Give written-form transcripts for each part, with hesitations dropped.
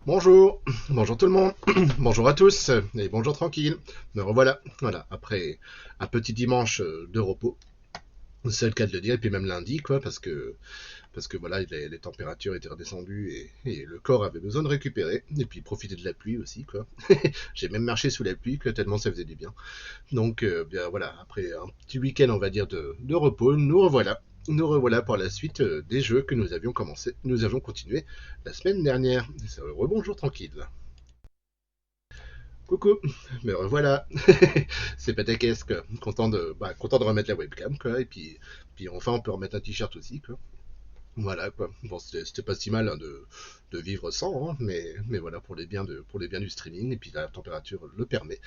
Bonjour, bonjour tout le monde, bonjour à tous, et bonjour tranquille. Me revoilà, voilà, après un petit dimanche de repos, c'est le cas de le dire, et puis même lundi, quoi, parce que voilà, les températures étaient redescendues et le corps avait besoin de récupérer, et puis profiter de la pluie aussi, quoi. J'ai même marché sous la pluie, que tellement ça faisait du bien. Donc, bien voilà, après un petit week-end, on va dire, de repos, nous revoilà. Nous revoilà pour la suite des jeux que nous avions commencé, nous avions continué la semaine dernière. Rebonjour tranquille. Coucou, me revoilà. C'est Pataquesque, content de remettre la webcam, quoi. Et puis enfin, on peut remettre un t-shirt aussi, quoi. Voilà, quoi. Bon, c'était pas si mal hein, de vivre sans, hein, mais voilà, pour les biens du streaming, et puis la température le permet.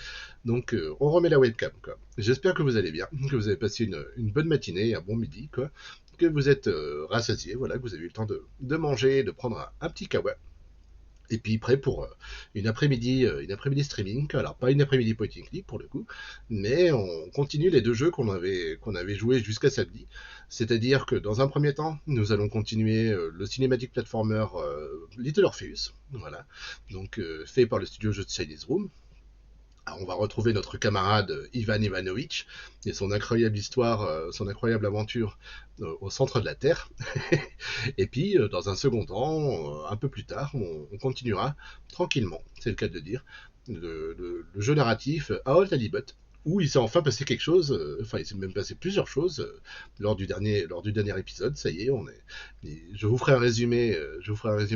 Donc, on remet la webcam, quoi. J'espère que vous allez bien, que vous avez passé une bonne matinée, un bon midi, quoi. Que vous êtes rassasiés, voilà, que vous avez eu le temps de manger, de prendre un petit kawa. Et puis prêt pour une après-midi streaming. Alors pas une après-midi point and click pour le coup, mais on continue les deux jeux qu'on avait joués jusqu'à samedi. C'est-à-dire que dans un premier temps, nous allons continuer le cinématique platformer Little Orpheus, voilà, donc fait par le studio jeu de Chinese Room. Alors, on va retrouver notre camarade Ivan Ivanovic et son incroyable histoire, son incroyable aventure au centre de la Terre. Et puis, dans un second temps, un peu plus tard, on continuera tranquillement, c'est le cas de le dire, le jeu narratif à Old Halibut, où il s'est enfin passé quelque chose, enfin il s'est même passé plusieurs choses lors du dernier épisode, ça y est, je vous ferai un résumé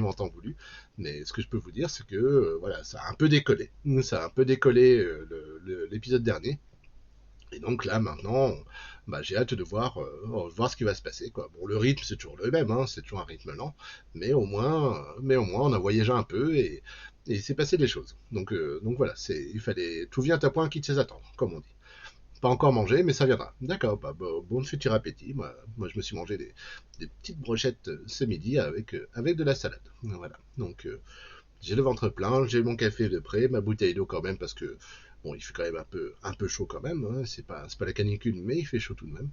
en temps voulu, mais ce que je peux vous dire, c'est que voilà, ça a un peu décollé. Ça a un peu décollé l'épisode dernier. Et donc là, maintenant, j'ai hâte de voir ce qui va se passer, quoi. Bon, le rythme, c'est toujours le même, hein, c'est toujours un rythme lent, mais au moins, on a voyagé un peu et il s'est passé des choses. Donc voilà, il fallait tout vient à point quitte ses attentes, comme on dit. Pas encore mangé, mais ça viendra. D'accord, bon futur appétit. Moi, je me suis mangé des petites brochettes ce midi avec de la salade. Voilà. Donc, j'ai le ventre plein, j'ai mon café de près, ma bouteille d'eau quand même, parce que, bon, il fait quand même un peu chaud quand même. Hein. C'est pas la canicule, mais il fait chaud tout de même.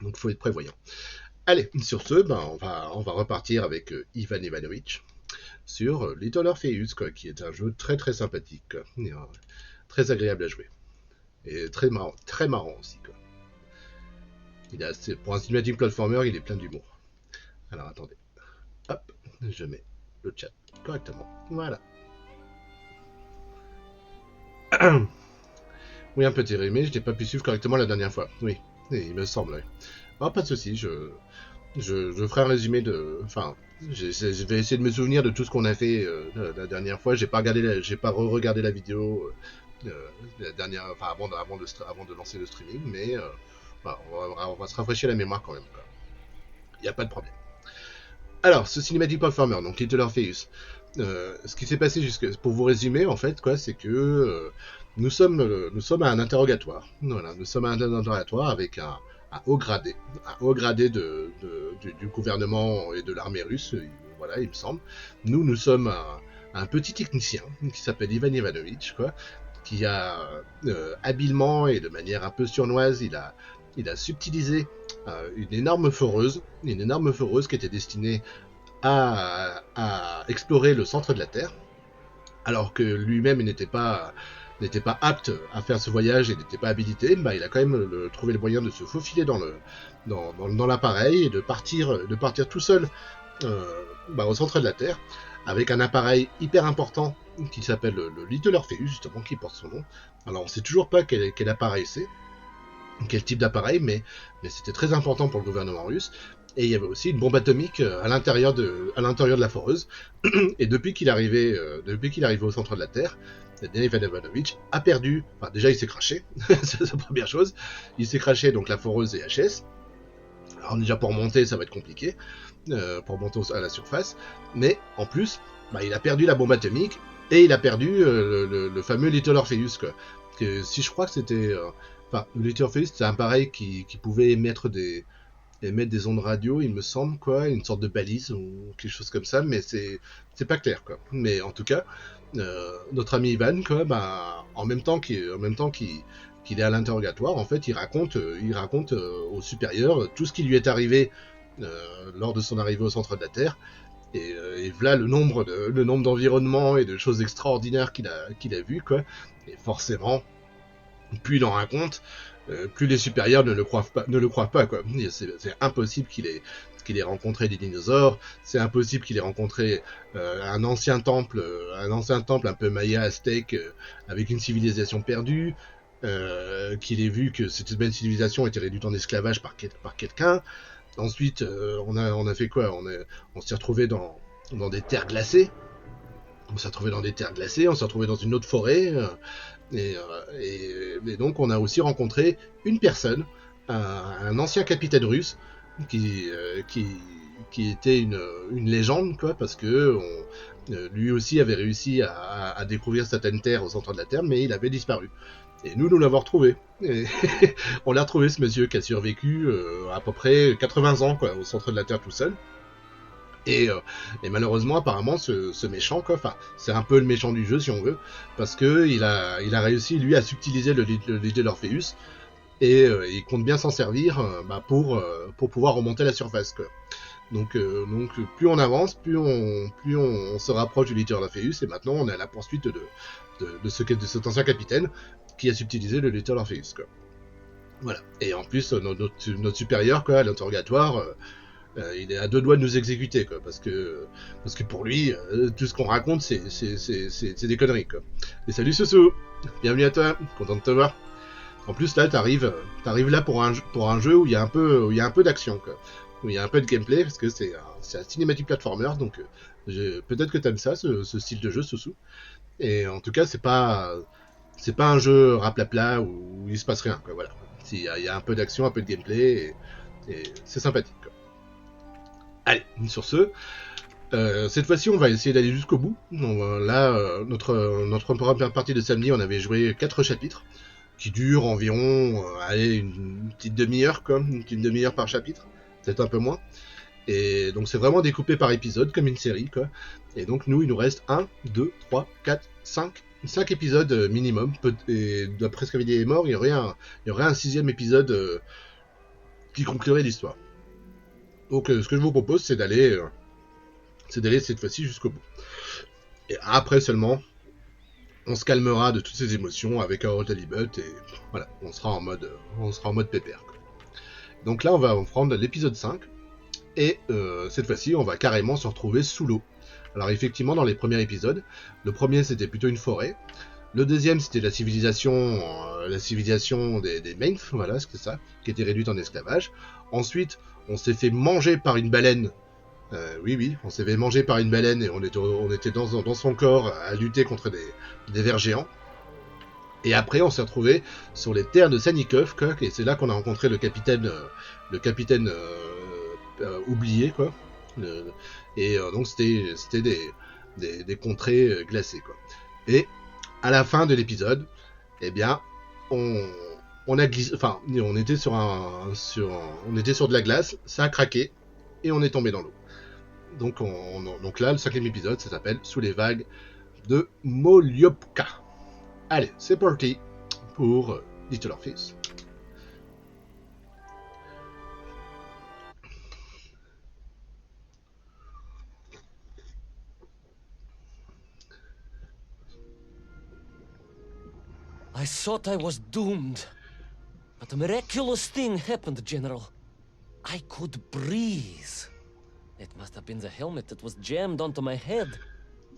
Donc, il faut être prévoyant. Allez, sur ce, on va repartir avec Ivan Ivanovic sur Little Orpheus, quoi, qui est un jeu très très sympathique, quoi, et, très agréable à jouer. Et très marrant aussi, quoi. Pour un cinématique platformer, il est plein d'humour. Alors attendez, hop, je mets le chat correctement. Voilà. Oui, un peu périmé, je n'ai pas pu suivre correctement la dernière fois. Oui, il me semble. Oui. Oh, pas de souci, je ferai un résumé de. Enfin, je vais essayer de me souvenir de tout ce qu'on a fait la dernière fois. J'ai pas re-regardé la vidéo la dernière, enfin avant de lancer le streaming, mais voilà, on va se rafraîchir la mémoire quand même. Il n'y a pas de problème. Alors, ce cinématique performer, donc Little Orpheus, ce qui s'est passé pour vous résumer, en fait, quoi, c'est que nous sommes à un interrogatoire. Voilà, nous sommes à un interrogatoire avec un haut gradé du gouvernement et de l'armée russe, voilà, il me semble. Nous sommes un petit technicien qui s'appelle Ivan Ivanovitch, quoi, qui a habilement et de manière un peu surnoise, il a subtilisé une énorme foreuse qui était destinée à explorer le centre de la Terre, alors que lui-même n'était pas apte à faire ce voyage et n'était pas habilité. Il a quand même trouvé le moyen de se faufiler dans l'appareil et de partir tout seul au centre de la Terre avec un appareil hyper important qui s'appelle le Little Orpheus, justement, qui porte son nom. Alors on ne sait toujours pas quel appareil c'est, quel type d'appareil, mais c'était très important pour le gouvernement russe. Et il y avait aussi une bombe atomique à l'intérieur de la foreuse. Et depuis qu'il est arrivé au centre de la Terre, Ivan Ivanovitch a perdu. Enfin, déjà, il s'est craché, c'est la première chose. Il s'est craché, donc la foreuse est HS. Alors, déjà, pour monter, ça va être compliqué, pour monter à la surface. Mais en plus, il a perdu la bombe atomique et il a perdu le fameux Little Orpheus, quoi. Si je crois que c'était. Enfin, le Little Orpheus, c'est un appareil qui pouvait émettre des ondes radio, il me semble, quoi, une sorte de balise ou quelque chose comme ça, mais c'est pas clair, quoi. Mais en tout cas, notre ami Ivan, quoi, en même temps qu'il est à l'interrogatoire, en fait, il raconte au supérieur tout ce qui lui est arrivé lors de son arrivée au centre de la Terre, Et voilà le nombre d'environnements et de choses extraordinaires qu'il a vu, quoi. Et forcément, plus il en raconte, plus les supérieurs ne le croient pas, quoi. C'est impossible qu'il ait rencontré des dinosaures, c'est impossible qu'il ait rencontré un ancien temple un peu maya aztèque avec une civilisation perdue, qu'il ait vu que cette belle civilisation était réduite en esclavage par quelqu'un. Ensuite, on a fait quoi? On s'est retrouvé dans des terres glacées. On s'est retrouvé dans une autre forêt. Et donc, on a aussi rencontré une personne, un ancien capitaine russe, qui était une légende, quoi, parce que lui aussi avait réussi à découvrir certaines terres au centre de la Terre, mais il avait disparu. Et nous l'avons retrouvé. Et on l'a retrouvé, ce monsieur qui a survécu à peu près 80 ans, quoi, au centre de la Terre tout seul. Et malheureusement, apparemment, ce méchant, quoi, enfin, c'est un peu le méchant du jeu, si on veut, parce que il a réussi, lui, à subtiliser le lit de l'Orpheus, et il compte bien s'en servir pour pouvoir remonter à la surface, quoi. Donc, plus on avance, plus on se rapproche du lit de l'Orpheus, et maintenant, on est à la poursuite de cet ancien capitaine qui a subtilisé le lit de l'Orpheus, quoi. Voilà. Et en plus, notre supérieur, quoi, à l'interrogatoire, il est à deux doigts de nous exécuter, quoi, parce que pour lui, tout ce qu'on raconte, c'est des conneries, quoi. Et salut Soso, bienvenue à toi, content de te voir. En plus là, t'arrives là pour un jeu où il y a un peu d'action, quoi, où il y a un peu de gameplay, parce que c'est un cinématique platformer, donc peut-être que t'aimes ça, ce style de jeu, Soso. Et en tout cas, c'est pas un jeu raplapla où il se passe rien, quoi, voilà. Il y a un peu d'action, un peu de gameplay, et c'est sympathique, quoi. Allez, sur ce, cette fois-ci, on va essayer d'aller jusqu'au bout. Là, notre première partie de samedi, on avait joué 4 chapitres, qui durent environ une petite demi-heure, une petite demi-heure par chapitre, peut-être un peu moins. Et donc c'est vraiment découpé par épisode, comme une série, quoi. Et donc il nous reste 1, 2, 3, 4, 5 épisodes minimum. Et d'après ce qu'avait dit les morts, il y aurait un 6e épisode qui conclurait l'histoire. Donc ce que je vous propose, c'est d'aller cette fois-ci jusqu'au bout. Et après seulement, on se calmera de toutes ces émotions avec un Rotalibut et voilà, on sera en mode pépère, quoi. Donc là, on va prendre l'épisode 5 et cette fois-ci, on va carrément se retrouver sous l'eau. Alors effectivement, dans les premiers épisodes, le premier c'était plutôt une forêt. Le deuxième, c'était la civilisation des Mainf, voilà, c'est ça, qui était réduite en esclavage. Ensuite, on s'est fait manger par une baleine. Oui, on s'est fait manger par une baleine et on était dans son corps à lutter contre des vers géants. Et après, on s'est retrouvé sur les terres de Sanikov, quoi, et c'est là qu'on a rencontré le capitaine oublié, quoi. Donc c'était des contrées glacées, quoi. Et à la fin de l'épisode, eh bien, on a glissé, enfin, on était sur de la glace, ça a craqué et on est tombé dans l'eau. Donc là, le 5e épisode, ça s'appelle Sous les vagues de Molyopka. Allez, c'est parti pour Little Orpheus. I thought I was doomed. But a miraculous thing happened, General. I could breathe. It must have been the helmet that was jammed onto my head.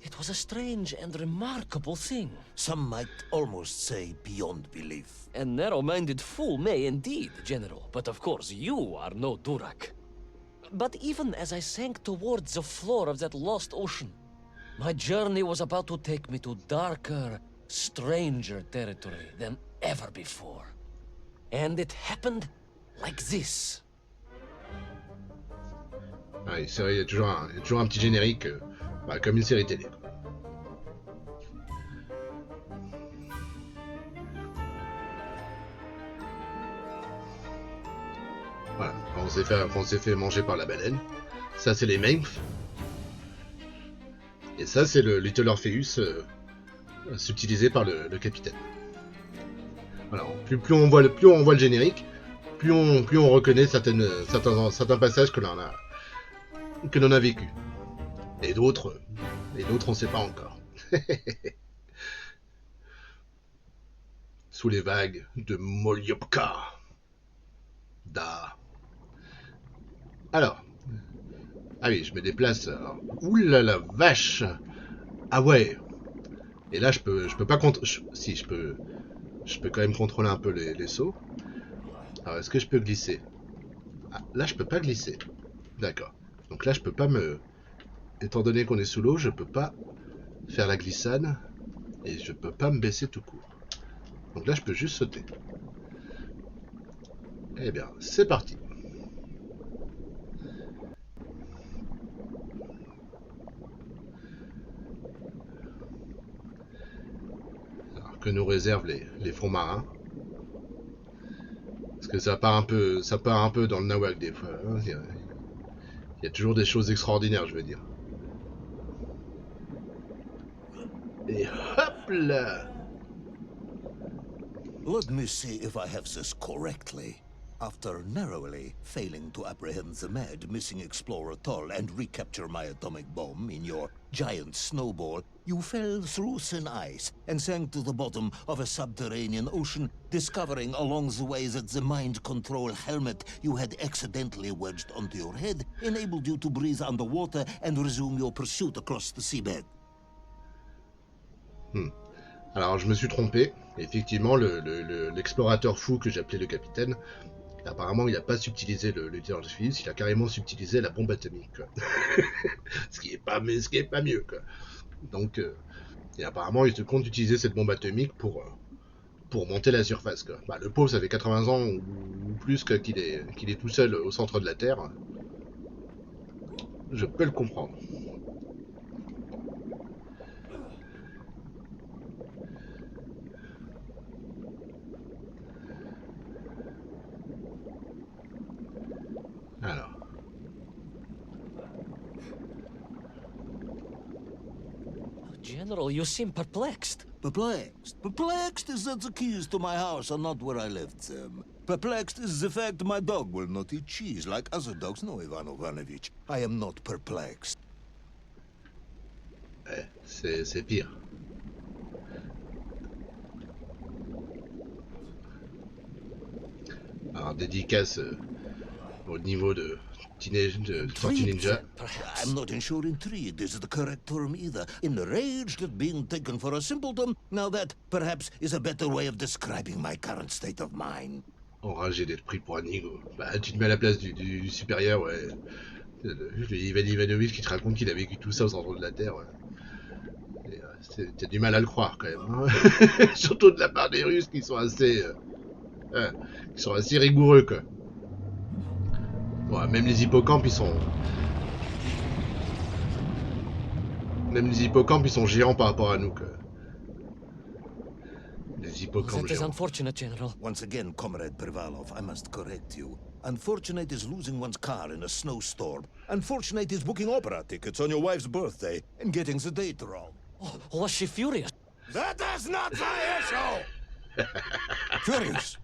It was a strange and remarkable thing. Some might almost say beyond belief. A narrow-minded fool may indeed, General. But of course, you are no Durak. But even as I sank towards the floor of that lost ocean, my journey was about to take me to darker, stranger territory than ever before. And it happened like this. Ouais, c'est vrai, il y a toujours un petit générique, comme une série télé. Voilà, on s'est fait manger par la baleine. Ça, c'est les Mainf. Et ça, c'est le Little Orpheus subtilisé par le capitaine. Voilà, plus on voit le générique, plus on reconnaît certains passages que l'on a vécu. Et d'autres, on sait pas encore. Sous les vagues de Molyopka. Da. Alors, ah oui, je me déplace. Ouh là la vache. Ah ouais. Et là, je peux pas si je peux quand même contrôler un peu les sauts. Alors, est-ce que je peux glisser? Ah, là, je peux pas glisser. D'accord. Donc là, je peux pas me, étant donné qu'on est sous l'eau, je peux pas faire la glissade et je peux pas me baisser tout court. Donc là, je peux juste sauter. Eh bien, c'est parti. Alors, que nous réservent les fonds marins? Parce que ça part un peu dans le nawak des fois. Hein. Il y a toujours des choses extraordinaires, je veux dire. Et hop là! Let me see if I have this correctly. After narrowly failing to apprehend the mad missing explorer Toll and recapture my atomic bomb in your giant snowball, you fell through thin ice and sank to the bottom of a subterranean ocean, discovering along the way that the mind control helmet you had accidentally wedged onto your head enabled you to breathe underwater and resume your pursuit across the seabed. Alors, je me suis trompé. Effectivement, l'explorateur fou que j'appelais le capitaine, apparemment, il n'a pas subtilisé le tir de Orpheus, il a carrément subtilisé la bombe atomique. Quoi. ce qui est pas mieux. Quoi. Donc, et apparemment, il se compte d'utiliser cette bombe atomique pour monter la surface. Quoi. Bah, le pauvre, ça fait 80 ans ou plus qu'il est tout seul au centre de la Terre. Je peux le comprendre. Alors. General, you seem perplexed. Perplexed? Perplexed is that the keys to my house are not where I left them. Perplexed is the fact my dog will not eat cheese like other dogs. No, Ivan Ivanovich, I am not perplexed. Ouais, c'est pire. Alors, dédicace au niveau de Tortue Ninja. I'm not sure intrigued is the correct term either. Enraged at being taken for a simpleton, now that, perhaps, is a better way of describing my current state of mind. Enragé d'être pris pour un nigo. Bah, tu te mets à la place du supérieur, ouais. Ivan Ivanovich qui te raconte qu'il a vécu tout ça au centre de la Terre, ouais. T'as du mal à le croire quand même. Hein. Surtout de la part des Russes qui sont assez rigoureux, quoi. Ouais, même les hippocampes, ils sont géants par rapport à nous, quoi. Les hippocampes That is géants. unfortunate, General. Once again, Comrade Privalov, I must correct you. Unfortunate is losing one's car in a snowstorm. Unfortunate is booking opera tickets on your wife's birthday and getting the date wrong. Oh, was she furious? That is not the issue! Furious.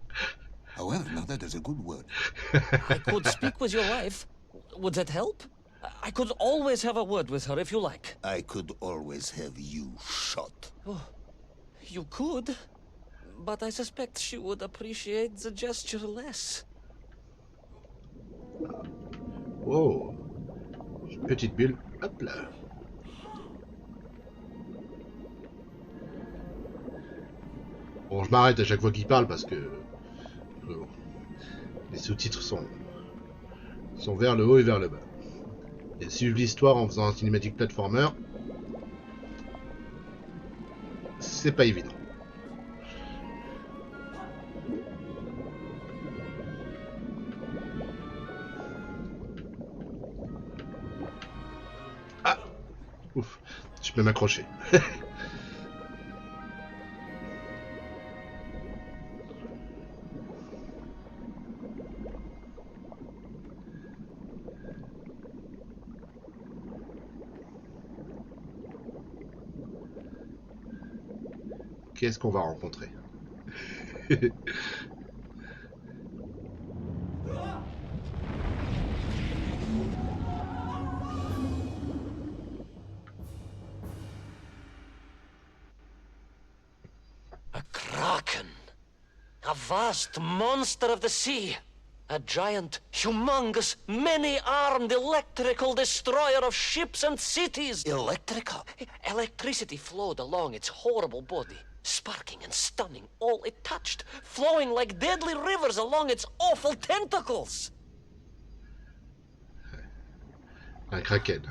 However, now that is a good word. I could speak with your wife. Would that help? I could always have a word with her if you like. I could always have you shot. Oh, you could. But I suspect she would appreciate the gesture less. Wow. Petite bulle. Hop là. Bon, je m'arrête à chaque fois qu'il parle parce que les sous-titres sont vers le haut et vers le bas. Et suivre l'histoire en faisant un cinématique platformer, c'est pas évident. Ah, ouf, je peux m'accrocher. Qu'est-ce qu'on va rencontrer? vast monster of the sea. A giant, humongous, many-armed electrical destroyer of ships and cities. Electrical? Electricity flowed along its horrible body, sparking and stunning all it touched, flowing like deadly rivers along its awful tentacles. Un kraken.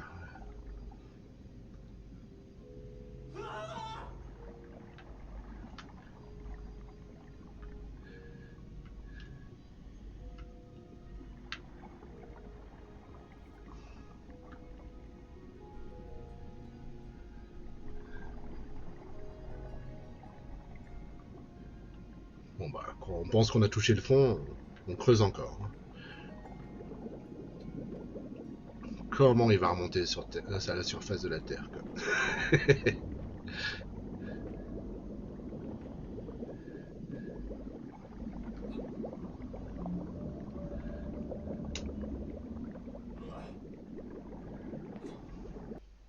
Bon bah, quand on pense qu'on a touché le fond, on creuse encore. Comment il va remonter sur à la surface de la Terre, quoi.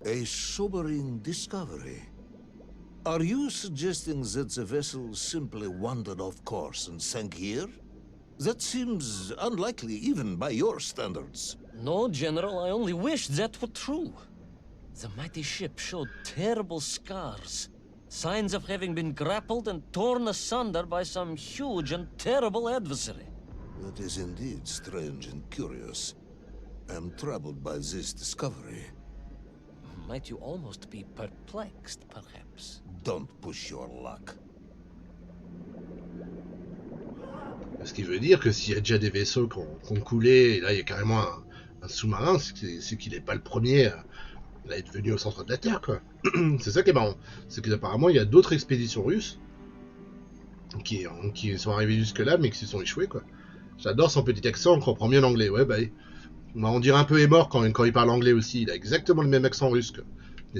A sobering discovery. Are you suggesting that the vessel simply wandered off course and sank here? That seems unlikely even by your standards. No, General, I only wished that were true. The mighty ship showed terrible scars. Signs of having been grappled and torn asunder by some huge and terrible adversary. That is indeed strange and curious. I am troubled by this discovery. Might you almost be perplexed, perhaps? Don't push your luck. Ce qui veut dire que s'il y a déjà des vaisseaux qui ont coulé, et là il y a carrément un sous-marin, c'est qu'il n'est pas le premier à être venu au centre de la Terre, quoi. C'est ça qui est marrant. C'est qu'apparemment il y a d'autres expéditions russes qui sont arrivées jusque-là, mais qui se sont échouées, quoi. J'adore son petit accent, on comprend mieux l'anglais. Ouais, bah, on dirait un peu est mort quand il parle anglais aussi. Il a exactement le même accent russe, quoi.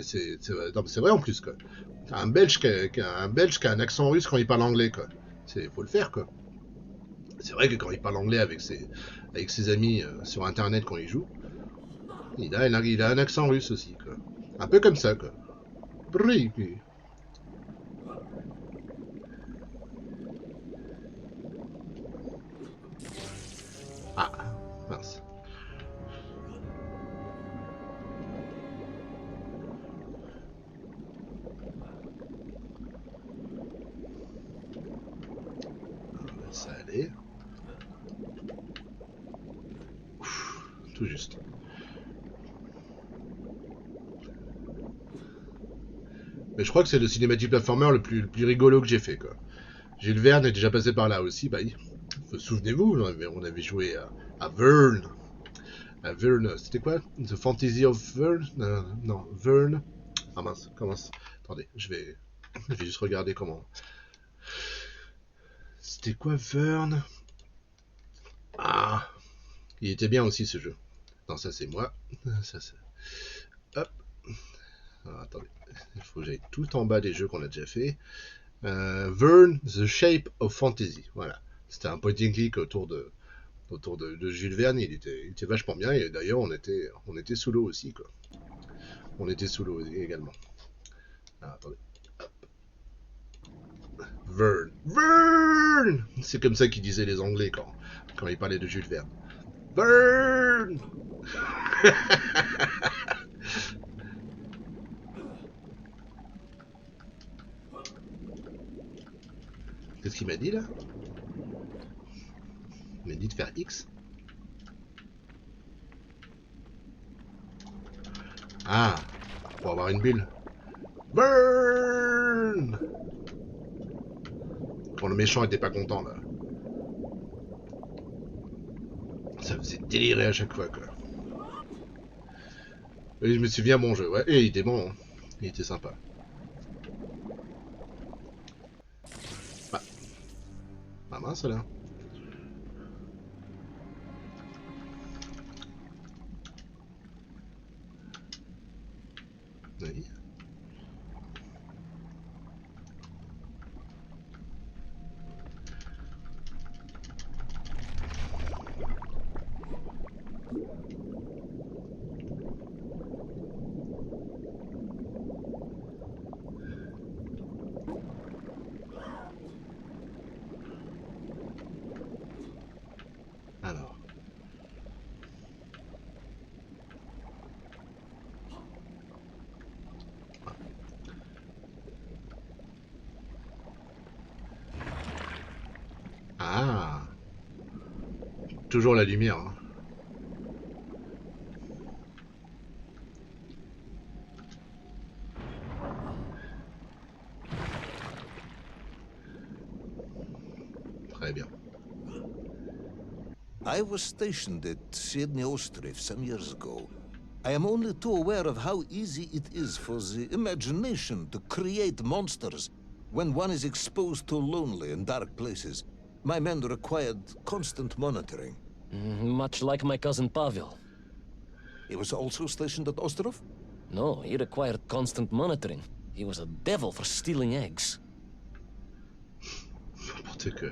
C'est vrai en plus, quoi. Un Belge qui a un accent russe quand il parle anglais, quoi. Faut le faire, quoi. C'est vrai que quand il parle anglais avec ses amis sur internet quand il joue, il a un accent russe aussi, quoi. Un peu comme ça, quoi. Brrr. Ah, mince. Ça allait. Ouf, tout juste. Mais je crois que c'est le cinématique platformer le plus rigolo que j'ai fait, quoi. Jules Verne est déjà passé par là aussi. Bah, souvenez-vous, on avait joué à Verne. À Verne, c'était quoi? The Fantasy of Verne? Non, Verne. Ah mince, comment ça? Attendez, je vais juste regarder comment. C'était quoi Verne? Ah, il était bien aussi ce jeu. Non, ça c'est moi. Ça, c'est... Hop. Alors, attendez, il faut que j'aille tout en bas des jeux qu'on a déjà fait. Verne, The Shape of Fantasy. Voilà. C'était un point and click autour de Jules Verne. Il était vachement bien. Et d'ailleurs, on était sous l'eau aussi, quoi. On était sous l'eau également. Ah, attendez. Hop. Verne. Verne! C'est comme ça qu'ils disaient les Anglais quand ils parlaient de Jules Verne. Verne! Qu'est-ce qu'il m'a dit là? Il m'a dit de faire X. Ah, pour avoir une bulle. Burn! Quand le méchant était pas content là. Ça faisait délirer à chaque fois, quoi. Et je me souviens, bon jeu, ouais. Et il était bon, hein. Il était sympa. Ah mince là. Oui. toujours la lumière. Hein. Très bien. I was stationed at Sydney Ostrif some years ago. I am only too aware of how easy it is for the imagination to create monsters when one is exposed to lonely and dark places. My men required constant monitoring. Much like my cousin Pavel. He was also stationed at Ostrov? No, he required constant monitoring. He was a devil for stealing eggs. N'importe quoi.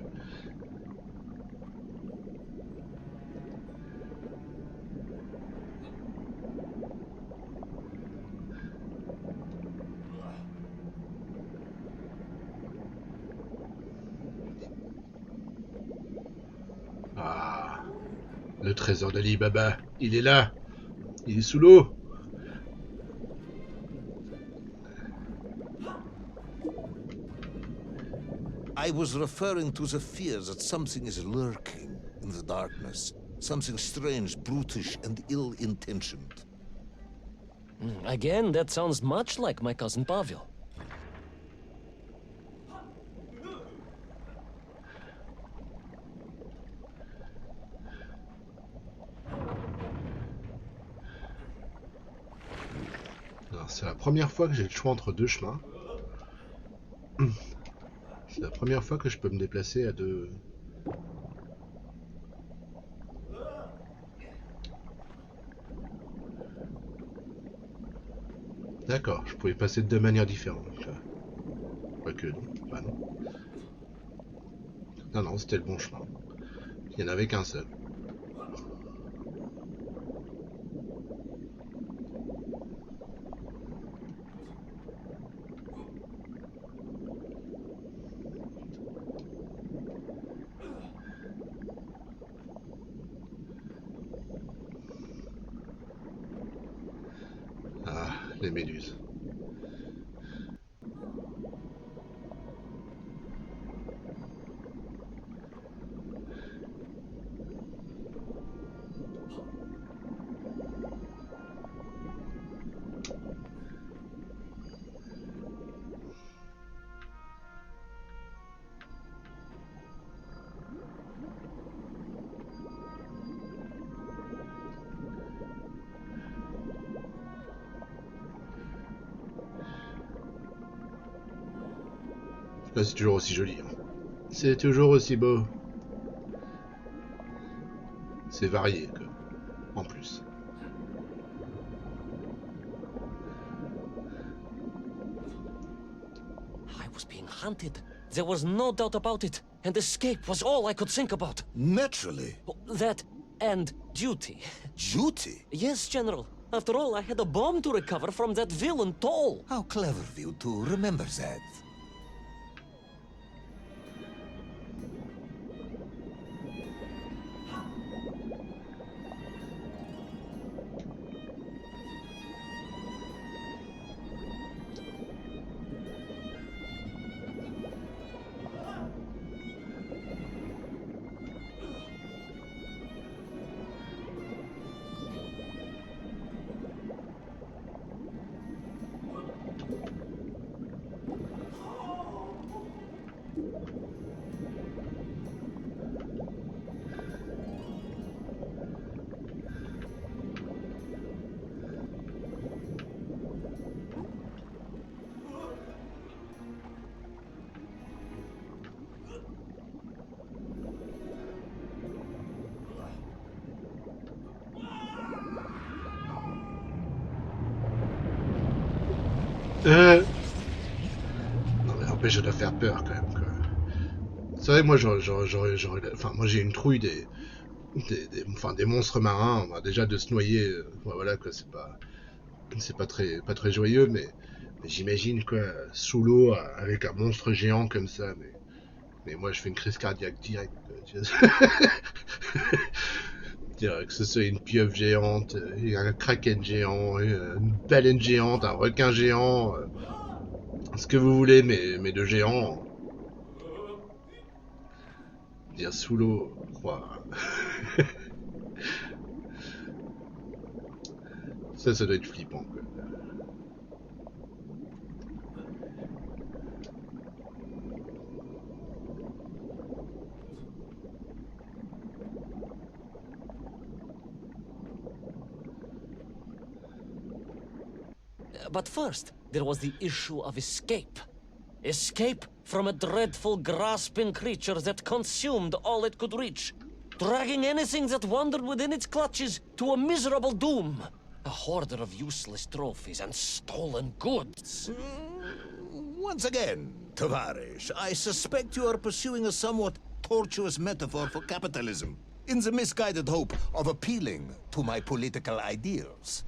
Ah, le trésor d'Ali Baba, il est là. Il est sous l'eau. I was referring to the fear that something is lurking in the darkness. Something strange, brutish, and ill-intentioned. Again, that sounds much like my cousin Pavel. C'est la première fois que j'ai le choix entre deux chemins. C'est la première fois que je peux me déplacer à deux... D'accord, je pouvais passer de deux manières différentes. Quoique non, bah non. Non, non, c'était le bon chemin. Il n'y en avait qu'un seul. Ah, les méduses. Là, c'est toujours aussi joli. Hein. C'est toujours aussi beau. C'est varié, quoi. En plus. I was being hunted. There was no doubt about it. And escape was all I could think about. Naturally. That and duty. Duty? Yes, General. After all, I had a bomb to recover from that villain Toll. How clever of you to remember that. Non mais n'empêche, je dois faire peur quand même. Quoi. C'est vrai, moi, enfin, moi j'ai une trouille des monstres marins. Bah, déjà de se noyer, bah, voilà quoi, c'est pas très joyeux, mais j'imagine quoi, sous l'eau avec un monstre géant comme ça, mais moi je fais une crise cardiaque directe. Que ce soit une pieuvre géante, un kraken géant, une baleine géante, un requin géant, ce que vous voulez, mais de géant. dire sous l'eau. Ouah. Ça doit être flippant, quoi. But first, there was the issue of escape. Escape from a dreadful, grasping creature that consumed all it could reach, dragging anything that wandered within its clutches to a miserable doom. A hoarder of useless trophies and stolen goods. Once again, Tavarish, I suspect you are pursuing a somewhat tortuous metaphor for capitalism, in the misguided hope of appealing to my political ideals.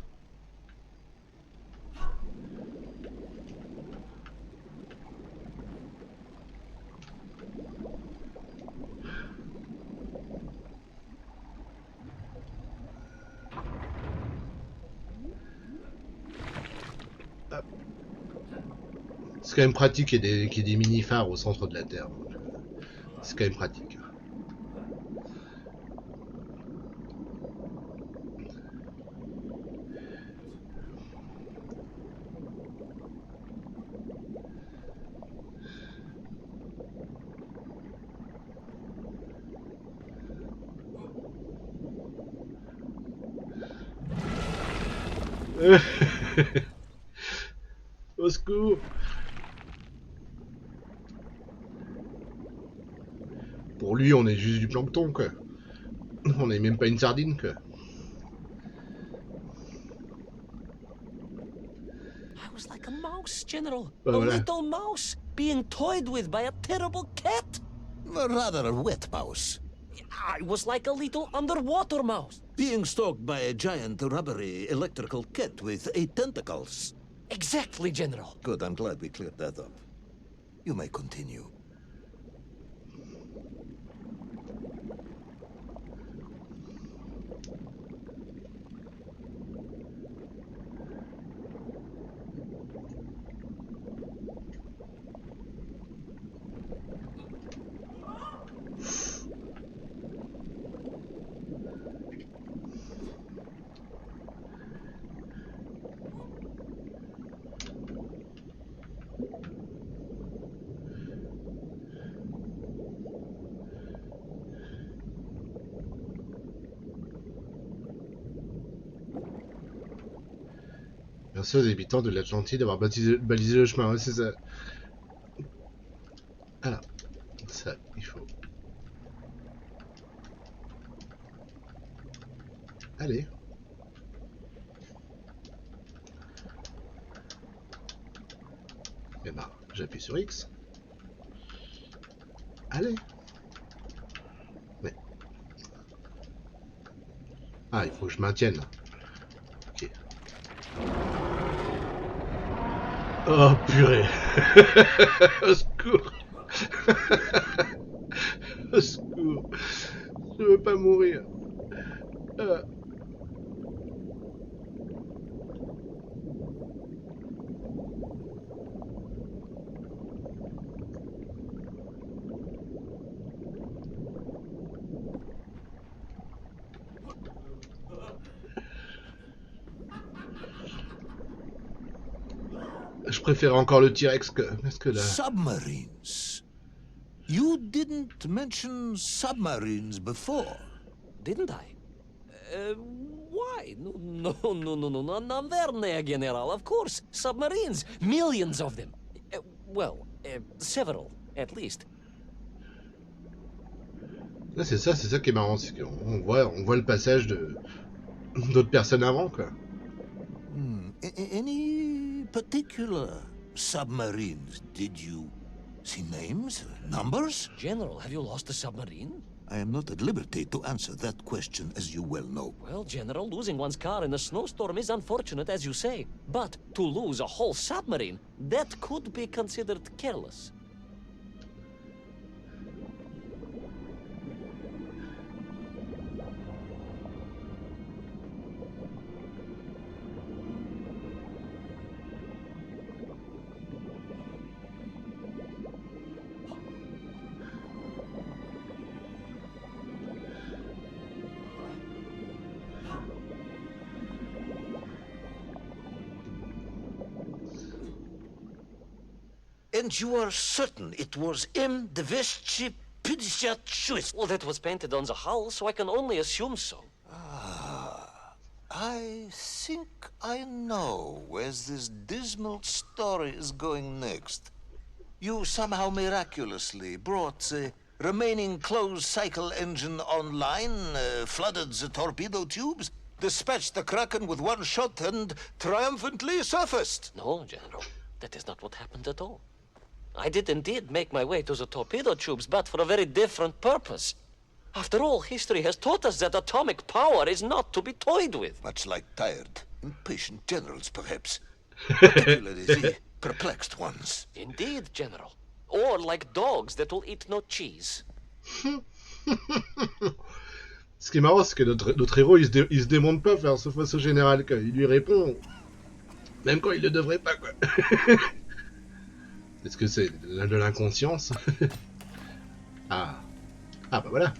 C'est quand même pratique qu'il y ait des mini-phares au centre de la Terre. C'est quand même pratique. Au secours! Pour lui, on est juste du plancton, quoi. On est même pas une sardine, quoi. I was like a mouse, General. Bah, A voilà. little mouse being toyed with by a terrible cat. Rather a wet mouse. I was like a little underwater mouse. Being stalked by a giant rubbery electrical cat with 8 tentacles. Exactly, General. Good, I'm glad we cleared that up. You may continue. Merci aux habitants de l'Atlantide d'avoir balisé le chemin, ouais, c'est ça. Voilà. Ça, il faut. Allez. Et ben, j'appuie sur X. Allez. Mais. Ah, il faut que je maintienne. Ok. Oh purée. Au secours. Au secours. Je veux pas mourir. Ah. Je préfère encore le T-Rex que la... Submarines. You didn't mention submarines before. Didn't I? Why? No, Naverne, General. Of course. Submarines. Millions of them. Several, at least. Là, c'est ça qui est marrant, c'est qu'on voit le passage de d'autres personnes avant, quoi. Any particular submarines? Did you see names, numbers? General, have you lost a submarine? I am not at liberty to answer that question, as you well know. Well, General, losing one's car in a snowstorm is unfortunate, as you say. But to lose a whole submarine, that could be considered careless. And you are certain it was M. de Veschi Pidichat. Well, that was painted on the hull, so I can only assume so. I think I know where this dismal story is going next. You somehow miraculously brought the remaining closed cycle engine online, flooded the torpedo tubes, dispatched the Kraken with one shot, and triumphantly surfaced. No, General. That is not what happened at all. I did indeed make my way to the torpedo tubes, but for a very different purpose. After all, history has taught us that atomic power is not to be toyed with. Much like tired, impatient generals, perhaps. Particularly the perplexed ones. Indeed, General. Or like dogs that will eat no cheese. Ce qui est marrant, c'est que notre héros, il se démonte pas face au général, quoi. Il lui répond, même quand il le devrait pas, quoi. Est-ce que c'est de l'inconscience? Ah. Ah, bah voilà.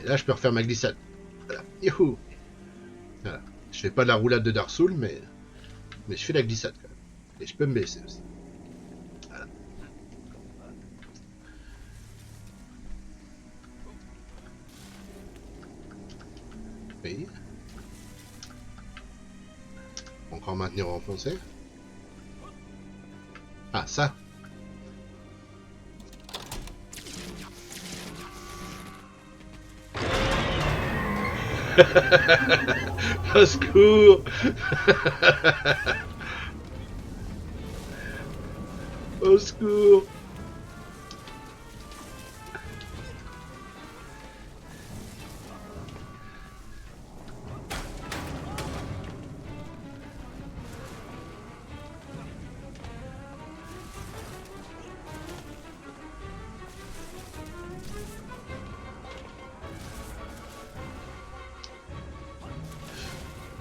Et là, je peux refaire ma glissade. Voilà. Youhou. Voilà. Je fais pas de la roulade de Dark Souls, mais je fais la glissade, quoi. Et je peux me baisser aussi. Voilà. Oui. Encore maintenir enfoncé. Ah, ça. Au secours. Au secours.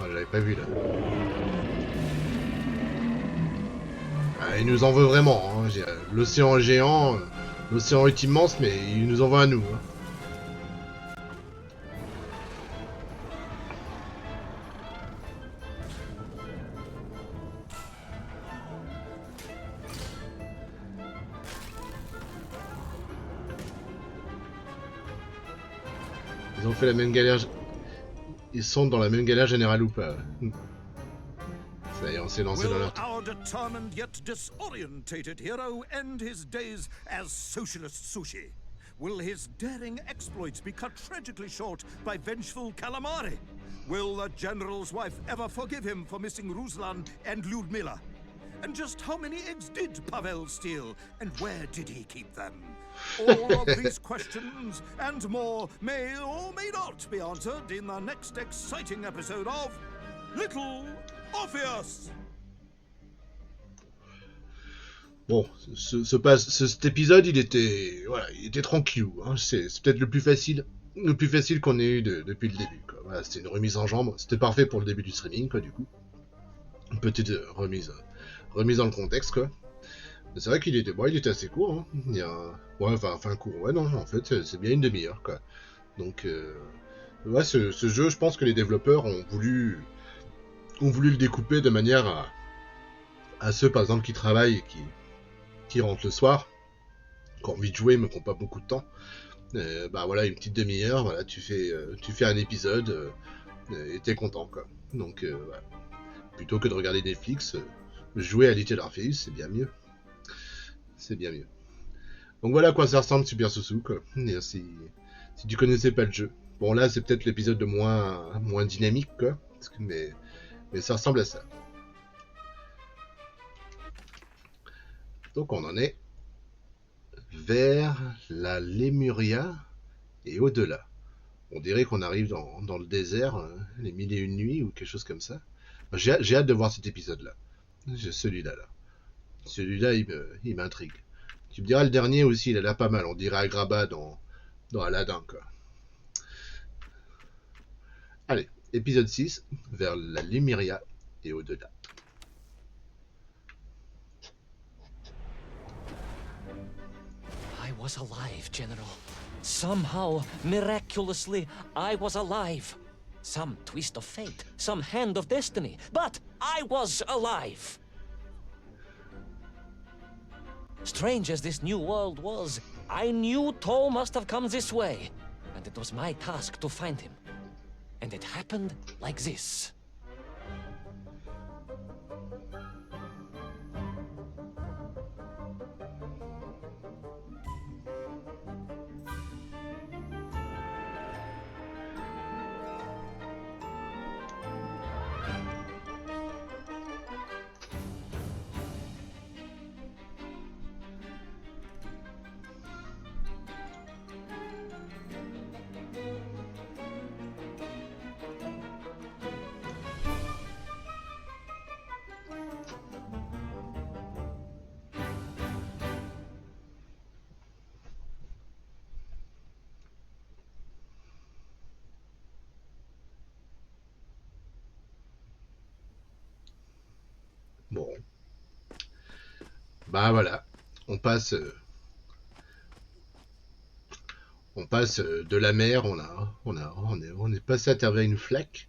Oh, je l'avais pas vu là. Ah, il nous en veut vraiment. Hein. L'océan géant, l'océan est immense, mais il nous en veut à nous. Hein. Ils ont fait la même galère. Ils sont dans la même galère générale ou pas? Ça y est, on s'est lancé dans leur truc. Our determined yet disorientated hero end his days as socialist sushi? Will his daring exploits be cut tragically short by vengeful calamari? Will the general's wife ever forgive him for missing Ruslan and Lyudmila? And just how many eggs did Pavel steal, and where did he keep them? All of these questions and more may or may not be answered in the next exciting episode of Little Orpheus. Bon, cet épisode, il était tranquille. Hein. C'est peut-être le plus facile qu'on ait eu depuis le début. Quoi. Voilà, c'était une remise en jambe. C'était parfait pour le début du streaming, quoi. Du coup, une petite remise dans le contexte, quoi. C'est vrai qu'il était assez court. Hein. Enfin court. Ouais, non, en fait, c'est bien une demi-heure, quoi. Donc, ouais, ce jeu, je pense que les développeurs ont voulu le découper de manière à ceux, par exemple, qui travaillent et qui rentrent le soir, qui ont envie de jouer mais qui n'ont pas beaucoup de temps. Bah voilà, une petite demi-heure, voilà, tu fais un épisode et t'es content, quoi. Donc, voilà. Plutôt que de regarder Netflix, jouer à Little Orpheus, c'est bien mieux. C'est bien mieux. Donc voilà à quoi ça ressemble Super Sousou, quoi. Et si tu connaissais pas le jeu. Bon là c'est peut-être l'épisode de moins dynamique, quoi. Mais ça ressemble à ça. Donc on en est vers la Lémuria et au-delà. On dirait qu'on arrive dans le désert, les 1001 nuits ou quelque chose comme ça. J'ai hâte de voir cet épisode-là. Celui-là. Celui-là, il m'intrigue. Tu me diras, le dernier aussi, il a l'air pas mal. On dirait Agrabah dans Aladdin, quoi. Allez, épisode 6, vers la Lémuria et au-delà. I was alive, General. Somehow, miraculously, I was alive. Some twist of fate, some hand of destiny, but I was alive. Strange as this new world was, I knew Toll must have come this way, and it was my task to find him. And it happened like this. Bon, bah voilà, on passe, de la mer, on est passé à travers une flaque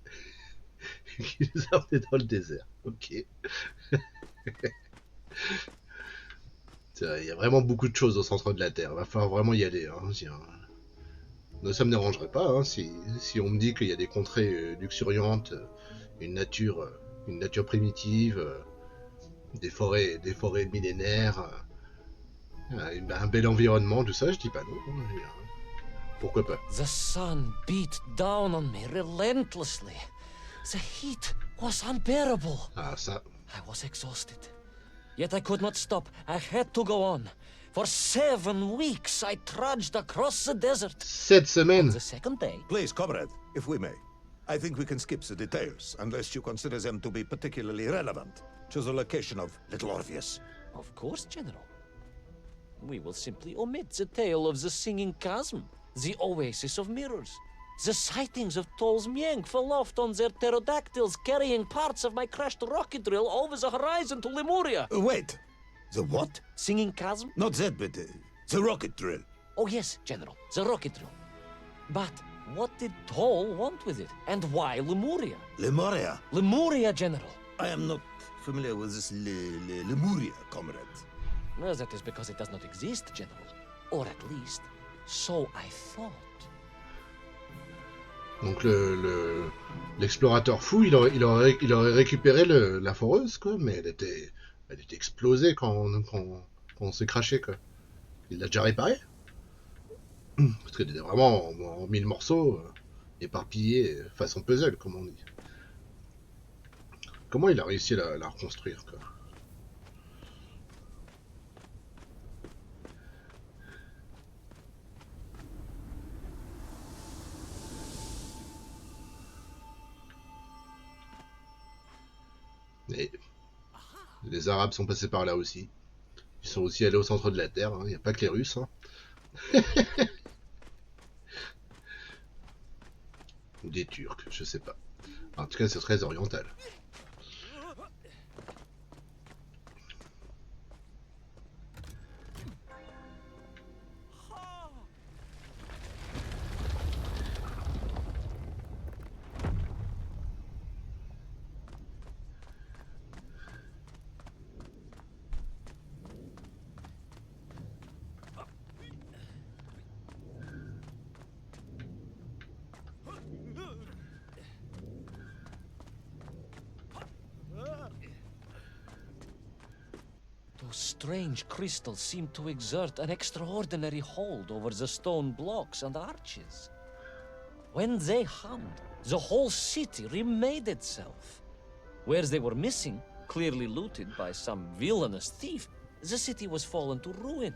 qui nous a emmenés dans le désert. Ok. Il y a vraiment beaucoup de choses au centre de la Terre. Il va falloir vraiment y aller. Hein. Ça me dérangerait pas hein, si on me dit qu'il y a des contrées luxuriantes, une nature, une nature primitive, des forêts millénaires, un bel environnement, tout ça. Je dis pas non. Hein. Pourquoi pas? The sun beat down on me relentlessly. The heat was unbearable. Ah ça. I was exhausted. Yet I could not stop. I had to go on. For 7 weeks I trudged across the desert. 7 On semaines. the second day, Please, comrade, if we may. I think we can skip the details, unless you consider them to be particularly relevant to the location of Little Orpheus. of course, General. We will simply omit the tale of the singing chasm, the oasis of mirrors, the sightings of Toll's Mieng aloft on their pterodactyls carrying parts of my crashed rocket drill over the horizon to Lemuria. Wait, the what? Singing chasm? Not that, but the rocket drill. Oh yes, General, the rocket drill. But what did Toll want with it? And why Lemuria? Lemuria. Lemuria, General. I am not familiar with this Lemuria, comrade. Well, that is because it does not exist, General. Or at least, so I thought. Donc l'explorateur fou, il aurait récupéré la foreuse, quoi, mais elle était explosée quand on s'est craché, quoi. Il l'a déjà réparée. Parce qu'elle était vraiment en 1000 morceaux, éparpillés, façon puzzle, comme on dit. Comment il a réussi à la reconstruire, quoi? Et les Arabes sont passés par là aussi. Ils sont aussi allés au centre de la Terre. Il n'y a pas que les Russes. Hein. Ou des Turcs, je sais pas. En tout cas, c'est très oriental. Those strange crystals seem to exert an extraordinary hold over the stone blocks and arches. When they hummed, the whole city remade itself. Where they were missing, clearly looted by some villainous thief, the city was fallen to ruin.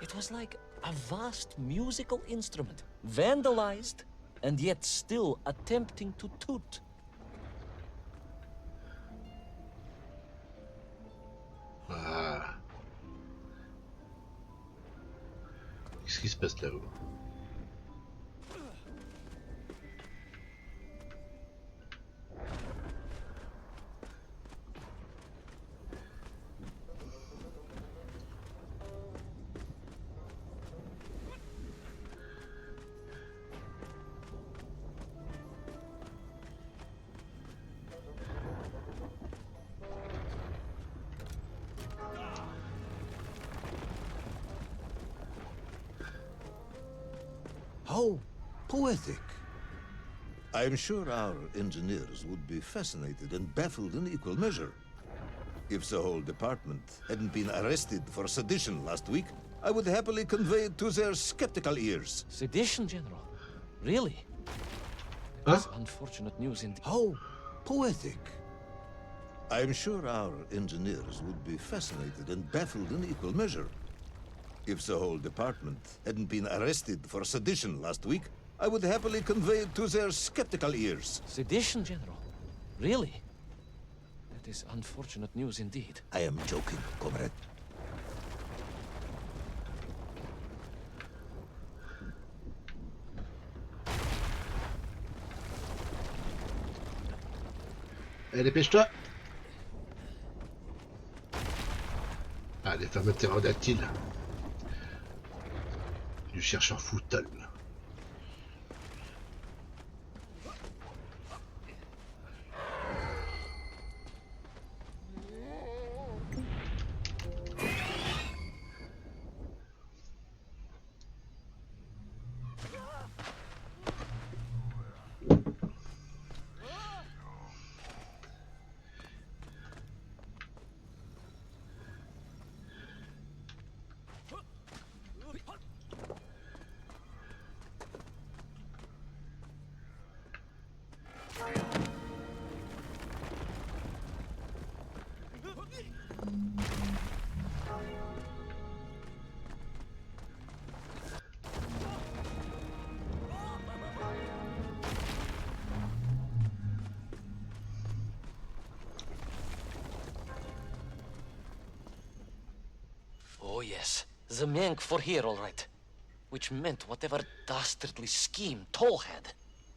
It was like a vast musical instrument, vandalized, and yet still attempting to toot. Ah. Qu'est-ce qui se passe là-haut? How poetic. I'm sure our engineers would be fascinated and baffled in equal measure. If the whole department hadn't been arrested for sedition last week, I would happily convey it to their skeptical ears. Sedition, General? Really? Huh? That's unfortunate news indeed. How poetic. I'm sure our engineers would be fascinated and baffled in equal measure. If the whole department hadn't been arrested for sedition last week, I would happily convey it to their skeptical ears. Sedition, General? Really? That is unfortunate news indeed. I am joking, comrade. Allez, dépêche-toi. Ah, les fameux ptérodactyles. Du chercheur Foutal. Oh yes, the Mank were here all right. Which meant whatever dastardly scheme Toll had,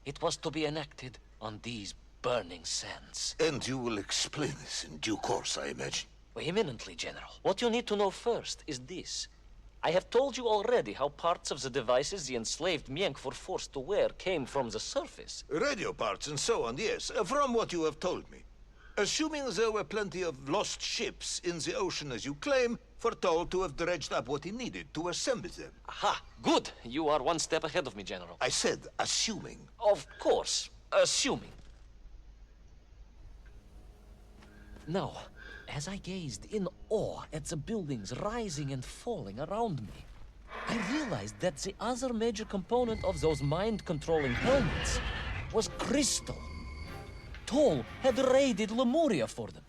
it was to be enacted on these burning sands. And you will explain this in due course, I imagine. Eminently, General. What you need to know first is this. I have told you already how parts of the devices the enslaved Mienk were forced to wear came from the surface. Radio parts and so on, yes, from what you have told me. Assuming there were plenty of lost ships in the ocean as you claim, for Toll to have dredged up what he needed to assemble them. Aha! Good! You are one step ahead of me, General. I said assuming. Of course, assuming. Now, as I gazed in awe at the buildings rising and falling around me, I realized that the other major component of those mind-controlling helmets was crystal. Toll had raided Lemuria for them.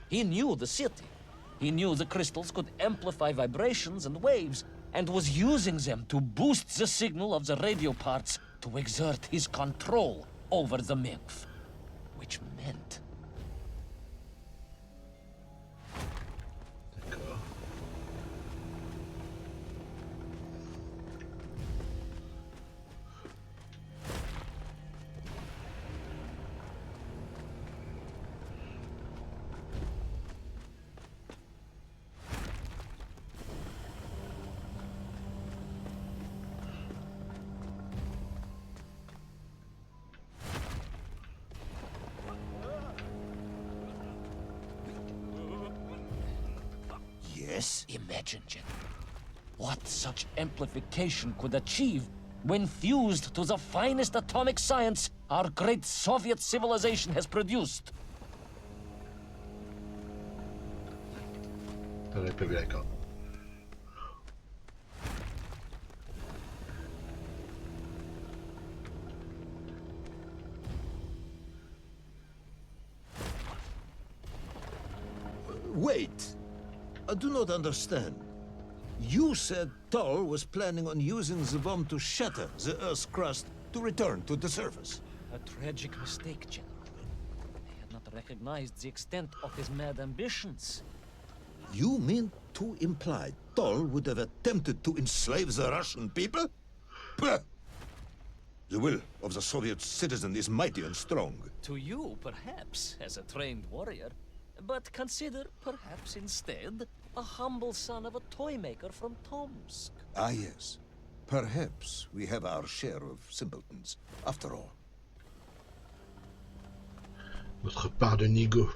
He knew the city. He knew the crystals could amplify vibrations and waves, and was using them to boost the signal of the radio parts to exert his control over the Memph. Which meant... D'accord. Yes? Imagine, General, what such amplification could achieve when fused to the finest atomic science our great Soviet civilization has produced. J'avais pas vu la corde. Wait. I do not understand. You said Toll was planning on using the bomb to shatter the Earth's crust to return to the surface. A tragic mistake, General. I had not recognized the extent of his mad ambitions. You mean to imply Toll would have attempted to enslave the Russian people? Bah! The will of the Soviet citizen is mighty and strong. To you, perhaps, as a trained warrior. But consider, perhaps instead, a humble son of a toy maker from Tomsk. Ah, yes. Perhaps we have our share of simpletons, after all. Notre part de Nigo.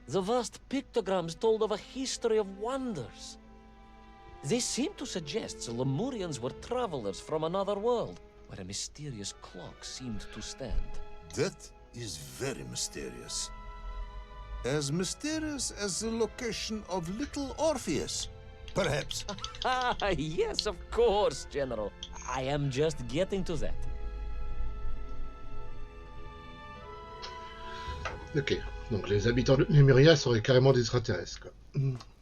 The vast pictograms told of a history of wonders. They seem to suggest the Lemurians were travelers from another world, where a mysterious clock seemed to stand. That is very mysterious. As mysterious as the location of little Orpheus, perhaps. Ah, yes, of course, General. I am just getting to that. Ok, donc les habitants de Lemuria seraient carrément des extraterrestres, quoi.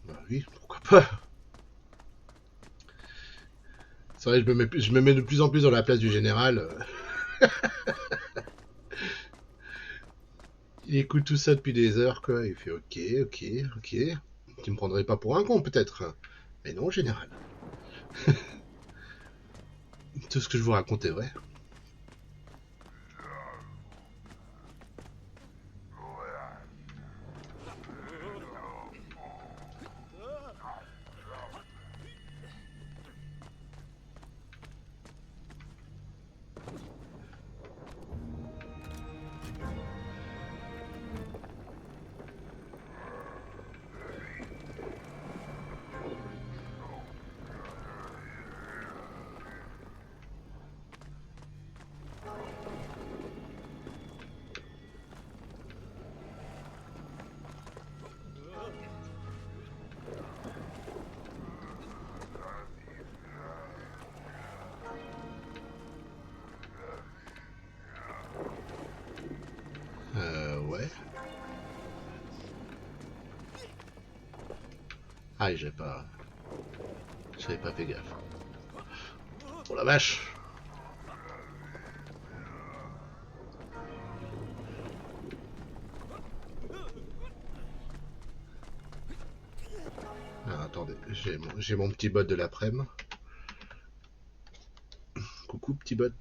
Bah oui, pourquoi pas. C'est vrai, je me mets de plus en plus dans la place du général. Il écoute tout ça depuis des heures, quoi. Il fait ok, ok, ok. Tu me prendrais pas pour un con, peut-être. Mais non, général. Tout ce que je vous raconte est vrai. Ouais. Ah, j'avais pas fait gaffe. Oh la vache. Ah, attendez, j'ai mon petit bot de l'après-midi. Coucou petit bot.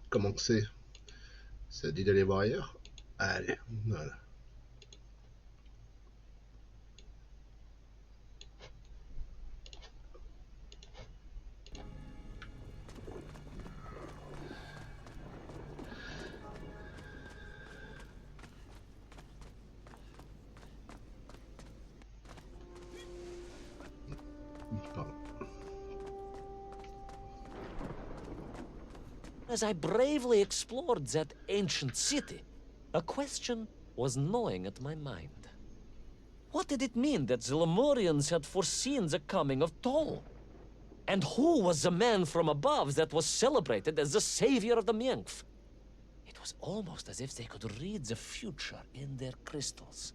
Comment que c'est? Ça dit d'aller voir ailleurs? Allez, voilà. Pardon. As I bravely explored that ancient city, a question was gnawing at my mind. What did it mean that the Lemurians had foreseen the coming of Tol? And who was the man from above that was celebrated as the savior of the Mength? It was almost as if they could read the future in their crystals.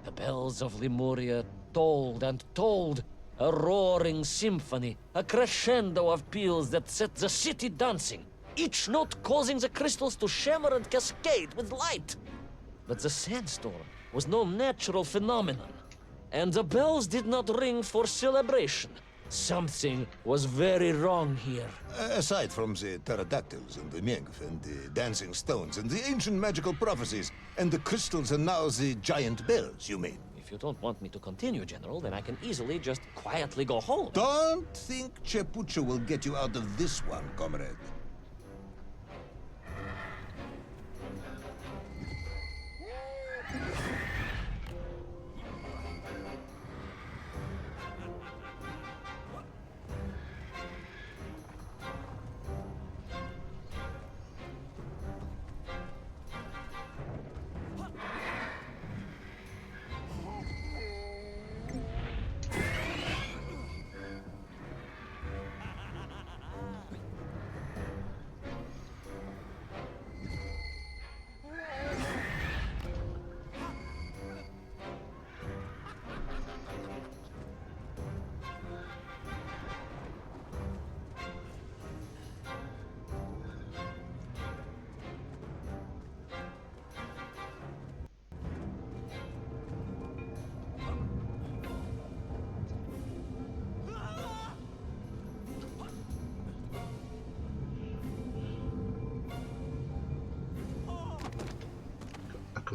The bells of Lemuria tolled and tolled, a roaring symphony, a crescendo of peals that set the city dancing, each note causing the crystals to shimmer and cascade with light. But the sandstorm was no natural phenomenon, and the bells did not ring for celebration. Something was very wrong here. Aside from the pterodactyls and the Mength and the dancing stones and the ancient magical prophecies and the crystals and now the giant bells, you mean? If you don't want me to continue, General, then I can easily just quietly go home. Don't think Chepucha will get you out of this one, comrade.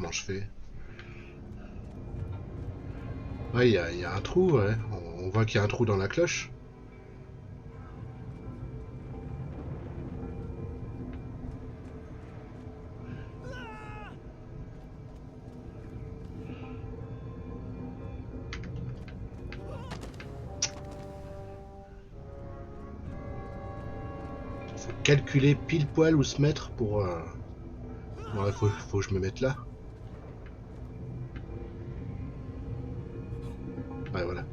comment je fais? Ouais, il y a un trou, ouais. On voit qu'il y a un trou dans la cloche. Faut calculer pile poil où se mettre pour... Ouais, faut que je me mette là. Ouais, voilà.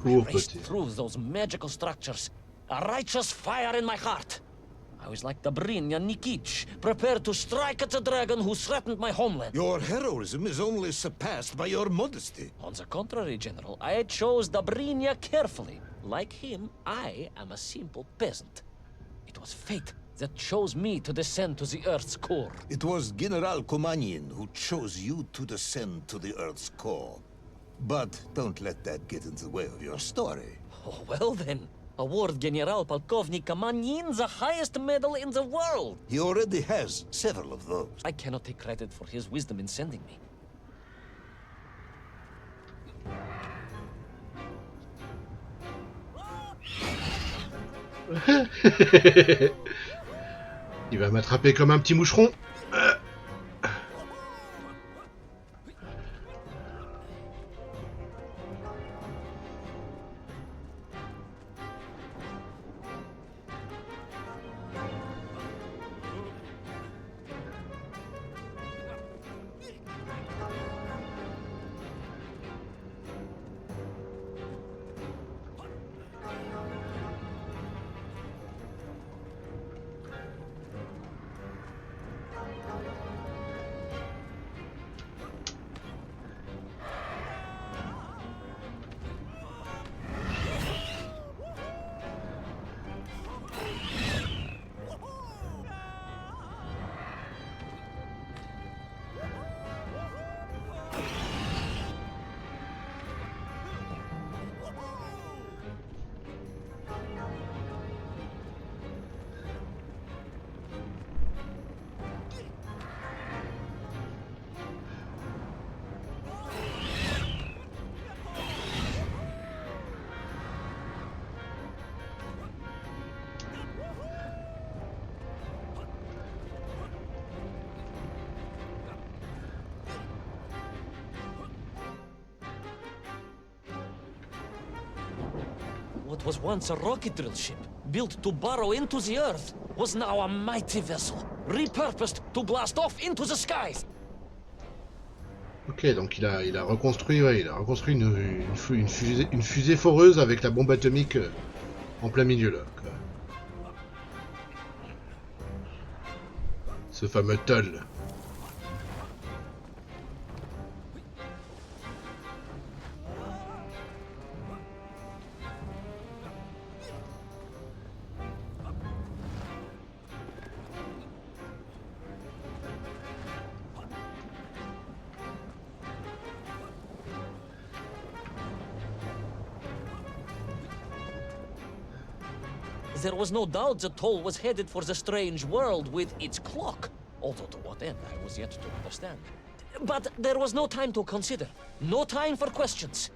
I Oh, raced poté. through those magical structures, a righteous fire in my heart. I was like the Brinya Nikic, prepared to strike at the dragon who threatened my homeland. Your heroism is only surpassed by your modesty. On the contrary, General, I chose the Brinya carefully. Like him, I am a simple peasant. It was fate that chose me to descend to the Earth's core. It was General Komanyin who chose you to descend to the Earth's core. But don't let that get in the way of your story. Oh, well then. Award General Polkovnik Kamanyin the highest medal in the world. He already has several of those. I cannot take credit for his wisdom in sending me. Il va m'attraper comme un petit moucheron. What was once a rocket drill ship, built to burrow into the Earth, was now a mighty vessel, repurposed to blast off into the skies. Ok, donc il a reconstruit, ouais, il a reconstruit une fusée foreuse avec la bombe atomique en plein milieu là. Quoi. Ce fameux Toll. There was no doubt the Toll was headed for the strange world with its clock, although to what end I was yet to understand. But there was no time to consider, no time for questions.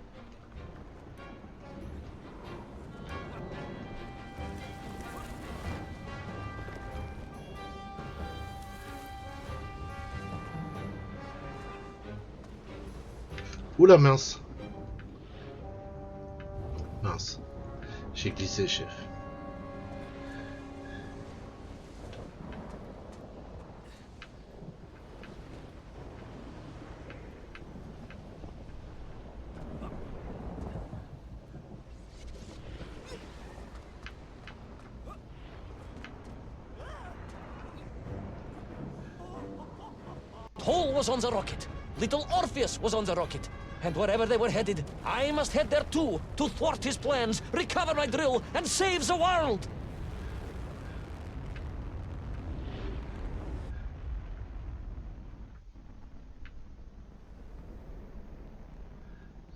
Oula mince. Mince. J'ai glissé, chef. Toll was on the rocket. Little Orpheus was on the rocket. And wherever they were headed, I must head there too, to thwart his plans, recover my drill, and save the world!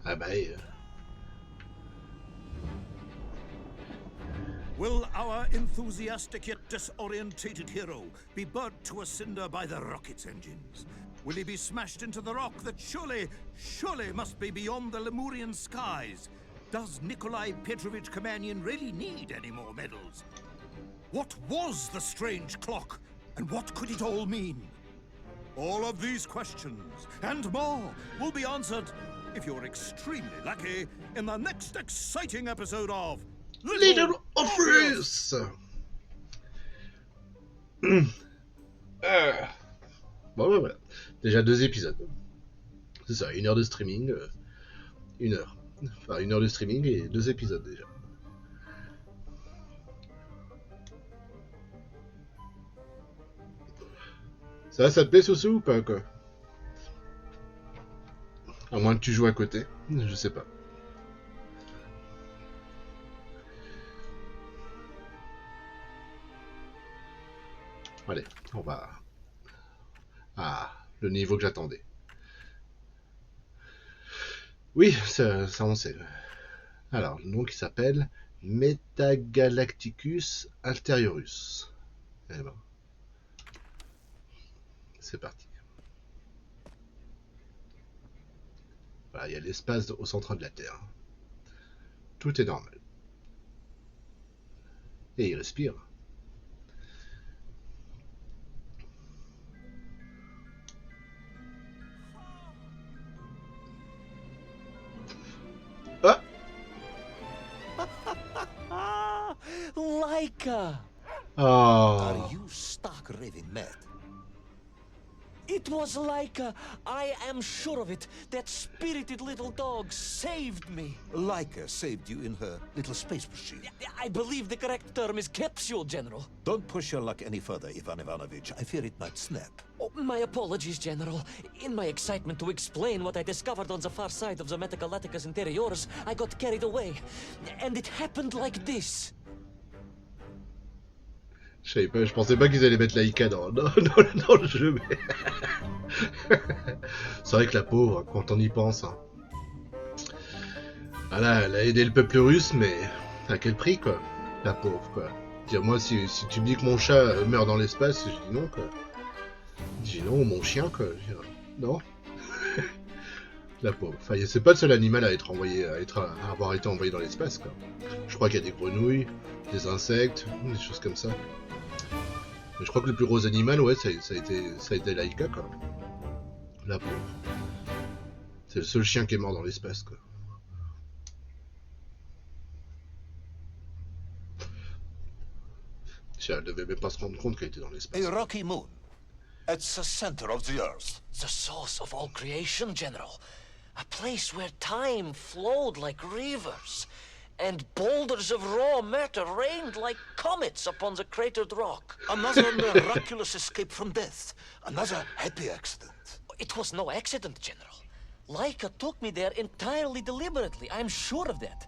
Ah bah, Will our enthusiastic yet disorientated hero be burnt to a cinder by the rocket's engines? Will he be smashed into the rock that surely must be beyond the Lemurian skies? Does Nikolai Petrovich Kamanian really need any more medals? What was the strange clock, and what could it all mean? All of these questions, and more, will be answered, if you're extremely lucky, in the next exciting episode of Little Orpheus. Bon, bah, voilà. Déjà 2 épisodes. C'est ça, 1 heure de streaming. 1 heure. Enfin, 1 heure de streaming et 2 épisodes déjà. Ça te plaît, Soussou, ou pas, quoi? À moins que tu joues à côté. Je sais pas. Allez, on va... Ah, le niveau que j'attendais. Oui, ça on sait. Alors, le nom qui s'appelle Metagalacticus Alteriorus. Eh ben, c'est parti. Voilà, il y a l'espace au centre de la Terre. Tout est normal. Et il respire. Ah! Laika! Are Oh. you stark raving mad? It was Laika! I am sure of it! That spirited little dog saved me! Laika saved you in her little space machine. I believe the correct term is capsule, General. Don't push your luck any further, Ivan Ivanovich. I fear it might snap. Oh, my apologies, General. In my excitement to explain what I discovered on the far side of the Metagalacticus Interiors, I got carried away. And it happened like this. Je pensais pas qu'ils allaient mettre Laïka dans le jeu, mais... C'est vrai que la pauvre, quand on y pense... Hein. Voilà, elle a aidé le peuple russe, mais à quel prix, quoi? La pauvre, quoi. Dire, moi, si tu me dis que mon chat meurt dans l'espace, je dis non, quoi. Je dis non, mon chien, quoi. Je dis, non. La pauvre. Enfin, c'est pas le seul animal à être envoyé, à avoir été envoyé dans l'espace, quoi. Je crois qu'il y a des grenouilles, des insectes, des choses comme ça. Mais je crois que le plus gros animal, ouais, ça a été Laïka, quoi. La pauvre. C'est le seul chien qui est mort dans l'espace, quoi. Elle devait même pas se rendre compte qu'elle était dans l'espace. A rocky moon. It's the center of the Earth. The source of all creation, General. A place where time flowed like rivers, and boulders of raw matter rained like comets upon the cratered rock. Another miraculous escape from death. Another happy accident. It was no accident, General. Laika took me there entirely deliberately, I'm sure of that.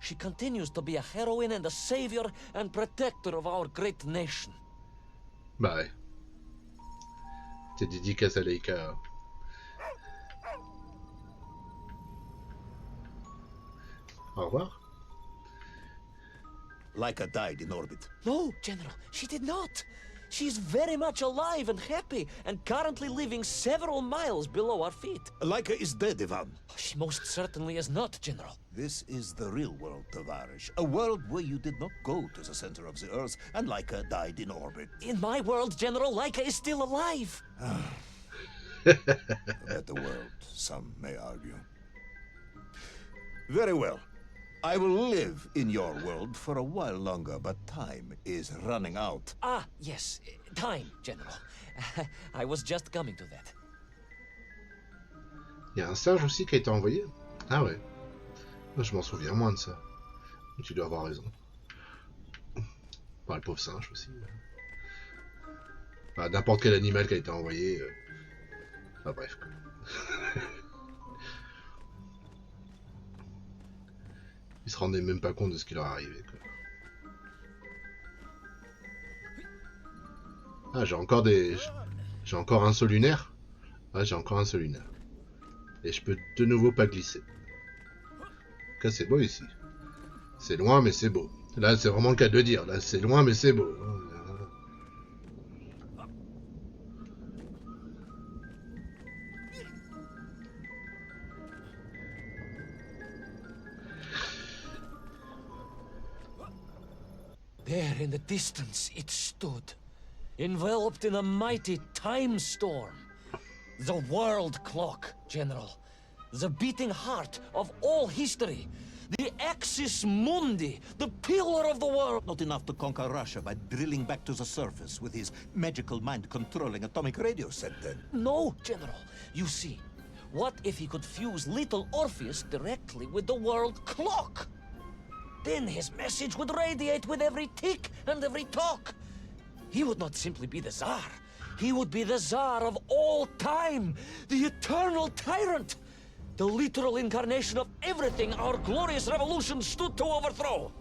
She continues to be a heroine and a savior and protector of our great nation. Bah ouais. T'es dédicace à Laïka. Au revoir. Laika died in orbit. No, General, she did not. She's very much alive and happy, and currently living several miles below our feet. Laika is dead, Ivan. She most certainly is not, General. This is the real world, Tavarish. A world where you did not go to the center of the Earth, and Laika died in orbit. In my world, General, Laika is still alive. At the world, some may argue. Very well. I will live in your world for a while longer, but time is running out. Ah, yes, time, General. I was just coming to that. Il y a un singe aussi qui a été envoyé. Ah ouais. Je m'en souviens moins de ça. Tu dois avoir raison. Enfin, le pauvre singe aussi. Enfin, n'importe quel animal qui a été envoyé. Enfin bref. Quoi. Ils se rendaient même pas compte de ce qui leur arrivait, quoi. Ah, j'ai encore un saut lunaire. Ah, j'ai encore un saut lunaire. Et je peux de nouveau pas glisser. En tout cas, c'est beau ici. C'est loin, mais c'est beau. Là, c'est vraiment le cas de le dire. Là, c'est loin, mais c'est beau. There in the distance it stood, enveloped in a mighty time storm. The world clock, General. The beating heart of all history. The axis mundi, the pillar of the world. Not enough to conquer Russia by drilling back to the surface with his magical mind-controlling atomic radio set, then. No, General. You see, what if he could fuse little Orpheus directly with the world clock? Then his message would radiate with every tick and every tock. He would not simply be the Tsar. He would be the Tsar of all time, the eternal tyrant, the literal incarnation of everything our glorious revolution stood to overthrow.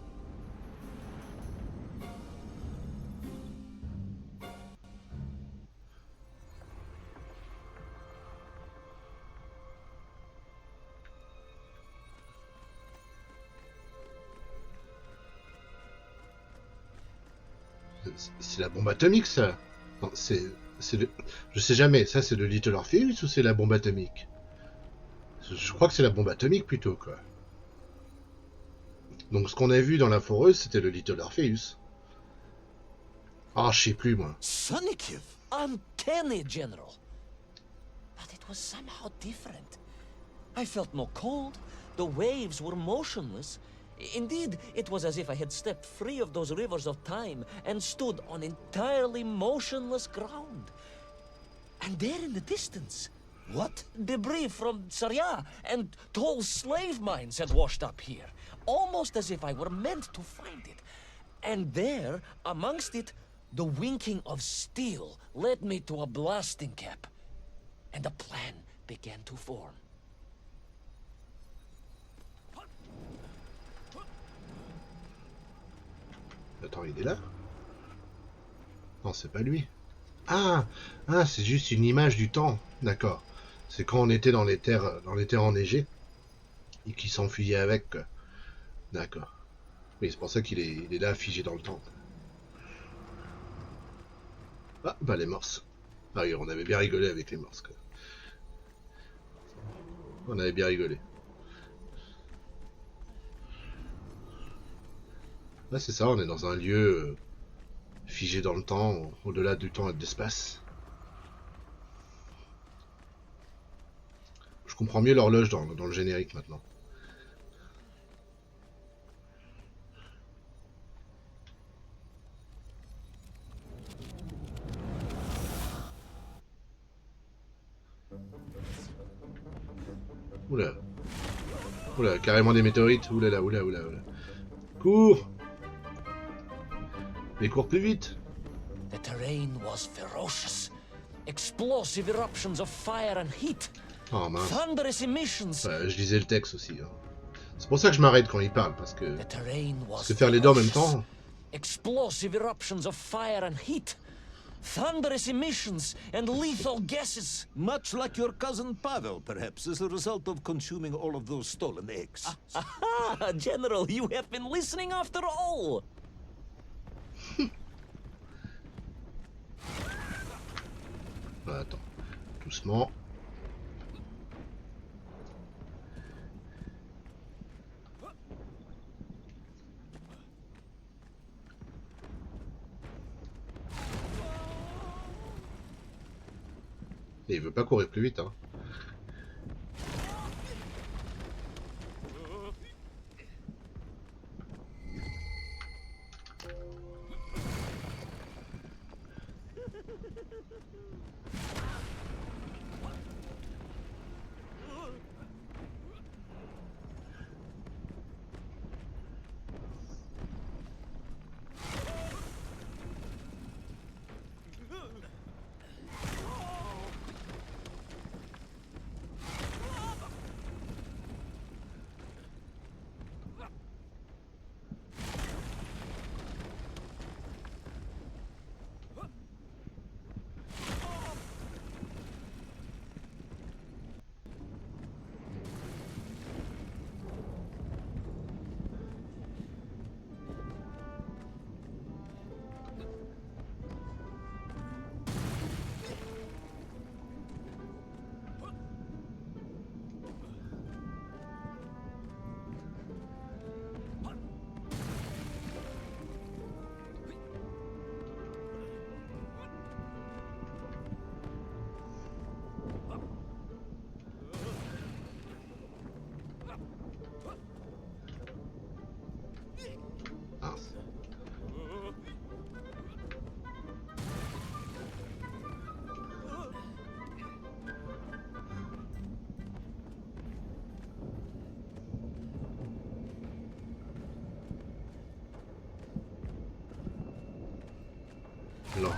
C'est la bombe atomique, ça. Non, c'est le... Je sais jamais, ça c'est le Little Orpheus ou c'est la bombe atomique? Je crois que c'est la bombe atomique plutôt, quoi. Donc ce qu'on a vu dans la foreuse, c'était le Little Orpheus. Ah, je sais plus, moi. Sonic! Uncanny, General. But it was somehow different. I felt no cold. The waves were motionless. Indeed, it was as if I had stepped free of those rivers of time and stood on entirely motionless ground. And there in the distance, What? debris from Sarya and tall slave mines had washed up here, almost as if I were meant to find it. And there, amongst it, the winking of steel led me to a blasting cap, and a plan began to form. Attends, il est là? Non, c'est pas lui. Ah, ah, c'est juste une image du temps. D'accord. C'est quand on était dans les terres enneigées et qu'il s'enfuyait avec, quoi. D'accord. Oui, c'est pour ça il est là, figé dans le temps. Ah, bah les morses. Ah oui, on avait bien rigolé avec les morses, quoi. On avait bien rigolé. Là, c'est ça, on est dans un lieu figé dans le temps, au-delà du temps et de l'espace. Je comprends mieux l'horloge dans le générique maintenant. Oula. Oula, carrément des météorites. Oula là, oula, oula, oula. Cours! Mais cours plus vite! The terrain was ferocious. Explosive eruptions of fire and heat. Oh mince. Thunderous emissions. Ouais, je lisais le texte aussi. Hein. C'est pour ça que je m'arrête quand il parle, parce que faire les deux en même temps... Explosive eruptions of fire and heat. Thunderous emissions and lethal gases. Much like your cousin Pavel, perhaps, as a result of consuming all of those stolen eggs. Aha, General, you have been listening after all. Attends, doucement. Et il veut pas courir plus vite, hein. Non.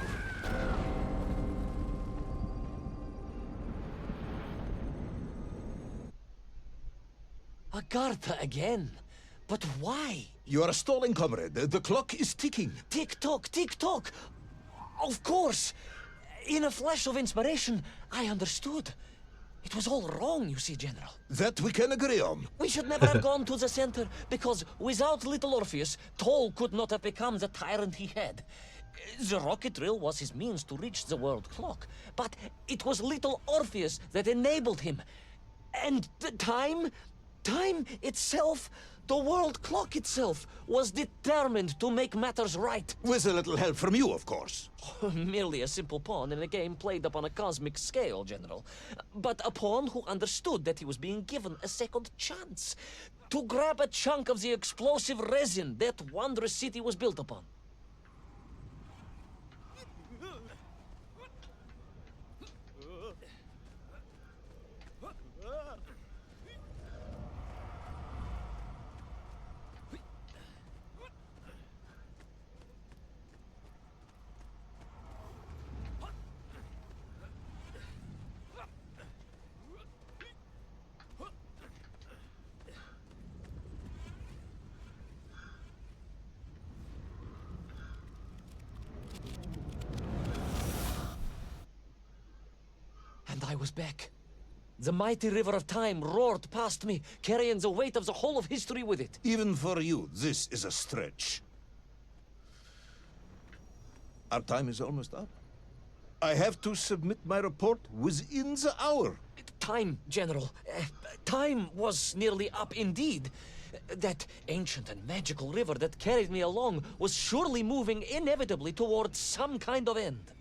Agartha again. But why? You are stalling, comrade. The clock is ticking. Tick-tock, tick-tock! Of course! In a flash of inspiration, I understood. It was all wrong, you see, General. That we can agree on. We should never have gone to the center, because without little Orpheus, Toll could not have become the tyrant he had. The rocket drill was his means to reach the world clock, but it was little Orpheus that enabled him. And the time itself, the world clock itself, was determined to make matters right. With a little help from you, of course. Merely a simple pawn in a game played upon a cosmic scale, General. But a pawn who understood that he was being given a second chance to grab a chunk of the explosive resin that wondrous city was built upon. And I was back. The mighty river of time roared past me, carrying the weight of the whole of history with it. Even for you, this is a stretch. Our time is almost up. I have to submit my report within the hour. Time, General. Time was nearly up indeed. That ancient and magical river that carried me along was surely moving inevitably towards some kind of end.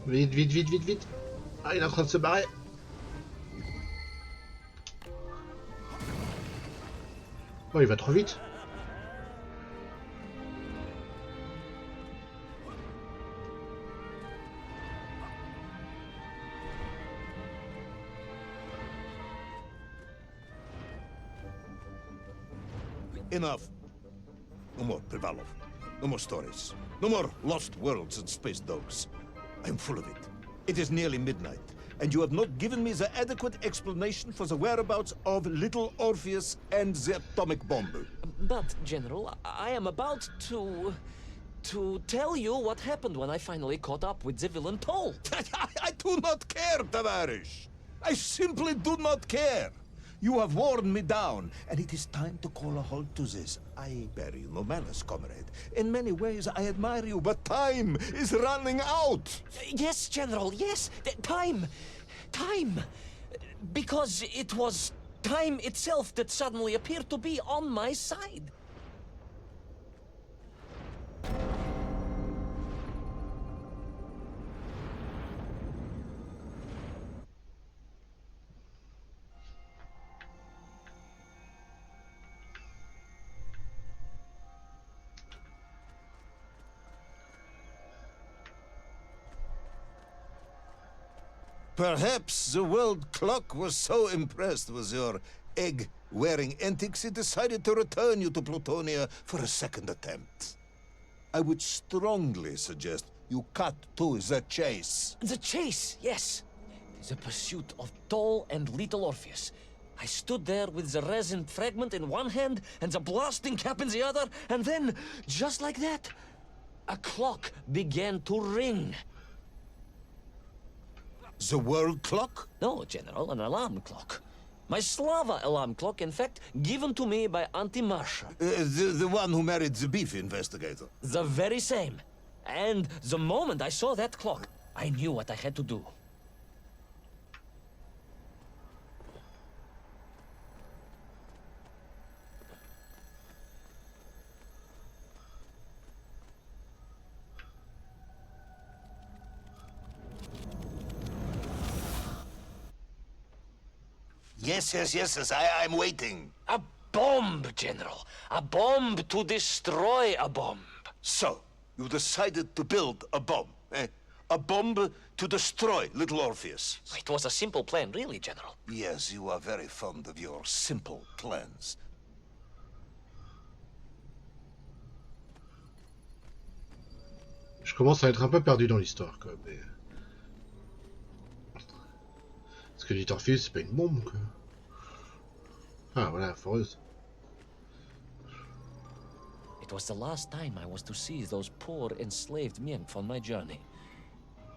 Vite, vite, vite, vite, vite. Ah, il est en train de se barrer. Oh, il va trop vite. Enough. No more, Privalov. No more stories. No more lost worlds and space dogs. I'm full of it. It is nearly midnight, and you have not given me the adequate explanation for the whereabouts of little Orpheus and the atomic bomb. But, General, I am about to tell you what happened when I finally caught up with the villain Toll. I do not care, Tavarish. I simply do not care. You have worn me down, and it is time to call a halt to this. I bear you no malice, comrade. In many ways, I admire you, but time is running out. Yes, General, yes. Time. Time. Because it was time itself that suddenly appeared to be on my side. Perhaps the world clock was so impressed with your egg-wearing antics it decided to return you to Plutonia for a second attempt. I would strongly suggest you cut to the chase. The chase, yes. The pursuit of Toll and little Orpheus. I stood there with the resin fragment in one hand and the blasting cap in the other, and then, just like that, a clock began to ring. The world clock? No, General, an alarm clock. My Slava alarm clock, in fact, given to me by Auntie Marsha. The one who married the beef investigator. The very same. And the moment I saw that clock, I knew what I had to do. Yes, I'm waiting. A bomb, General. A bomb to destroy a bomb. So, you decided to build a bomb, eh? A bomb to destroy little Orpheus. It was a simple plan, really, General. Yes, you are very fond of your simple plans. Je commence à être un peu perdu dans l'histoire, quoi. Mais... Parce que dit Orpheus, c'est pas une bombe, quoi. Ah, voilà, foreuse. It was the last time I was to see those poor enslaved Mienk on my journey.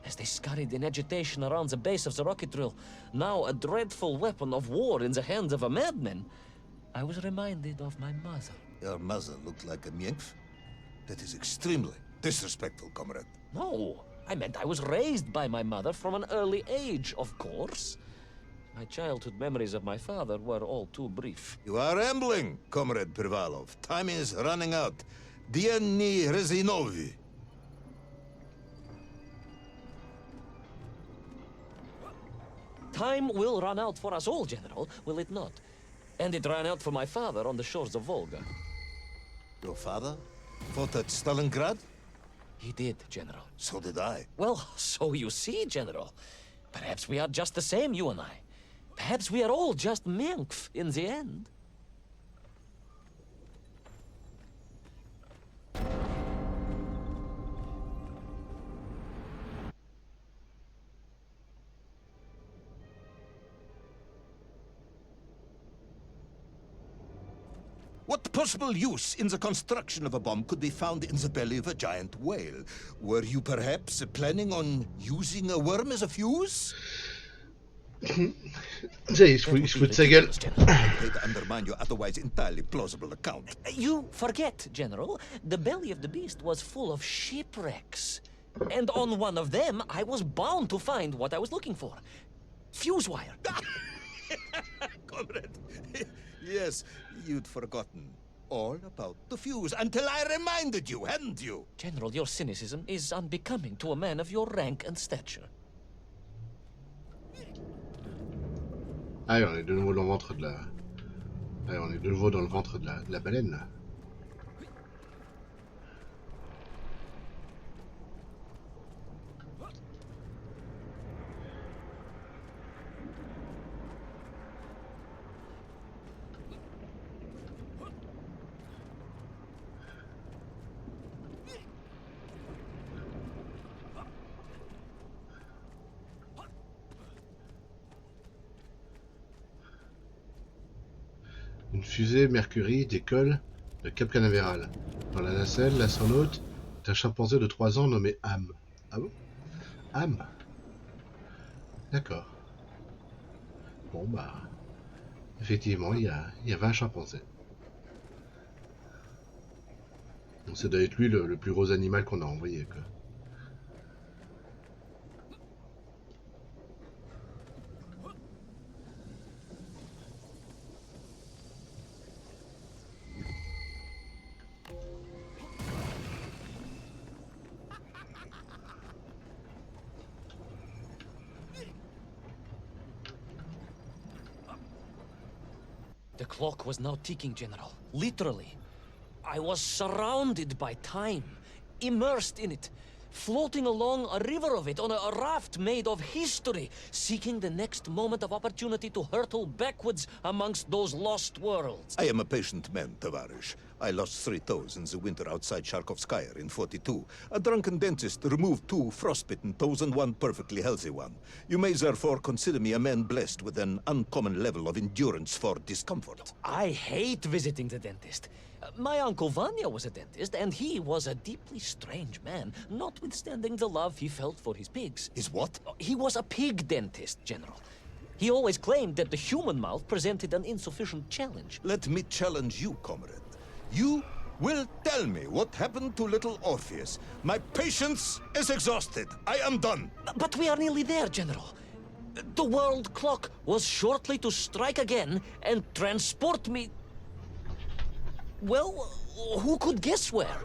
As they scurried in agitation around the base of the rocket drill, now a dreadful weapon of war in the hands of a madman, I was reminded of my mother. Your mother looked like a Mienf? That is extremely disrespectful, comrade. No, I meant I was raised by my mother from an early age, of course. My childhood memories of my father were all too brief. You are rambling, Comrade Privalov. Time is running out. Dieni Rezinovi. Time will run out for us all, General, will it not? And it ran out for my father on the shores of Volga. Your father fought at Stalingrad? He did, General. So did I. Well, so you see, General. Perhaps we are just the same, you and I. Perhaps we are all just Menkf in the end. What possible use in the construction of a bomb could be found in the belly of a giant whale? Were you perhaps planning on using a worm as a fuse? Il se fout de sa gueule. I'd undermine your otherwise entirely plausible account. You forget, General. The belly of the beast was full of shipwrecks. And on one of them, I was bound to find what I was looking for. Fuse wire. Comrade, yes, you'd forgotten all about the fuse until I reminded you, hadn't you? General, your cynicism is unbecoming to a man of your rank and stature. Ah, on est de nouveau dans le ventre de la... Ah, on est de nouveau dans le ventre de la baleine, là. Une fusée Mercury décolle de Cap Canaveral. Dans la nacelle, l'astronaute est un chimpanzé de 3 ans nommé Ham. Ah bon? Ham? D'accord. Bon bah... Effectivement, il y avait un chimpanzé. Donc ça doit être lui le plus gros animal qu'on a envoyé, quoi. The clock was now ticking, General. Literally. I was surrounded by time, immersed in it, floating along a river of it on a raft made of history, seeking the next moment of opportunity to hurtle backwards amongst those lost worlds. I am a patient man, Tavarish. I lost 3 toes in the winter outside Charkovskaya in 42. A drunken dentist removed 2 frostbitten toes and 1 perfectly healthy one. You may therefore consider me a man blessed with an uncommon level of endurance for discomfort. I hate visiting the dentist. My uncle Vanya was a dentist, and he was a deeply strange man, notwithstanding the love he felt for his pigs. Is what? He was a pig dentist, General. He always claimed that the human mouth presented an insufficient challenge. Let me challenge you, comrade. You will tell me what happened to little Orpheus. My patience is exhausted. I am done. But we are nearly there, General. The world clock was shortly to strike again and transport me... Well, who could guess where?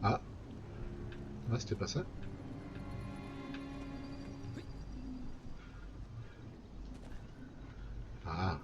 Ah. Ah, c'était pas ça. Ah.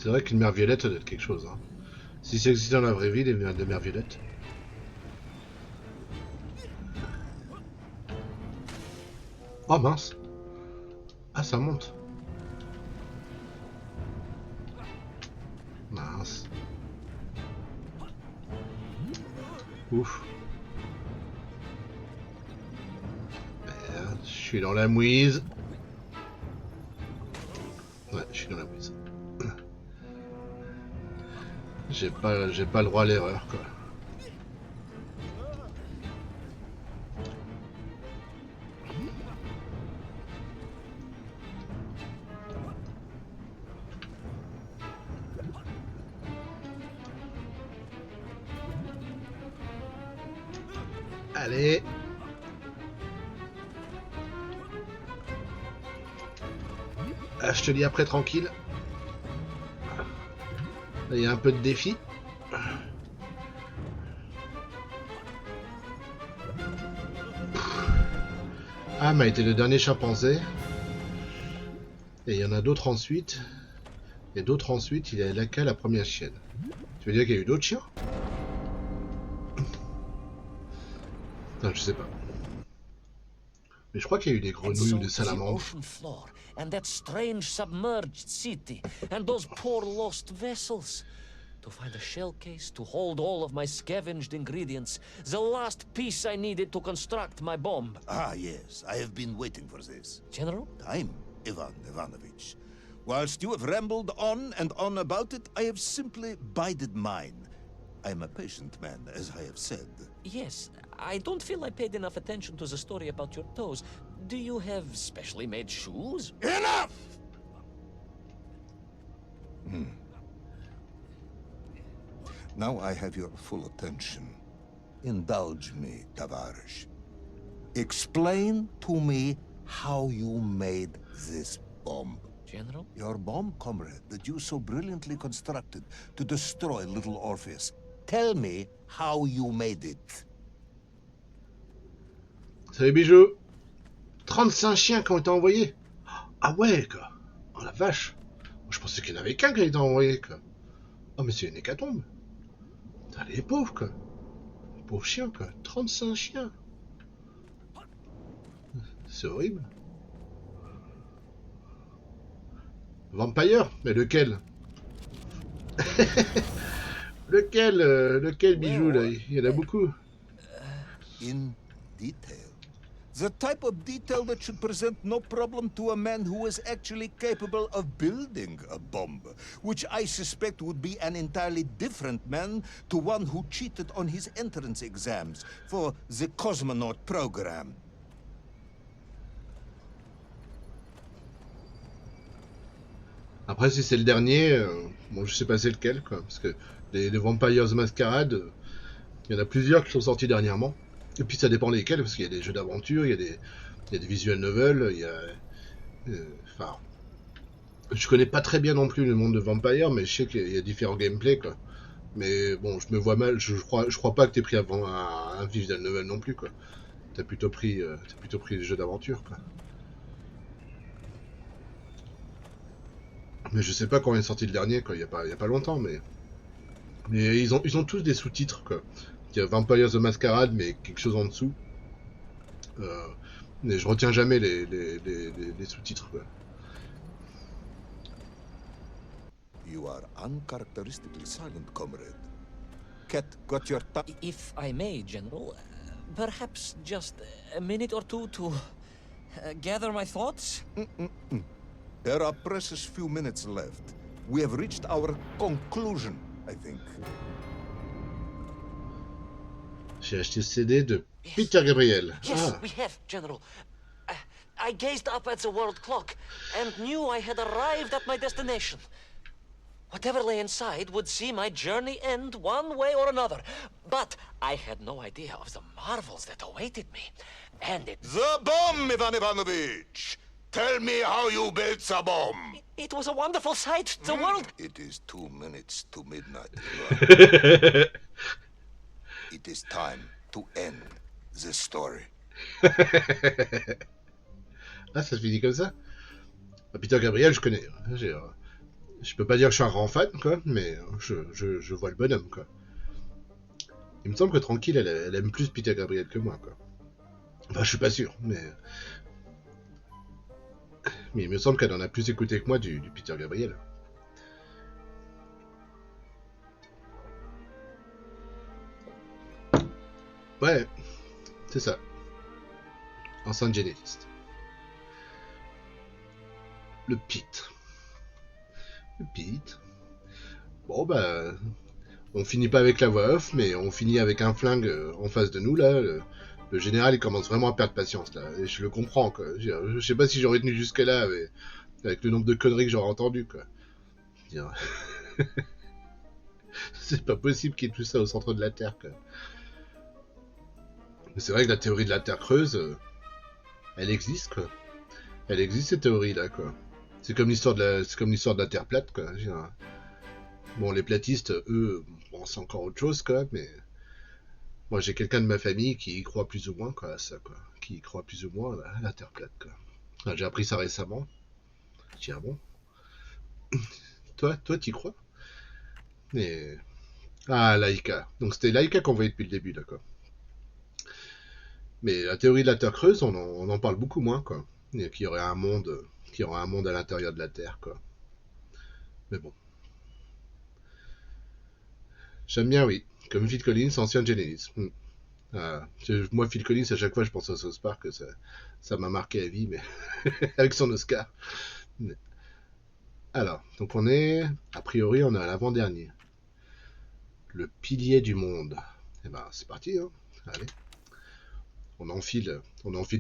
C'est vrai qu'une mer violette, ça doit être quelque chose. Hein. Si ça existait dans la vraie vie, les mers violettes. Oh mince. Ah, ça monte. Mince. Ouf. Merde, je suis dans la mouise. Ouais, je suis dans la mouise. J'ai pas le droit à l'erreur, quoi. Allez. Ah, je te dis après tranquille. Là, il y a un peu de défi. Ah, m'a été le dernier chimpanzé. Et il y en a d'autres ensuite. Et d'autres ensuite, il y a la première chienne. Tu veux dire qu'il y a eu d'autres chiens? Non, je sais pas. Mais je crois qu'il y a eu des grenouilles ou des salamandres. And that strange submerged city, and those poor lost vessels. To find a shell case to hold all of my scavenged ingredients, the last piece I needed to construct my bomb. Ah, yes, I have been waiting for this. General? Time, Ivan Ivanovich. Whilst you have rambled on and on about it, I have simply bided mine. I am a patient man, as I have said. Yes, I don't feel I paid enough attention to the story about your toes. Do you have specially made shoes? Enough! Now I have your full attention. Indulge me, Tavarish. Explain to me how you made this bomb. General? Your bomb, comrade, that you so brilliantly constructed to destroy little Orpheus. Tell me how you made it. Salut bijoux. 35 chiens qui ont été envoyés. Ah ouais, quoi. Oh la vache. Je pensais qu'il n'y en avait qu'un qui a été envoyé, quoi. Oh mais c'est une hécatombe. Putain, les pauvres, quoi. Les pauvres chiens, quoi. 35 chiens. C'est horrible. Vampire? Mais lequel? Lequel bijou, là? Il y en a beaucoup. In detail. The type of detail that should present no problem to a man who is actually capable of building a bomb, which I suspect would be an entirely different man to one who cheated on his entrance exams for the cosmonaut program. Après, si c'est le dernier, bon, je sais pas c'est lequel, quoi. Parce que les Vampires Masquerade, il y en a plusieurs qui sont sortis dernièrement. Et puis ça dépend lesquels, parce qu'il y a des jeux d'aventure, il y a des visual novels, il y a... Enfin... je connais pas très bien non plus le monde de Vampire, mais je sais qu'il y a différents gameplays, quoi. Mais bon, je me vois mal, je crois pas que t'aies pris un visual novel non plus, quoi. T'as plutôt pris les jeux d'aventure, quoi. Mais je sais pas quand est sorti le dernier, quoi. Il y a pas longtemps, mais Mais ils ont tous des sous-titres, quoi. Il y a Vampires the Masquerade, mais quelque chose en dessous. Mais je retiens jamais les sous-titres, quoi. You are uncharacteristically silent, comrade. Cat got your tongue. If I may, General, perhaps just a minute or two to gather my thoughts? There are precious few minutes left. We have reached our conclusion, I think. J'ai acheté ce CD de Peter Gabriel. Yes, Ah, we have, General. I gazed up at the world clock and knew I had arrived at my destination. Whatever lay inside would see my journey end one way or another. But I had no idea of the marvels that awaited me. And The bomb, Ivan Ivanovich! Tell me how you built the bomb! it was a wonderful sight. The world... It is 2 minutes to midnight. It is time to end the story. ah, ça se finit comme ça. Ah, Peter Gabriel, je connais. Je peux pas dire que je suis un grand fan, quoi, mais je vois le bonhomme, quoi. Il me semble que Tranquille, elle aime plus Peter Gabriel que moi, quoi. Enfin, je suis pas sûr, mais il me semble qu'elle en a plus écouté que moi du Peter Gabriel. Ouais, c'est ça. Enceinte généraliste. Le Pete. Le Pete. Bon, bah, on finit pas avec la voix off, mais on finit avec un flingue en face de nous, là. Le général, il commence vraiment à perdre patience, là. Et je le comprends, quoi. Je sais pas si j'aurais tenu jusque-là avec le nombre de conneries que j'aurais entendues, quoi. C'est pas possible qu'il y ait tout ça au centre de la Terre, quoi. Mais c'est vrai que la théorie de la Terre creuse, elle existe, quoi. Elle existe, cette théorie-là, quoi. C'est comme l'histoire de la Terre plate, quoi. Bon, les platistes, eux, bon, c'est encore autre chose, quoi, mais moi, j'ai quelqu'un de ma famille qui y croit plus ou moins, quoi, à ça, quoi. Qui y croit plus ou moins à la Terre plate, quoi. Enfin, j'ai appris ça récemment. Je dis, ah bon? Toi, t'y crois? Mais... Ah, Laïka. Donc c'était Laïka qu'on voyait depuis le début, d'accord. Mais la théorie de la Terre creuse, on en parle beaucoup moins, quoi. Et qu'il y aurait un monde à l'intérieur de la Terre, quoi. Mais bon. J'aime bien, oui. Comme Phil Collins, ancien Genesis. Moi, Phil Collins, à chaque fois, je pense à South Park, que ça m'a marqué à vie, mais avec son Oscar. Alors, donc a priori, on est à l'avant-dernier. Le pilier du monde. Eh ben, c'est parti, hein. Allez. On enfile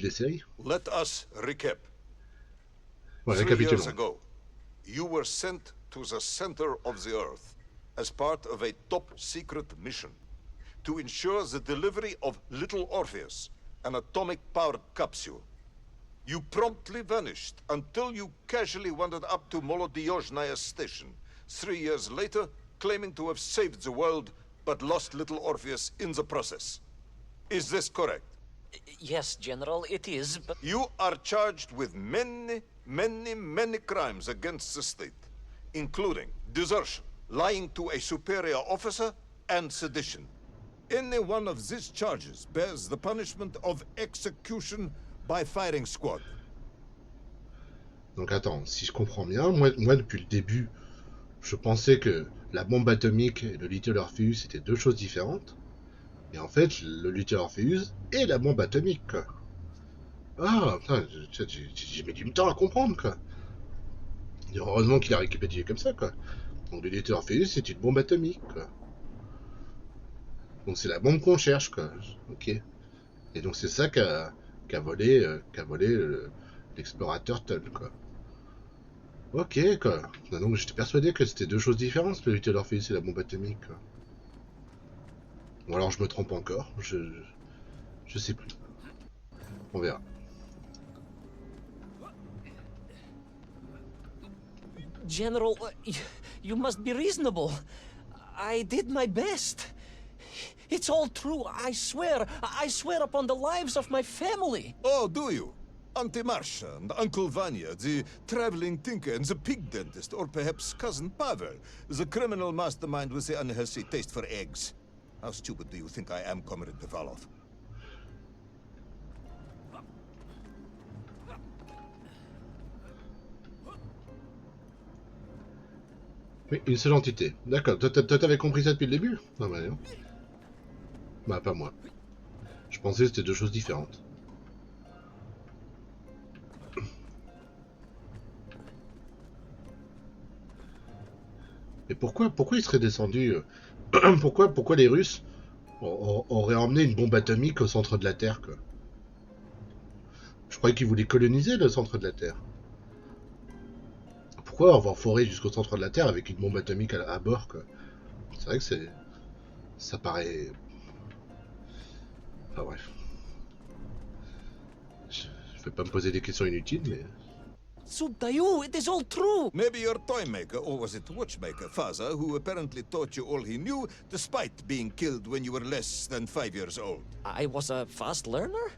les séries. Let us recap. Ouais, 3 years récapitulons. ago, you were sent to the center of the Earth as part of a top-secret mission to ensure the delivery of Little Orpheus, an atomic-powered capsule. You promptly vanished until you casually wandered up to Molodiyozhnaya station 3 years later, claiming to have saved the world, but lost Little Orpheus in the process. Is this correct? Yes, General, it is, but... You are charged with many crimes against the state, including desertion, lying to a superior officer, and sedition. Any one of these charges bears the punishment of execution by firing squad. Donc attends, si je comprends bien, moi depuis le début, je pensais que la bombe atomique et le Little Orpheus étaient deux choses différentes. Et en fait, le Little Orpheus et la bombe atomique, quoi. Ah, putain, j'ai mis du temps à comprendre, quoi. Et heureusement qu'il a récupéré comme ça, quoi. Donc le Little Orpheus, c'est une bombe atomique, quoi. Donc c'est la bombe qu'on cherche, quoi. Ok. Et donc c'est ça qu'a volé l'explorateur Tull, quoi. Ok, quoi. Donc j'étais persuadé que c'était deux choses différentes, le Little Orpheus et la bombe atomique, quoi. Ou alors je me trompe encore, je sais plus. On verra. General, you must be reasonable. I did my best. It's all true, I swear. I swear upon the lives of my family. Oh, do you? Auntie Marcia and Uncle Vanya, the traveling tinker and the pig dentist, or perhaps Cousin Pavel, the criminal mastermind with the unhealthy taste for eggs. How stupid do you think I am, Comrade Bevalov? Oui, une seule entité. D'accord. Toi, t'avais compris ça depuis le début? Non, bah non. Bah, pas moi. Je pensais que c'était deux choses différentes. Mais pourquoi ils seraient descendus pourquoi les Russes auraient emmené une bombe atomique au centre de la Terre, quoi? Je croyais qu'ils voulaient coloniser le centre de la Terre. Pourquoi avoir foré jusqu'au centre de la Terre avec une bombe atomique à bord, quoi? C'est vrai que ça paraît... Enfin bref. Je vais pas me poser des questions inutiles, mais... Subtayu, it is all true! Maybe your toy maker, or was it watchmaker, Faza, who apparently taught you all he knew, despite being killed when you were less than 5 years old. I was a fast learner?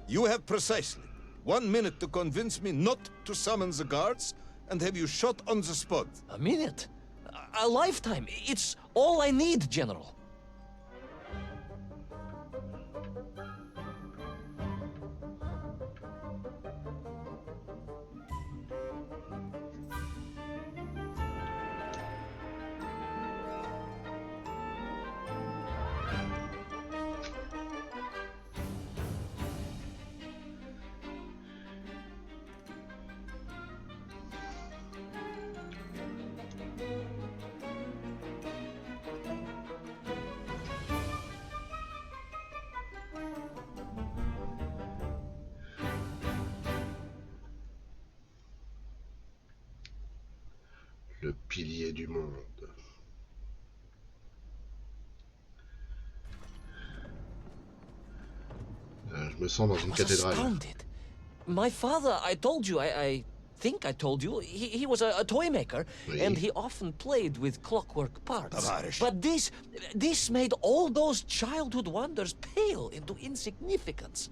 You have precisely 1 minute to convince me not to summon the guards, and have you shot on the spot. A minute? A lifetime. It's all I need, General. Le pilier du monde. Je me sens dans une I was cathédrale. astounded. My father, I told you, I think I told you, he was a toy maker, Oui. and he often played with clockwork parts. Tavarish. But this made all those childhood wonders pale into insignificance.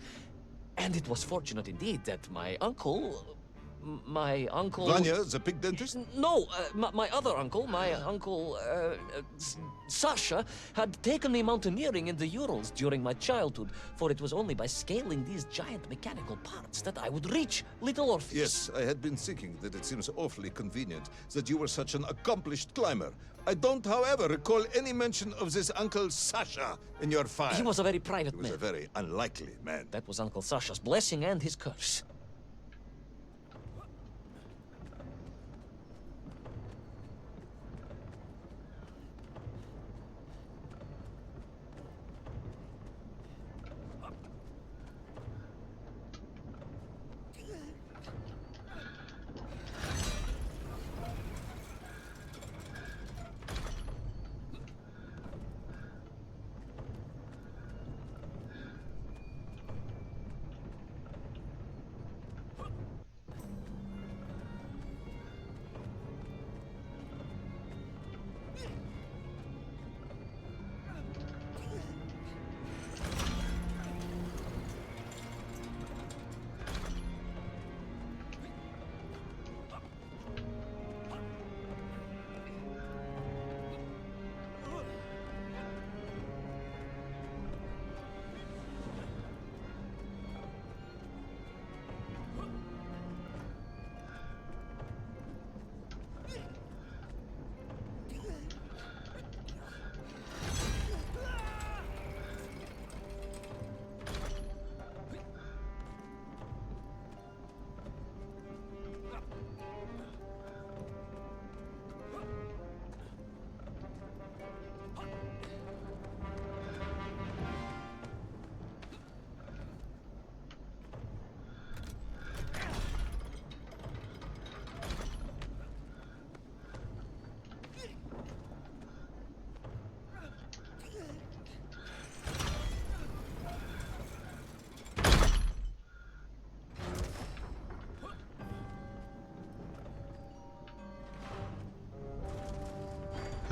And it was fortunate indeed that my uncle... Vanya, the pig dentist? No, my other uncle, Sasha, had taken me mountaineering in the Urals during my childhood, for it was only by scaling these giant mechanical parts that I would reach little Orpheus. Yes, I had been thinking that it seems awfully convenient that you were such an accomplished climber. I don't, however, recall any mention of this Uncle Sasha in your file. He was a very private He was man. a very unlikely man. That was Uncle Sasha's blessing and his curse.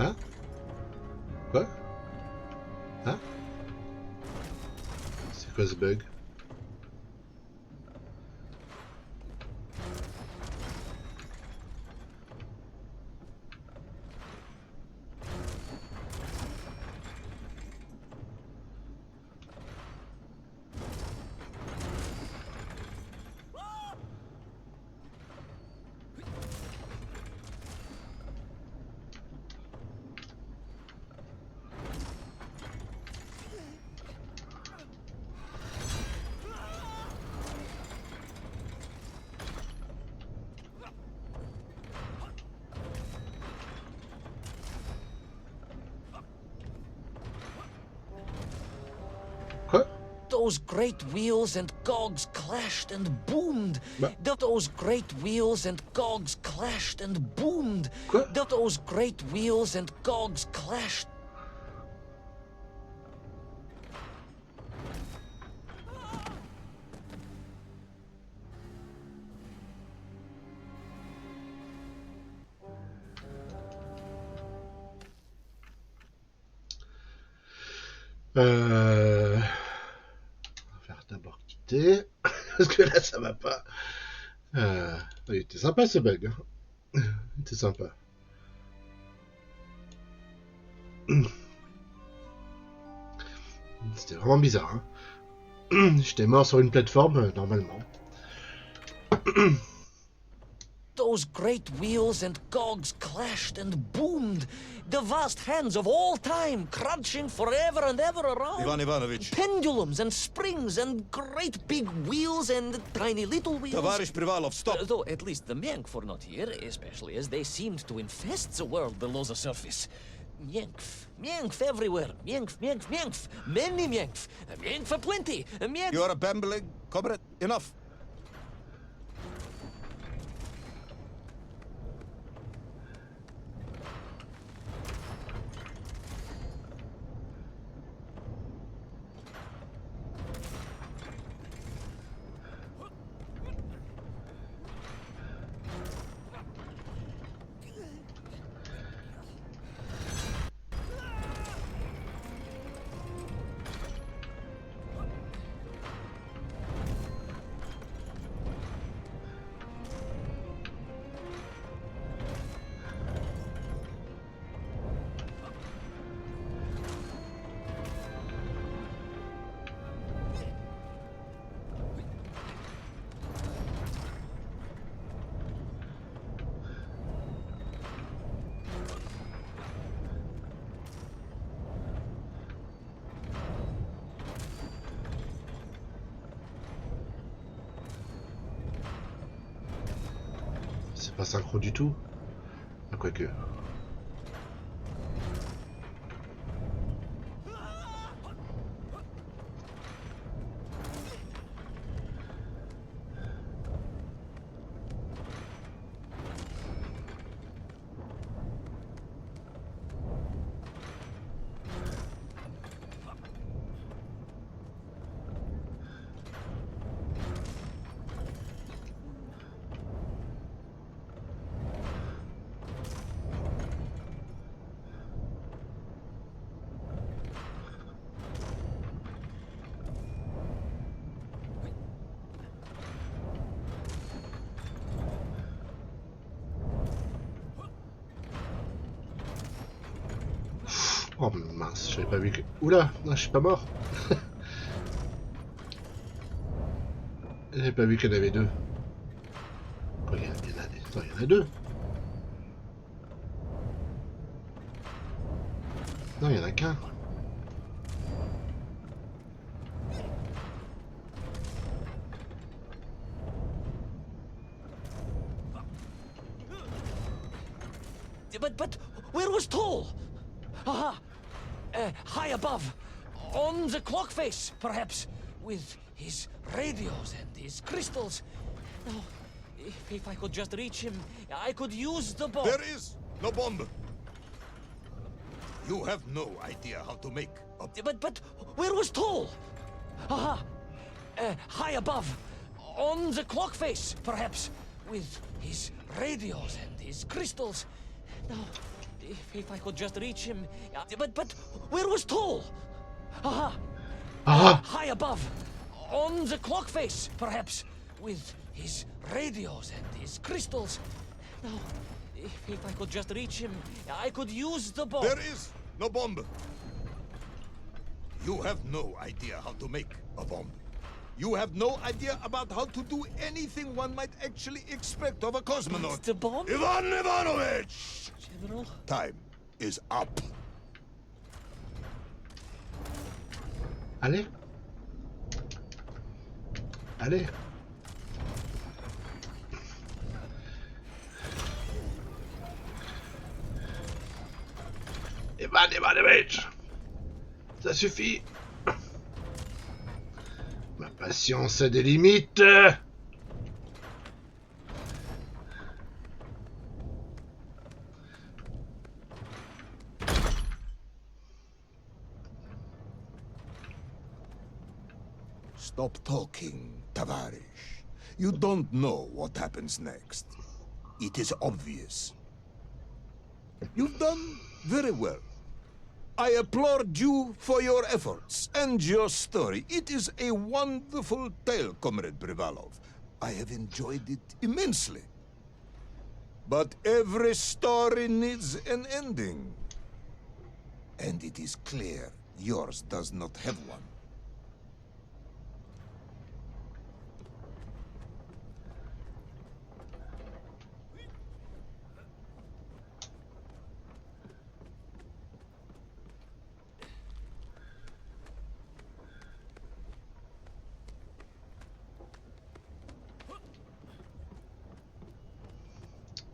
Hein? Quoi? Hein? C'est quoi ce bug? Quoi? Those great wheels and cogs clashed and boomed. Bah. Those great wheels and cogs clashed and boomed. Quoi? Those great wheels and cogs clashed. On va faire d'abord quitter. Parce que là, ça va pas. Il était sympa ce bug. Hein. Il était sympa. C'était vraiment bizarre. Hein. J'étais mort sur une plateforme, normalement. Those great wheels and cogs clashed and boomed. The vast hands of all time crunching forever and ever around. Ivan Ivanovich. Pendulums and springs and great big wheels and tiny little wheels. Tavarish Privalov, stop. Though at least the Myank were not here, especially as they seemed to infest the world below the surface. Myankf, Myankf everywhere. Myankf, Myankf, Myankf. Many Myankf. Myankf aplenty. Myankf. You are a bambling, comrade. Enough. C'est pas synchro du tout. Ah, quoique. Oh mince, j'avais pas vu que... Oula, non, je suis pas mort. J'avais pas vu qu'il y en avait deux. Quoi, il y en a... Attends, il y en a deux. Non, il y en a qu'un. But where was Toll? Aha! High above. On the clock face, perhaps. With his radios and his crystals. Oh, if I could just reach him, I could use the bomb. There is no bomb. You have no idea how to make a... But where was Toll? Aha! High above. On the clock face, perhaps. With his radios and his crystals. No, If I could just reach him. But where was Toll? Aha! Ah! High above. On the clock face, perhaps. With his radios and his crystals. Now, if I could just reach him, I could use the bomb. There is no bomb. You have no idea how to make a bomb. You have no idea about how to do anything one might actually expect of a cosmonaut. It's the bomb? Ivan Ivanovich! General? Time is up. Allez. Allez. Evan Ivanovich. Ça suffit. Ma patience a des limites. Stop talking, Tavarish. You don't know what happens next. It is obvious. You've done very well. I applaud you for your efforts and your story. It is a wonderful tale, Comrade Privalov. I have enjoyed it immensely. But every story needs an ending. And it is clear yours does not have one.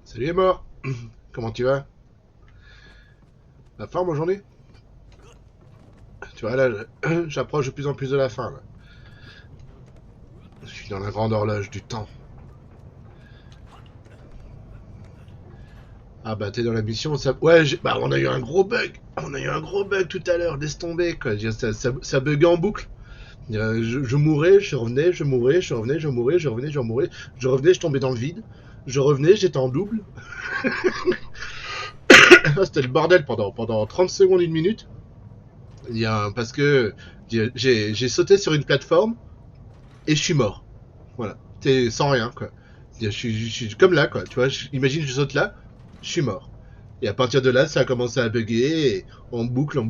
Salut les morts. Comment tu vas? La forme aujourd'hui? Tu vois là, j'approche de plus en plus de la fin là. Je suis dans la grande horloge du temps. Ah bah t'es dans la mission, ça... Ouais, bah on a eu un gros bug. On a eu un gros bug tout à l'heure, laisse tomber quoi. Ça buguait en boucle. Je mourais, je revenais, je mourais, je revenais, je mourais, je revenais, je mourais. Je revenais, je tombais dans le vide. Je revenais, j'étais en double. C'était le bordel pendant 30 secondes, une minute. Parce que j'ai sauté sur une plateforme et je suis mort. Voilà, c'est sans rien quoi. Je suis comme là quoi, tu vois. Imagine je saute là, je suis mort. Et à partir de là, ça a commencé à bugger et en boucle.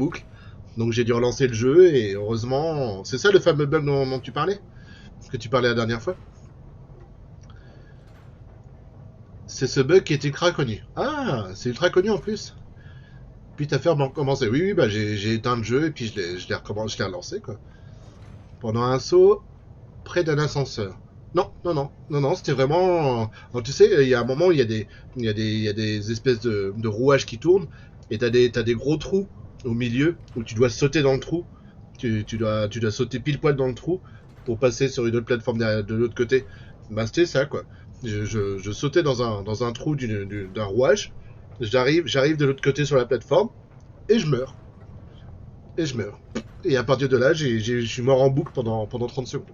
Donc j'ai dû relancer le jeu et heureusement, c'est ça le fameux bug dont tu parlais, que tu parlais la dernière fois. C'est ce bug qui est ultra connu. Ah, c'est ultra connu en plus. Puis t'as fait recommencer. Oui, bah j'ai éteint le jeu et puis je l'ai relancé quoi. Pendant un saut près d'un ascenseur. Non, c'était vraiment. Alors, tu sais, il y a un moment où il y a des espèces de rouages qui tournent et t'as des gros trous au milieu où tu dois sauter dans le trou. Tu dois sauter pile poil dans le trou pour passer sur une autre plateforme de l'autre côté. Bah c'était ça quoi. Je sautais dans un trou d'un rouage. J'arrive de l'autre côté sur la plateforme et je meurs. Et à partir de là, je suis mort en boucle pendant 30 secondes.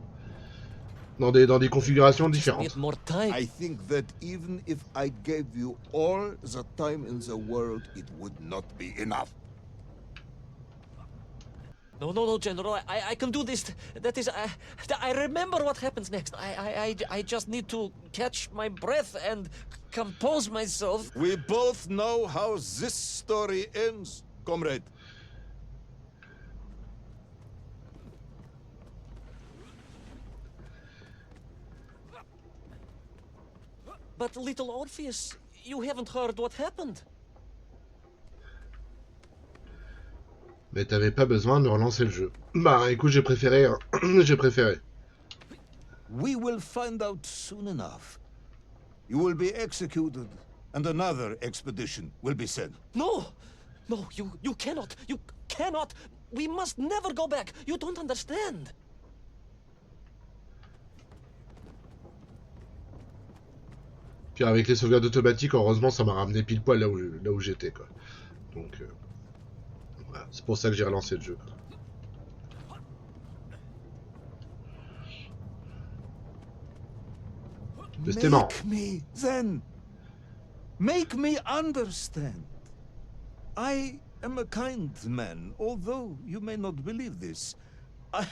Dans des configurations différentes. Need more time. I think that even if I gave you all the time in the world, it would not be enough. No, General. I can do this. That is, I remember what happens next. I just need to catch my breath and compose myself. We both know how this story ends, comrade. But little Orpheus, you haven't heard what happened. Mais t'avais pas besoin de relancer le jeu. Bah écoute, j'ai préféré. J'ai préféré. We will find out soon enough. You will be executed, and another expedition will be sent. No, you cannot. You cannot. We must never go back. You don't understand. Puis avec les sauvegardes automatiques, heureusement, ça m'a ramené pile poil là où j'étais quoi. Donc voilà, c'est pour ça que j'ai relancé le jeu. Mais c'était marrant. Make me then. Make me understand. I am a kind man, although you may not believe this. I,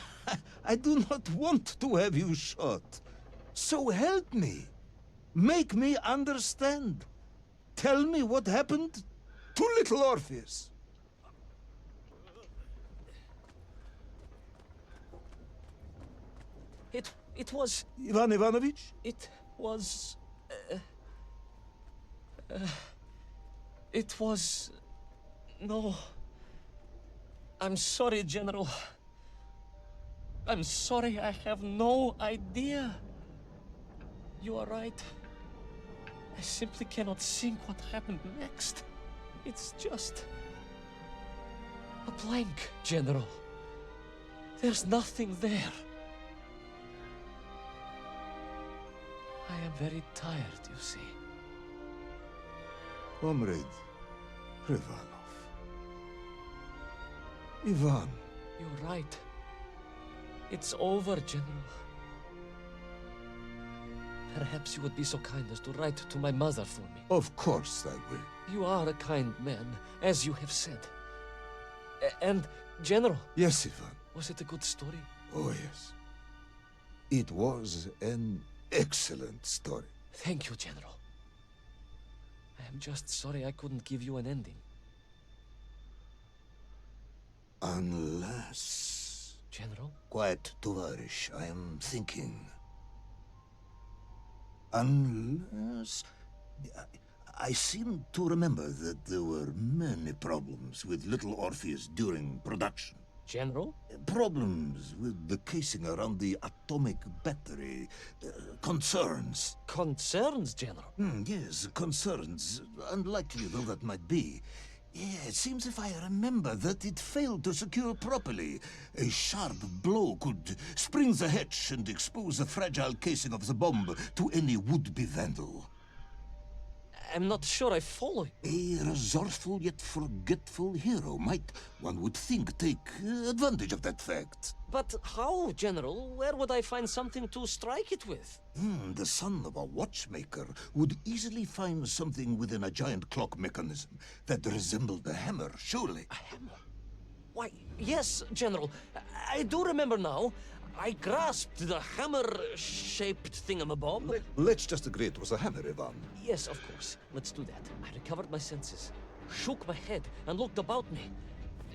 I do not want to have you shot. So help me. Make me understand. Tell me what happened to little Orpheus. It was... Ivan Ivanovich? It was... It was... No. I'm sorry, General. I'm sorry, I have no idea. You are right. I simply cannot think what happened next. It's just... a blank, General. There's nothing there. I am very tired, you see. Comrade Privalov. Ivan. You're right. It's over, General. Perhaps you would be so kind as to write to my mother for me. Of course I will. You are a kind man, as you have said. And, General, Yes, Ivan. was it a good story? Oh, yes. It was an excellent story. Thank you, General. I am just sorry I couldn't give you an ending. Unless... General? Quiet, Tovarish. I am thinking. Unless... I seem to remember that there were many problems with little Orpheus during production. General? Problems with the casing around the atomic battery. Concerns. Concerns, General? Yes, concerns. Unlikely though that might be. Yeah, it seems if I remember that it failed to secure properly. A sharp blow could spring the hatch and expose the fragile casing of the bomb to any would-be vandal. I'm not sure I follow you. A resourceful yet forgetful hero might, one would think, take advantage of that fact. But how, General? Where would I find something to strike it with? The son of a watchmaker would easily find something within a giant clock mechanism that resembled a hammer, surely. A hammer? Why, yes, General. I do remember now. I grasped the hammer-shaped thingamabob. Let's just agree it was a hammer, Ivan. Yes, of course. Let's do that. I recovered my senses, shook my head, and looked about me.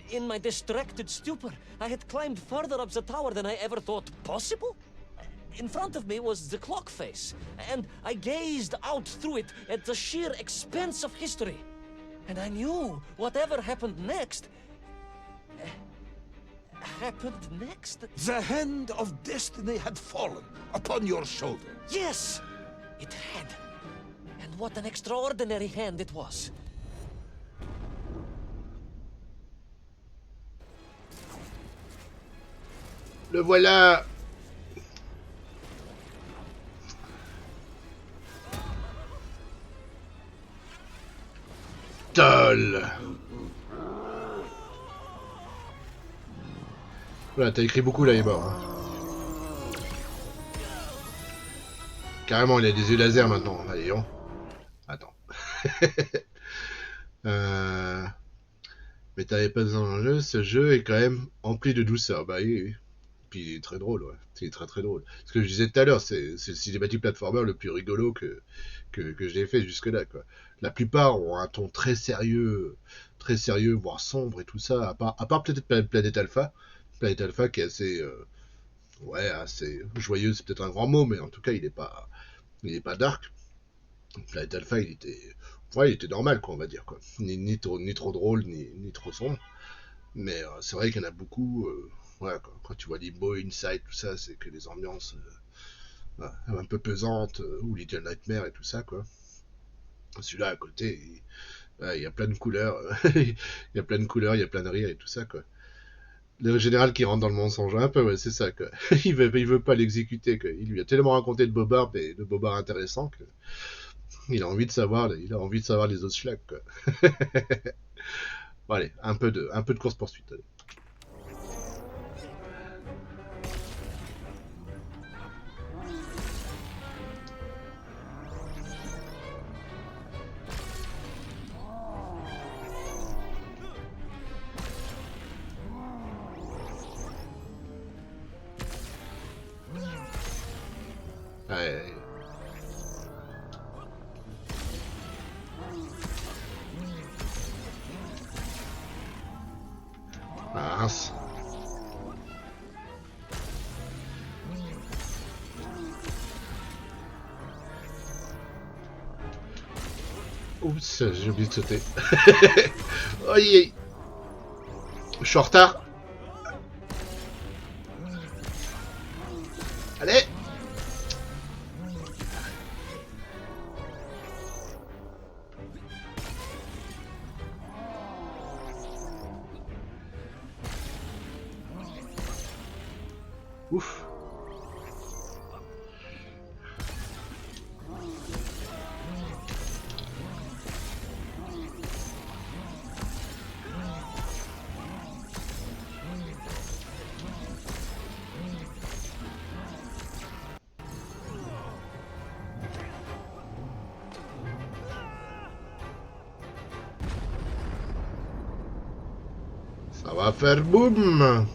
In my distracted stupor, I had climbed further up the tower than I ever thought possible. In front of me was the clock face, and I gazed out through it at the sheer expanse of history. And I knew whatever happened next... happened next? The hand of destiny had fallen upon your shoulder. Yes! It had. And what an extraordinary hand it was. Le voilà. Toll. Voilà, t'as écrit beaucoup là, il est mort. Hein. Carrément, il a des yeux laser maintenant. Allez, on. Attends. Mais t'avais pas besoin d'un jeu. Ce jeu est quand même empli de douceur. Bah oui, oui. Puis il est très drôle, ouais. Il est très très drôle. Ce que je disais tout à l'heure, c'est le cinématique platformer le plus rigolo que j'ai fait jusque-là, quoi. La plupart ont un ton très sérieux, voire sombre et tout ça. À part peut-être Planète Alpha. Planète Alpha qui est assez... ouais, assez joyeux, c'est peut-être un grand mot, mais en tout cas, il est pas dark. Planète Alpha, il était normal, quoi, on va dire, quoi. Ni trop drôle, ni trop sombre. Mais c'est vrai qu'il y en a beaucoup. Voilà, quoi. Quand tu vois Limbo, Inside, tout ça, c'est que des ambiances un peu pesantes, ou Little Nightmare et tout ça, quoi. Celui-là à côté, il y a plein de couleurs, il y a plein de couleurs, il y a plein de rires et tout ça, quoi. Le général qui rentre dans le mensonge un peu, ouais, c'est ça, quoi. il veut pas l'exécuter, quoi. Il lui a tellement raconté de bobards, mais de bobards intéressants, que il a envie de savoir les autres schlags, quoi. Bon, allez, un peu de course poursuite. Allez. Mince. Oups, j'ai oublié de sauter. Aïe, je suis en retard. Allez. Ouf. Ça va faire boum.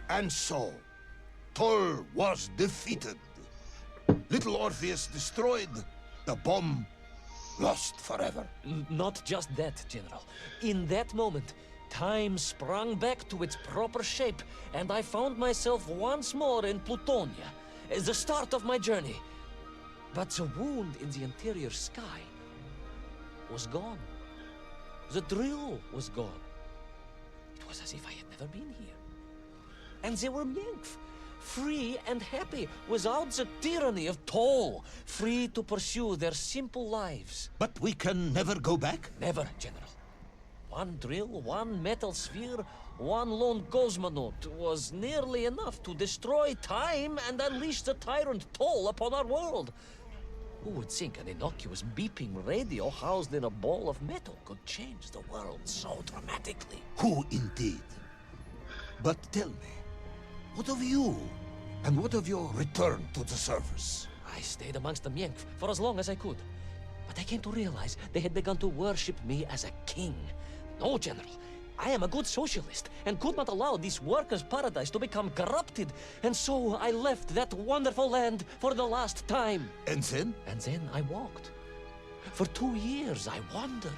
And so, Toll was defeated. Little Orpheus destroyed. The bomb lost forever. Not just that, General. In that moment, time sprung back to its proper shape, and I found myself once more in Plutonia, the start of my journey. But the wound in the interior sky was gone. The drill was gone. It was as if I had never been here. And they were Minkf, free and happy, without the tyranny of Toll, free to pursue their simple lives. But we can never go back? Never, General. One drill, one metal sphere, one lone cosmonaut was nearly enough to destroy time and unleash the tyrant Toll upon our world. Who would think an innocuous beeping radio housed in a ball of metal could change the world so dramatically? Who indeed? But tell me, what of you? And what of your return to the surface? I stayed amongst the Minkf for as long as I could. But I came to realize they had begun to worship me as a king. No, General. I am a good socialist and could not allow this workers' paradise to become corrupted. And so I left that wonderful land for the last time. And then? And then I walked. For 2 years I wandered,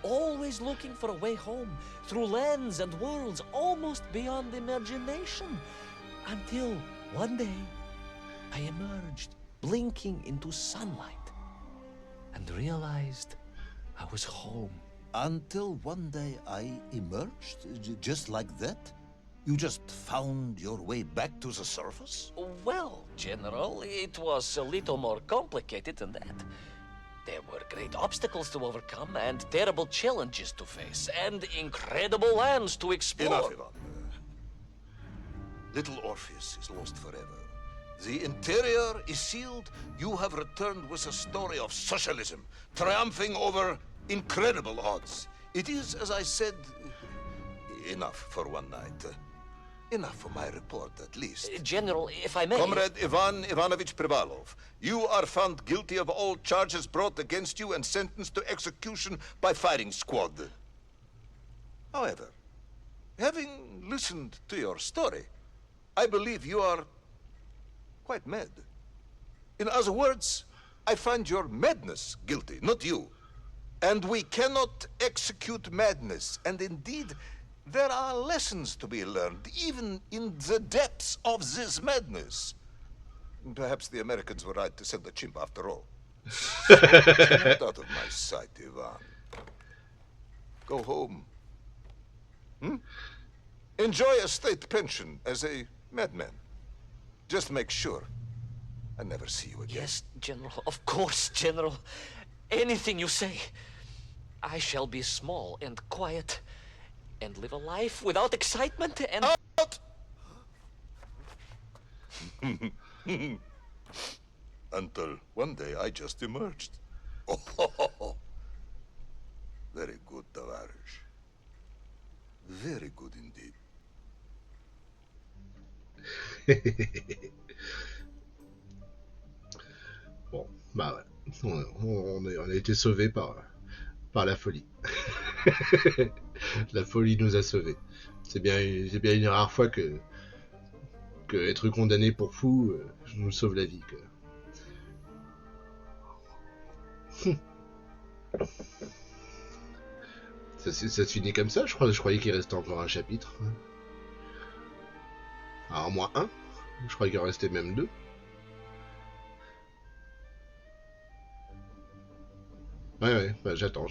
always looking for a way home, through lands and worlds almost beyond imagination. Until one day, I emerged, blinking into sunlight, and realized I was home. Until one day I emerged, just like that? You just found your way back to the surface? Well, General, it was a little more complicated than that. There were great obstacles to overcome, and terrible challenges to face, and incredible lands to explore. Enough, Ivan. Little Orpheus is lost forever. The interior is sealed. You have returned with a story of socialism, triumphing over incredible odds. It is, as I said, enough for one night. Enough for my report, at least. General, if I may... Comrade Ivan Ivanovich Privalov, you are found guilty of all charges brought against you and sentenced to execution by firing squad. However, having listened to your story, I believe you are quite mad. In other words, I find your madness guilty, not you. And we cannot execute madness. And indeed, there are lessons to be learned, even in the depths of this madness. Perhaps the Americans were right to send the chimp after all. So, get out of my sight, Ivan. Go home. Enjoy a state pension as a madman. Just make sure I never see you again. Yes, General. Of course, General. Anything you say. I shall be small and quiet and live a life without excitement and... Out! Until one day I just emerged. Oh, very good, Tavarish. Very good indeed. Bon, bah ouais. On a été sauvés par la folie. La folie nous a sauvés. C'est bien une rare fois que être condamné pour fou nous sauve la vie. Ça se finit comme ça, je croyais qu'il restait encore un chapitre. Ah, au moins un. Je croyais qu'il en restait même deux. Ouais, bah, j'attends.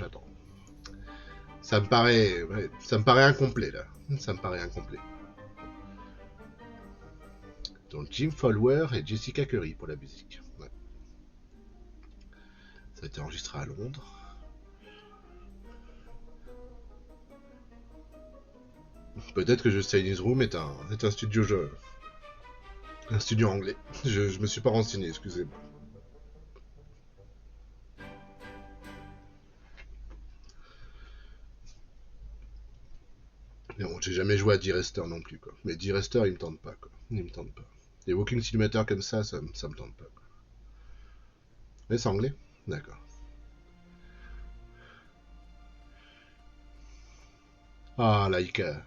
Ça me paraît incomplet là. Ça me paraît incomplet. Donc Jim Folwer et Jessica Curry pour la musique. Ouais. Ça a été enregistré à Londres. Peut-être que Just Chinese Room est un studio anglais. Je me suis pas renseigné, excusez-moi. Mais bon, j'ai jamais joué à D-Rester non plus, quoi. Mais D-Rester, il me tente pas, quoi. Il me tente pas. Les walking simulateurs comme ça me tente pas, quoi. Mais c'est anglais? D'accord. Ah, Laika.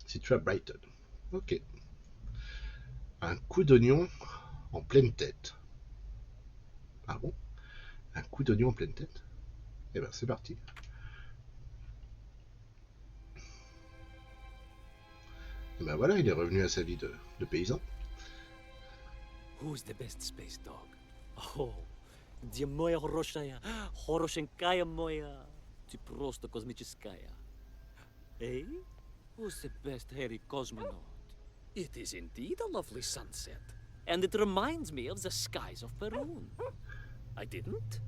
Situé à Brighton. Ok. Un coup d'oignon en pleine tête. Ah bon? Un coup d'oignon en pleine tête? Eh ben, c'est parti. Et ben voilà, il est revenu à sa vie de paysan. Who's the best space dog? Oh, где моя хорошая, хорошенькая моя, ты просто космическая. Eh? Who's the best hairy cosmonaut? It is indeed a lovely sunset, and it reminds me of the skies of Perun. I didn't?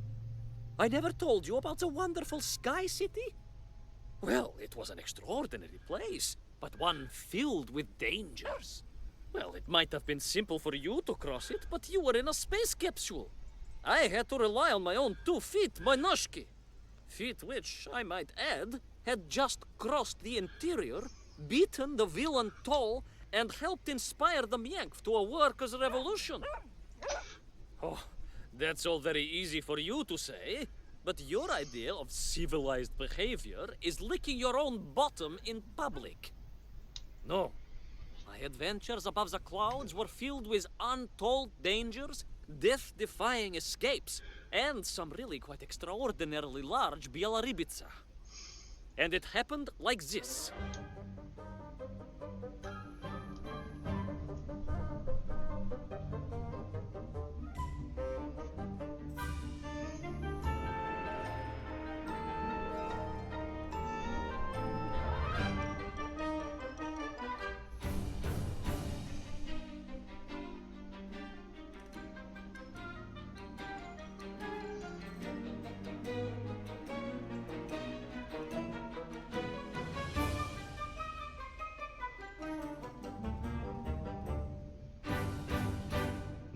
I never told you about the wonderful Sky City? Well, it was an extraordinary place, but one filled with dangers. Well, it might have been simple for you to cross it, but you were in a space capsule. I had to rely on my own 2 feet, my noshki. Feet which, I might add, had just crossed the interior, beaten the villain Toll, and helped inspire the Myank to a workers' revolution. Oh, that's all very easy for you to say, but your idea of civilized behavior is licking your own bottom in public. No. My adventures above the clouds were filled with untold dangers, death-defying escapes, and some really quite extraordinarily large Bielorybitsa. And it happened like this.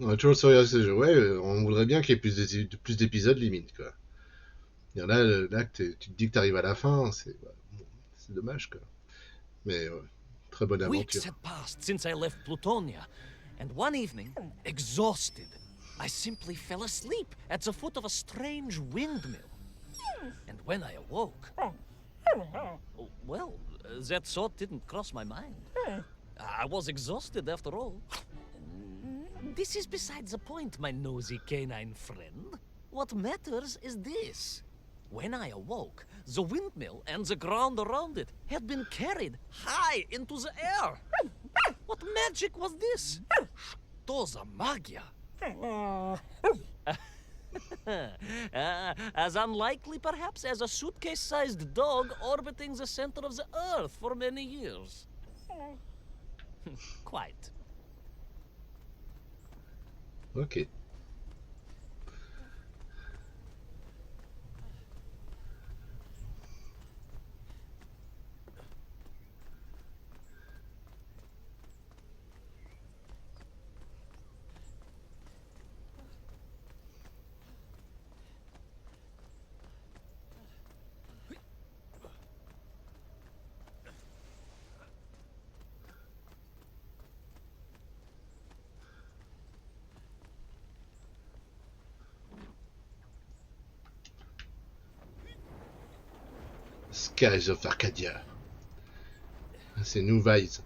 On est toujours sur ce jeu. Ouais, on voudrait bien qu'il y ait plus d'épisodes limite, quoi. Et là tu te dis que t'arrives à la fin, c'est dommage, quoi. Mais très bonne Weeks aventure. had passed since I left Plutonia, and one evening, exhausted, I simply fell asleep at the foot of a strange windmill. And when I awoke, well, that thought didn't cross my mind. I was exhausted after all. This is beside the point, my nosy canine friend. What matters is this. When I awoke, the windmill and the ground around it had been carried high into the air. What magic was this? Что за магия? As unlikely, perhaps, as a suitcase-sized dog orbiting the center of the Earth for many years. Quite. Ok. Skies of Arcadia. C'est nous, Vice.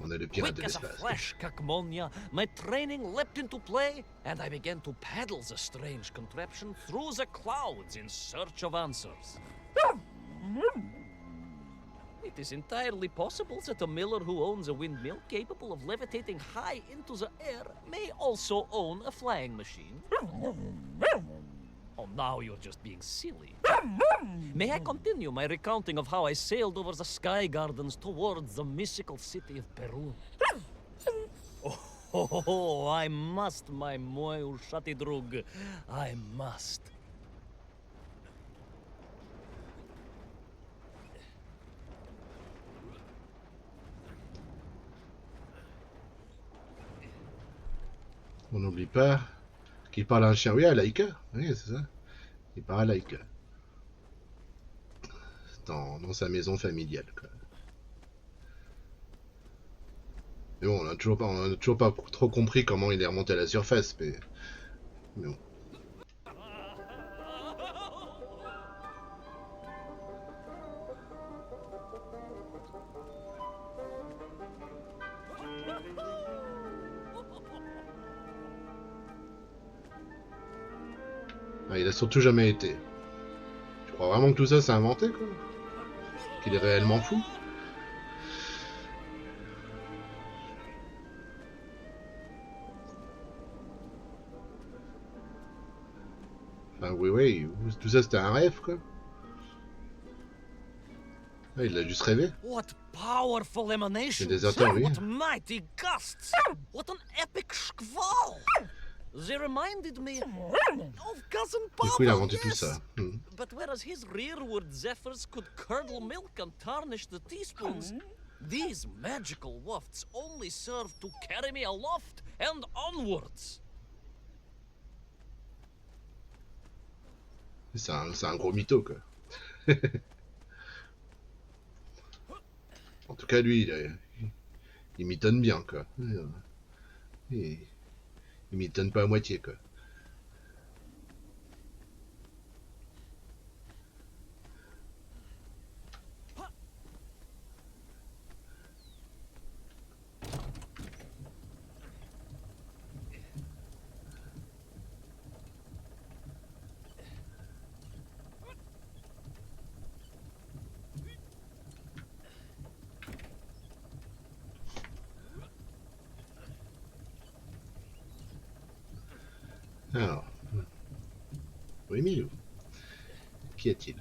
On est le pirate de Quick as a l'espace. flash, Kakmonia, my training leapt into play, and I began to paddle the strange contraption through the clouds in search of answers. It is entirely possible that a miller who owns a windmill capable of levitating high into the air may also own a flying machine. Oh, now you're just being silly. May I continue my recounting of how I sailed over the sky gardens towards the mystical city of Peru? Oh, I must, my moi Ushatidrug. I must. On n'oublie pas qu'il parle à un chien. Oui, à Laika. Oui, c'est ça. Il parle à Laika. Dans sa maison familiale, quoi. Mais bon, on a toujours pas trop compris comment il est remonté à la surface, mais bon. Ah, il a surtout jamais été. Tu crois vraiment que tout ça c'est inventé, quoi? Qu'il est réellement fou? Enfin, oui, tout ça c'était un rêve, quoi. Ah, il l'a juste rêvé. What powerful emanations! Les déserteurs, oui. What mighty gusts! What an epic squall! They reminded me of Cousin Du coup, il a Pavel, inventé tout yes. ça. But whereas his rearward zephyrs could curdle milk and tarnish the teaspoons, these magical wafts only serve to carry me aloft and onwards. C'est un gros mytho, quoi. En tout cas, lui, il mitonne bien, quoi. Il mitonne pas à moitié, quoi. Alors, oui, Milou. Qu'y a-t-il?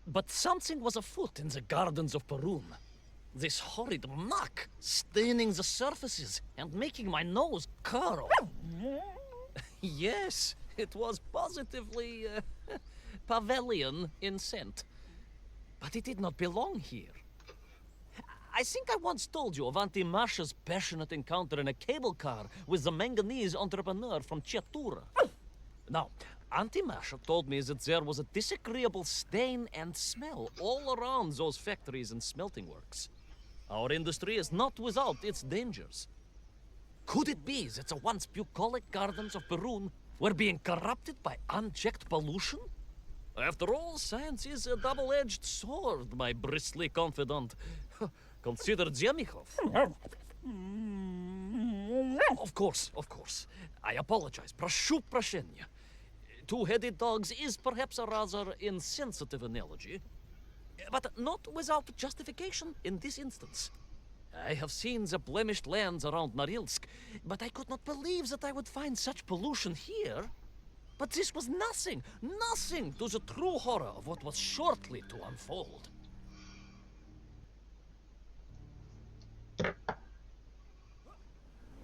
But something was afoot in the gardens of Perun. This horrid muck staining the surfaces and making my nose curl. Yes, it was positively Pavilion in scent. But it did not belong here. I think I once told you of Auntie Masha's passionate encounter in a cable car with the manganese entrepreneur from Chiatura. Now, Auntie Masha told me that there was a disagreeable stain and smell all around those factories and smelting works. Our industry is not without its dangers. Could it be that the once bucolic gardens of Perun were being corrupted by unchecked pollution? After all, science is a double-edged sword, my bristly confidant. Consider Zemichov. Of course. I apologize. Прошу прощения. Two-headed dogs is perhaps a rather insensitive analogy, but not without justification in this instance. I have seen the blemished lands around Norilsk, but I could not believe that I would find such pollution here. But this was nothing to the true horror of what was shortly to unfold.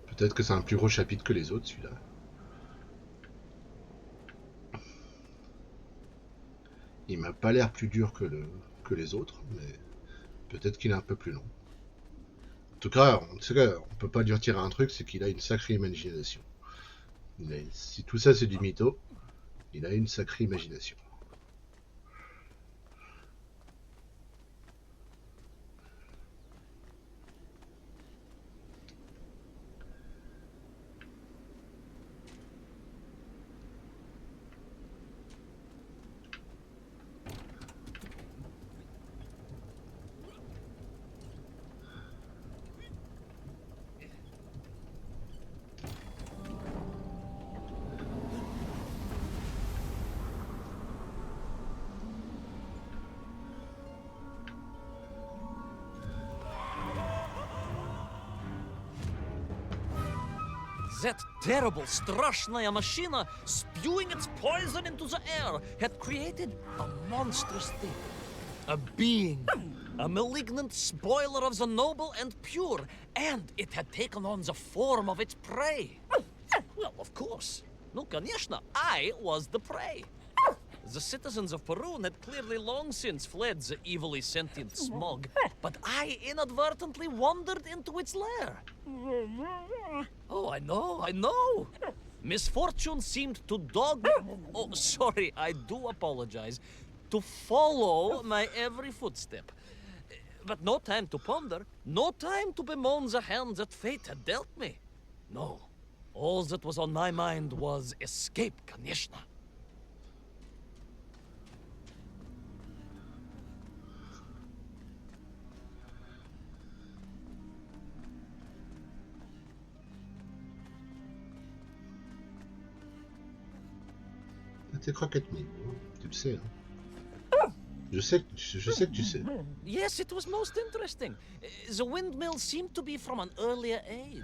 Peut-être que c'est un plus gros chapitre que les autres, celui-là. Il m'a pas l'air plus dur que les autres, mais peut-être qu'il est un peu plus long. En tout cas, on peut pas lui retirer un truc, c'est qu'il a une sacrée imagination. Si tout ça c'est du mytho, Il a une sacrée imagination. That terrible Strashnaya machina, spewing its poison into the air, had created a monstrous thing. A being. A malignant spoiler of the noble and pure. And it had taken on the form of its prey. Well, of course. No, конечно, I was the prey. The citizens of Perun had clearly long since fled the evilly sentient smog, but I inadvertently wandered into its lair. Oh, I know. Misfortune seemed to dog... Oh, sorry, I do apologize. To follow my every footstep. But no time to ponder, no time to bemoan the hand that fate had dealt me. No, all that was on my mind was escape, конечно. Tes croquettes mine, tu le sais. Hein. Je sais que tu sais. Yes, it was most interesting. The windmill seemed to be from an earlier age.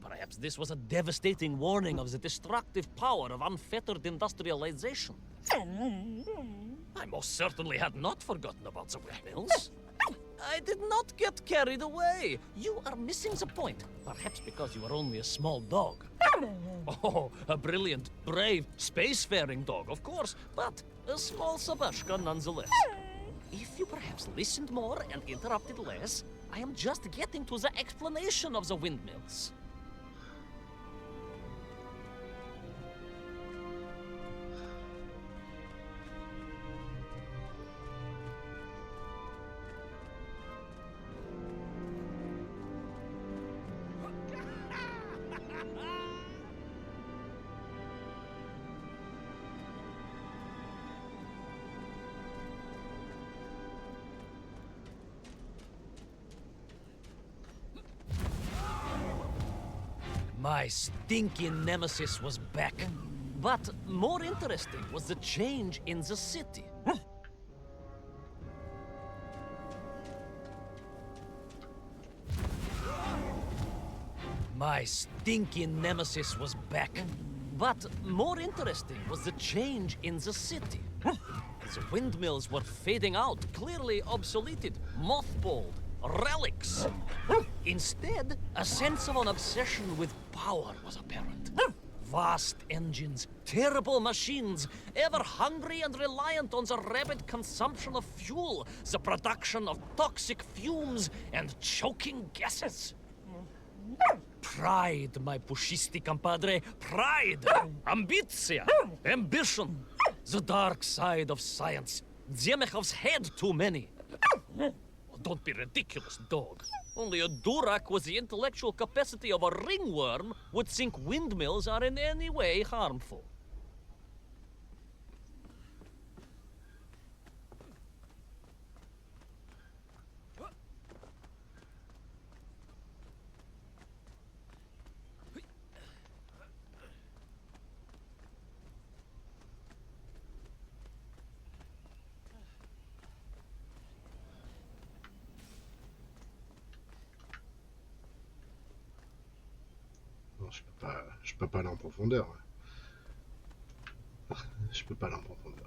Perhaps this was a devastating warning of the destructive power of unfettered industrialization. I most certainly had not forgotten about the windmills. I did not get carried away. You are missing the point. Perhaps because you are only a small dog. Oh, a brilliant, brave, spacefaring dog, of course, but a small Sabashka nonetheless. If you perhaps listened more and interrupted less, I am just getting to the explanation of the windmills. My stinking nemesis was back. But more interesting was the change in the city. My stinking nemesis was back. But more interesting was the change in the city. The windmills were fading out, clearly obsoleted, mothballed, relics. Instead, a sense of an obsession with power was apparent. Vast engines, terrible machines, ever hungry and reliant on the rapid consumption of fuel, the production of toxic fumes and choking gases. Pride, my pushisti compadre, pride, ambitia, ambition, the dark side of science. Zemechov's had too many. Don't be ridiculous, dog. Only a Durak with the intellectual capacity of a ringworm would think windmills are in any way harmful. Non, je peux pas aller en profondeur. Je peux pas aller en profondeur.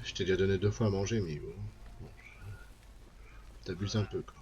Je t'ai déjà donné 2 fois à manger, mais bon, t'abuses un peu, quoi.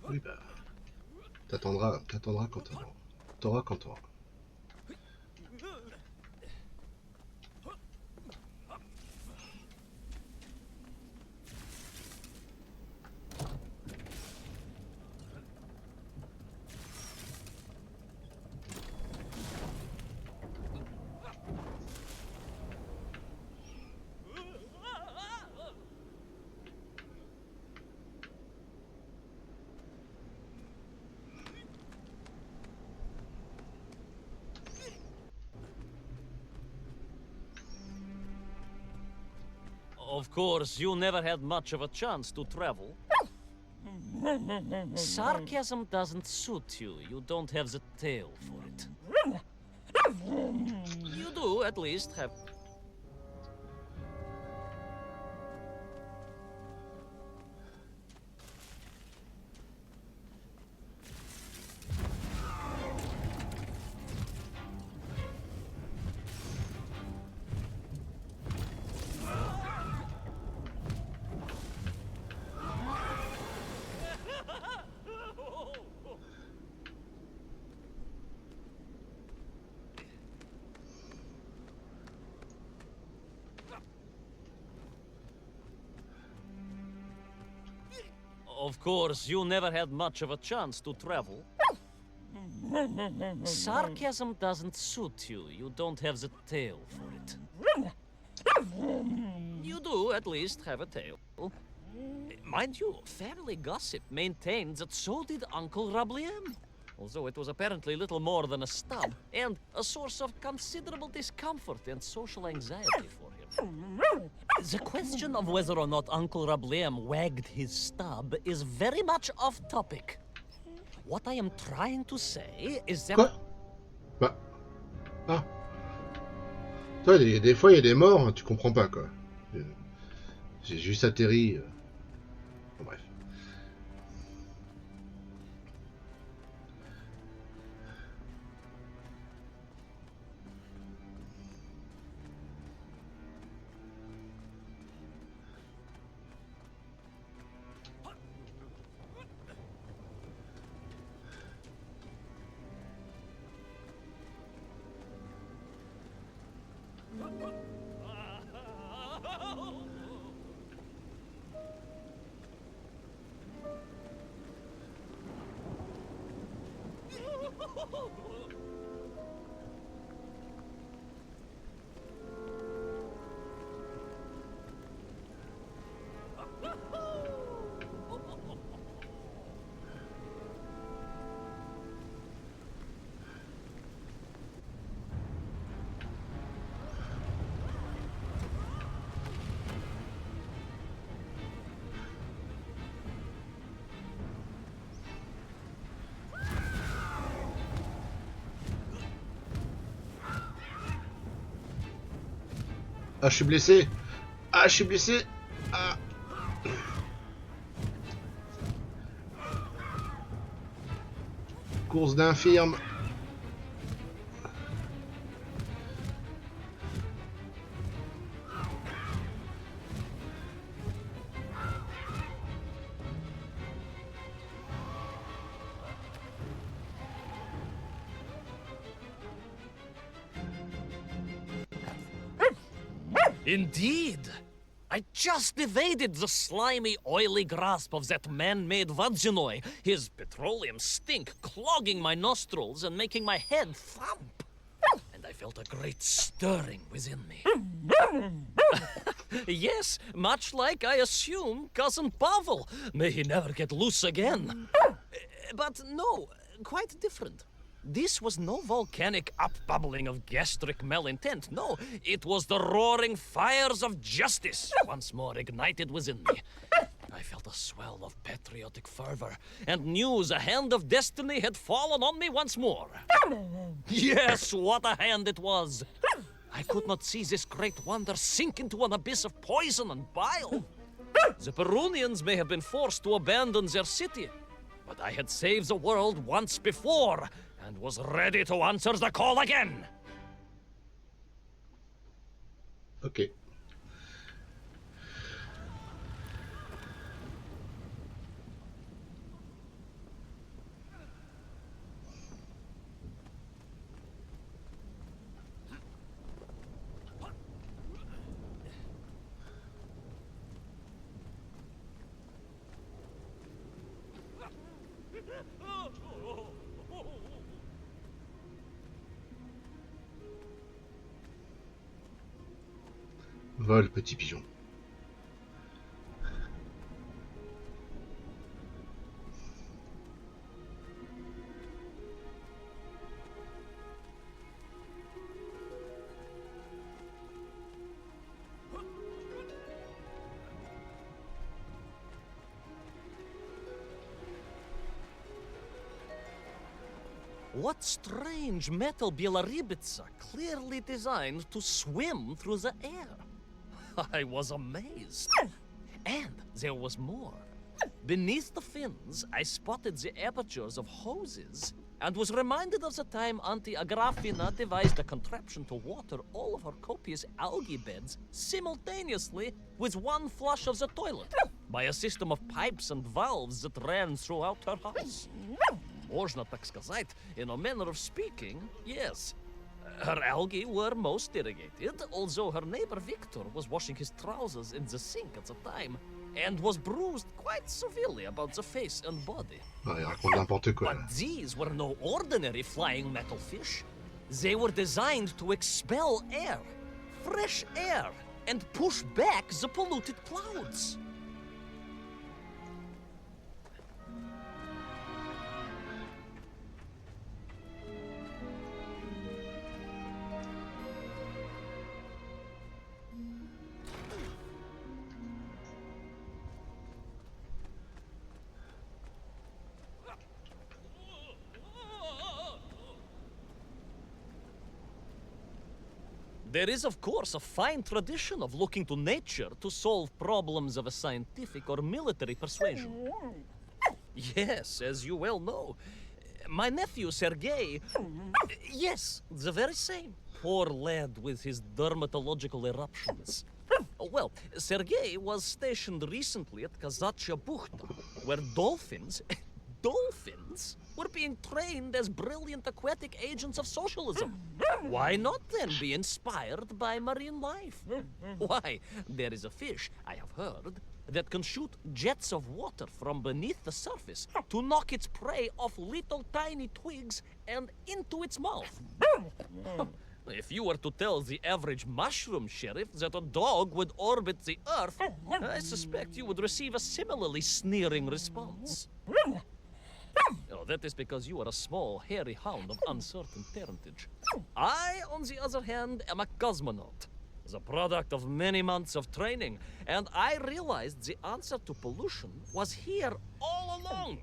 Oui, bah, t'attendras quand t'auras quand t'auras. Of course, you never had much of a chance to travel. Sarcasm doesn't suit you. You don't have the tail for it. You do, at least, have... Of course, you never had much of a chance to travel. Sarcasm doesn't suit you. You don't have the tail for it. You do, at least, have a tail. Mind you, family gossip maintained that so did Uncle Rabliem. Although it was apparently little more than a stub, and a source of considerable discomfort and social anxiety for him. The question of whether or not Uncle Rabliem wagged his stub is very much off topic. What I am trying to say is that... Quoi? Bah. Ah. Toi, des fois, il y a des morts, hein, tu comprends pas, quoi. J'ai juste atterri. Bon, bref. Ah, je suis blessé. Ah, je suis blessé. Ah. Course d'infirme. Indeed! I just evaded the slimy, oily grasp of that man-made Vadzinoy, his petroleum stink clogging my nostrils and making my head thump. And I felt a great stirring within me. Yes, much like I assume Cousin Pavel. May he never get loose again. But no, quite different. This was no volcanic upbubbling of gastric malintent. No, it was the roaring fires of justice once more ignited within me. I felt a swell of patriotic fervor and knew the hand of destiny had fallen on me once more. Yes, what a hand it was! I could not see this great wonder sink into an abyss of poison and bile. The Perunians may have been forced to abandon their city, but I had saved the world once before and was ready to answer the call again. Ok. Vol, petit pigeon. What strange metal Bielaribitsa clearly designed to swim through the air? I was amazed. And there was more. Beneath the fins, I spotted the apertures of hoses and was reminded of the time Auntie Agrafina devised a contraption to water all of her copious algae beds simultaneously with one flush of the toilet by a system of pipes and valves that ran throughout her house. Можно так сказать, in a manner of speaking, yes. Her algae were most irrigated, although her neighbor Victor was washing his trousers in the sink at the time and was bruised quite severely about the face and body. Ouais, il raconte n'importe quoi. But these were no ordinary flying metal fish. They were designed to expel air, fresh air, and push back the polluted clouds. There is, of course, a fine tradition of looking to nature to solve problems of a scientific or military persuasion. Yes, as you well know. My nephew, Sergei... Yes, the very same. Poor lad with his dermatological eruptions. Well, Sergei was stationed recently at Kazachya Bukhta, where dolphins... dolphins were being trained as brilliant aquatic agents of socialism. Why not then be inspired by marine life? Why, there is a fish, I have heard, that can shoot jets of water from beneath the surface to knock its prey off little tiny twigs and into its mouth. If you were to tell the average mushroom sheriff that a dog would orbit the Earth, I suspect you would receive a similarly sneering response. Oh, that is because you are a small, hairy hound of uncertain parentage. I, on the other hand, am a cosmonaut, the product of many months of training, and I realized the answer to pollution was here all along.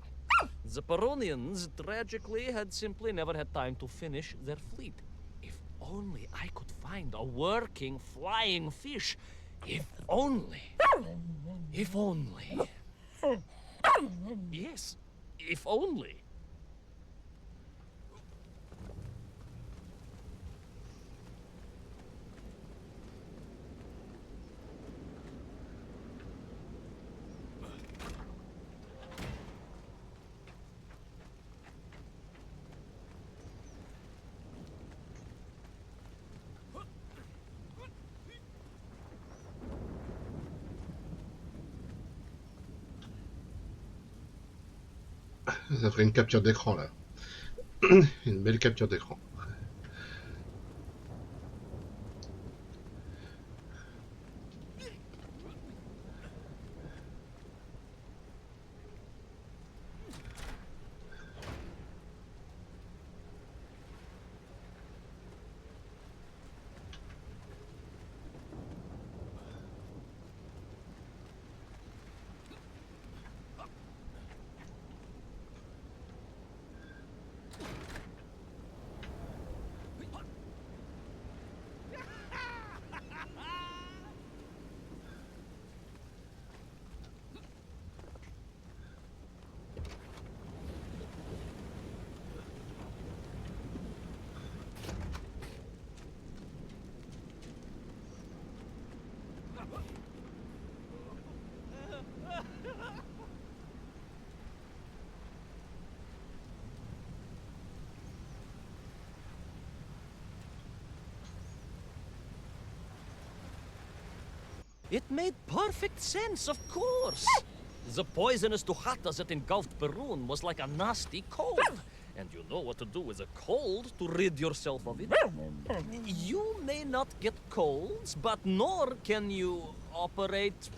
The Peronians, tragically, had simply never had time to finish their fleet. If only I could find a working, flying fish. If only. If only. Yes. If only. Ça ferait une capture d'écran là. Une belle capture d'écran. It made perfect sense, of course. The poisonous Tuhata that engulfed Perun was like a nasty cold. And you know what to do with a cold to rid yourself of it. You may not get colds, but nor can you operate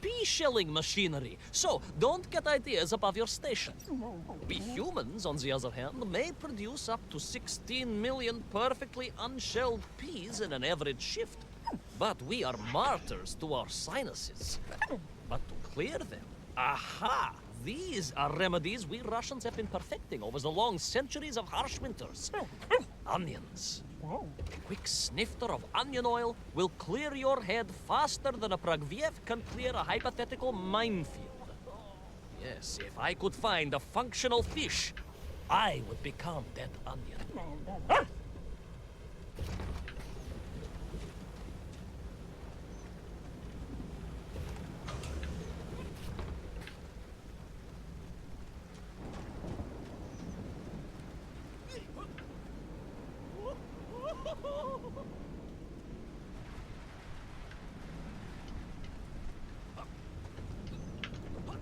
pea-shelling machinery. So, don't get ideas above your station. We humans, on the other hand, may produce up to 16 million perfectly unshelled peas in an average shift. But we are martyrs to our sinuses. But to clear them, aha! These are remedies we Russians have been perfecting over the long centuries of harsh winters. Onions. A quick snifter of onion oil will clear your head faster than a Pragviev can clear a hypothetical minefield. Yes, if I could find a functional fish, I would become that onion.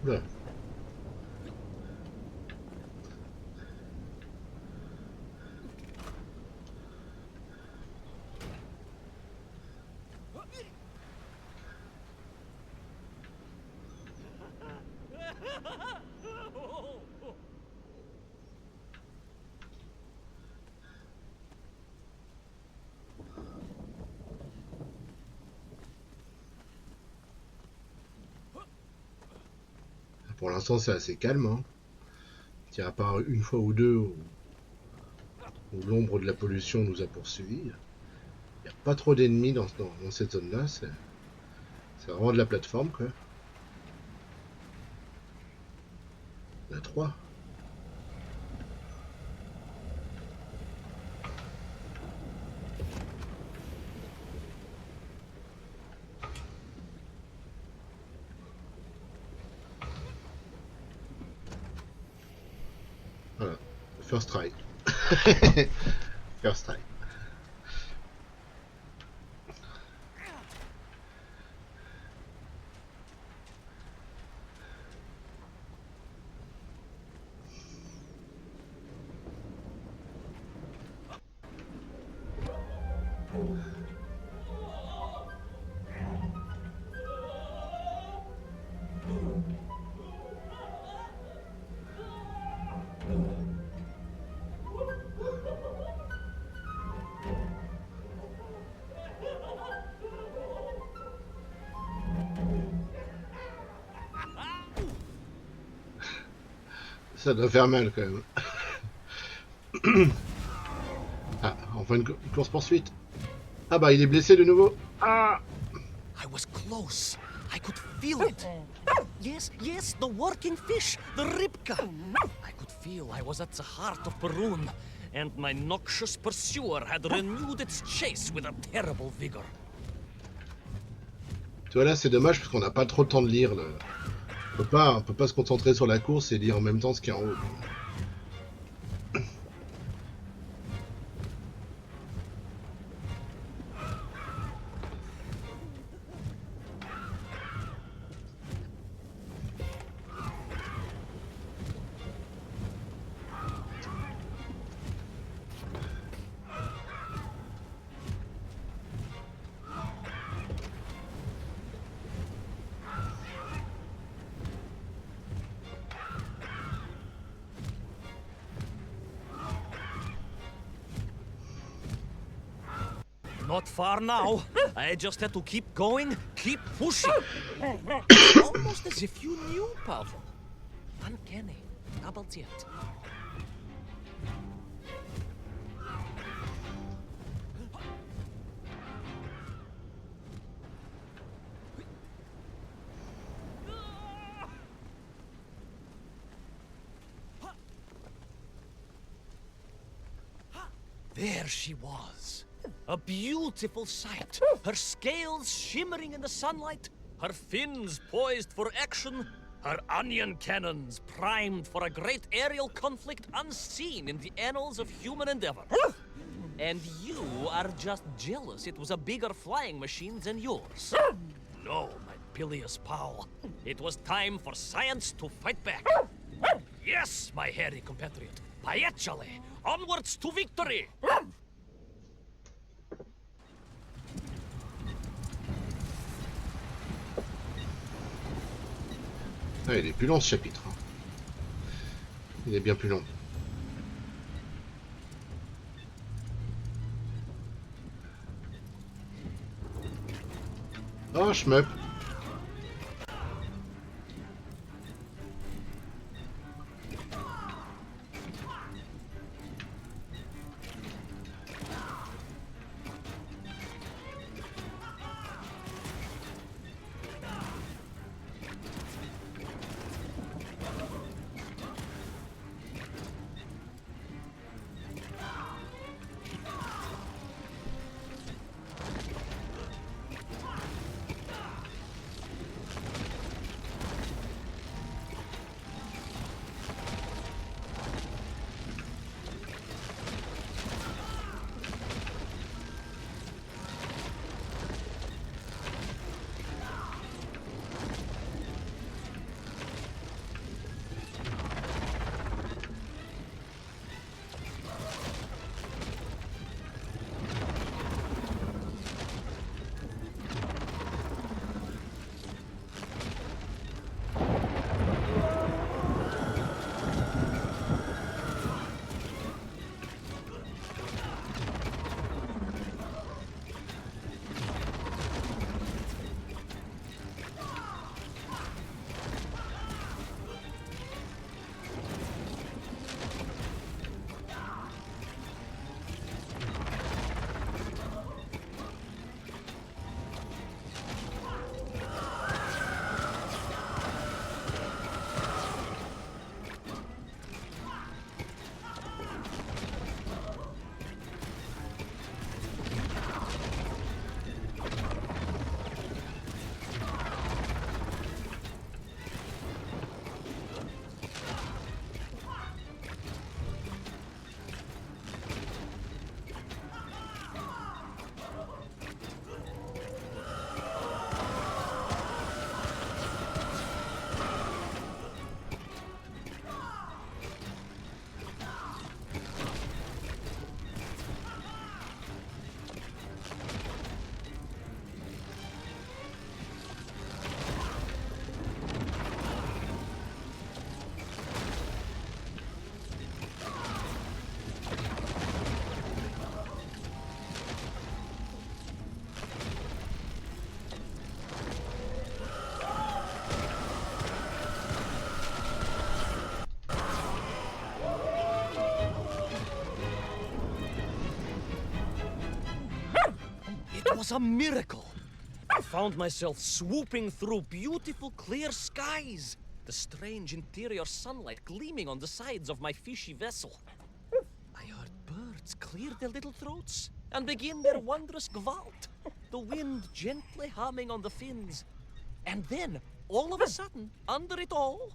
Oula. Pour l'instant, c'est assez calme. Hein. Tiens, à part une fois ou deux où l'ombre de la pollution nous a poursuivis, il n'y a pas trop d'ennemis dans cette zone-là. C'est vraiment de la plateforme, quoi. Il y en a 3. Voilà, first try. First try. Ça doit faire mal quand même. Ah, enfin une course-poursuite. Ah bah il est blessé de nouveau. Ah! I was close. I could feel it. Yes, yes, the working fish, the ribka. I could feel I was at the heart of Perun, and my noxious pursuer had renewed its chase with a terrible vigor. Tu vois là c'est dommage parce qu'on n'a pas trop le temps de lire. On peut pas se concentrer sur la course et lire en même temps ce qu'il y a en haut. Not far now. I just had to keep going, keep pushing. It's almost as if you knew, Pavel. Uncanny. Double yet. There she was. A beautiful sight. Her scales shimmering in the sunlight, her fins poised for action, her onion cannons primed for a great aerial conflict unseen in the annals of human endeavor. And you are just jealous it was a bigger flying machine than yours. no, my bilious pal. It was time for science to fight back. Yes, my hairy compatriot. Paechale! Onwards to victory! Ah, il est plus long ce chapitre. Hein. Il est bien plus long. Oh, shmup. It was a miracle. I found myself swooping through beautiful clear skies, the strange interior sunlight gleaming on the sides of my fishy vessel. I heard birds clear their little throats and begin their wondrous gvalt, the wind gently humming on the fins. And then, all of a sudden, under it all,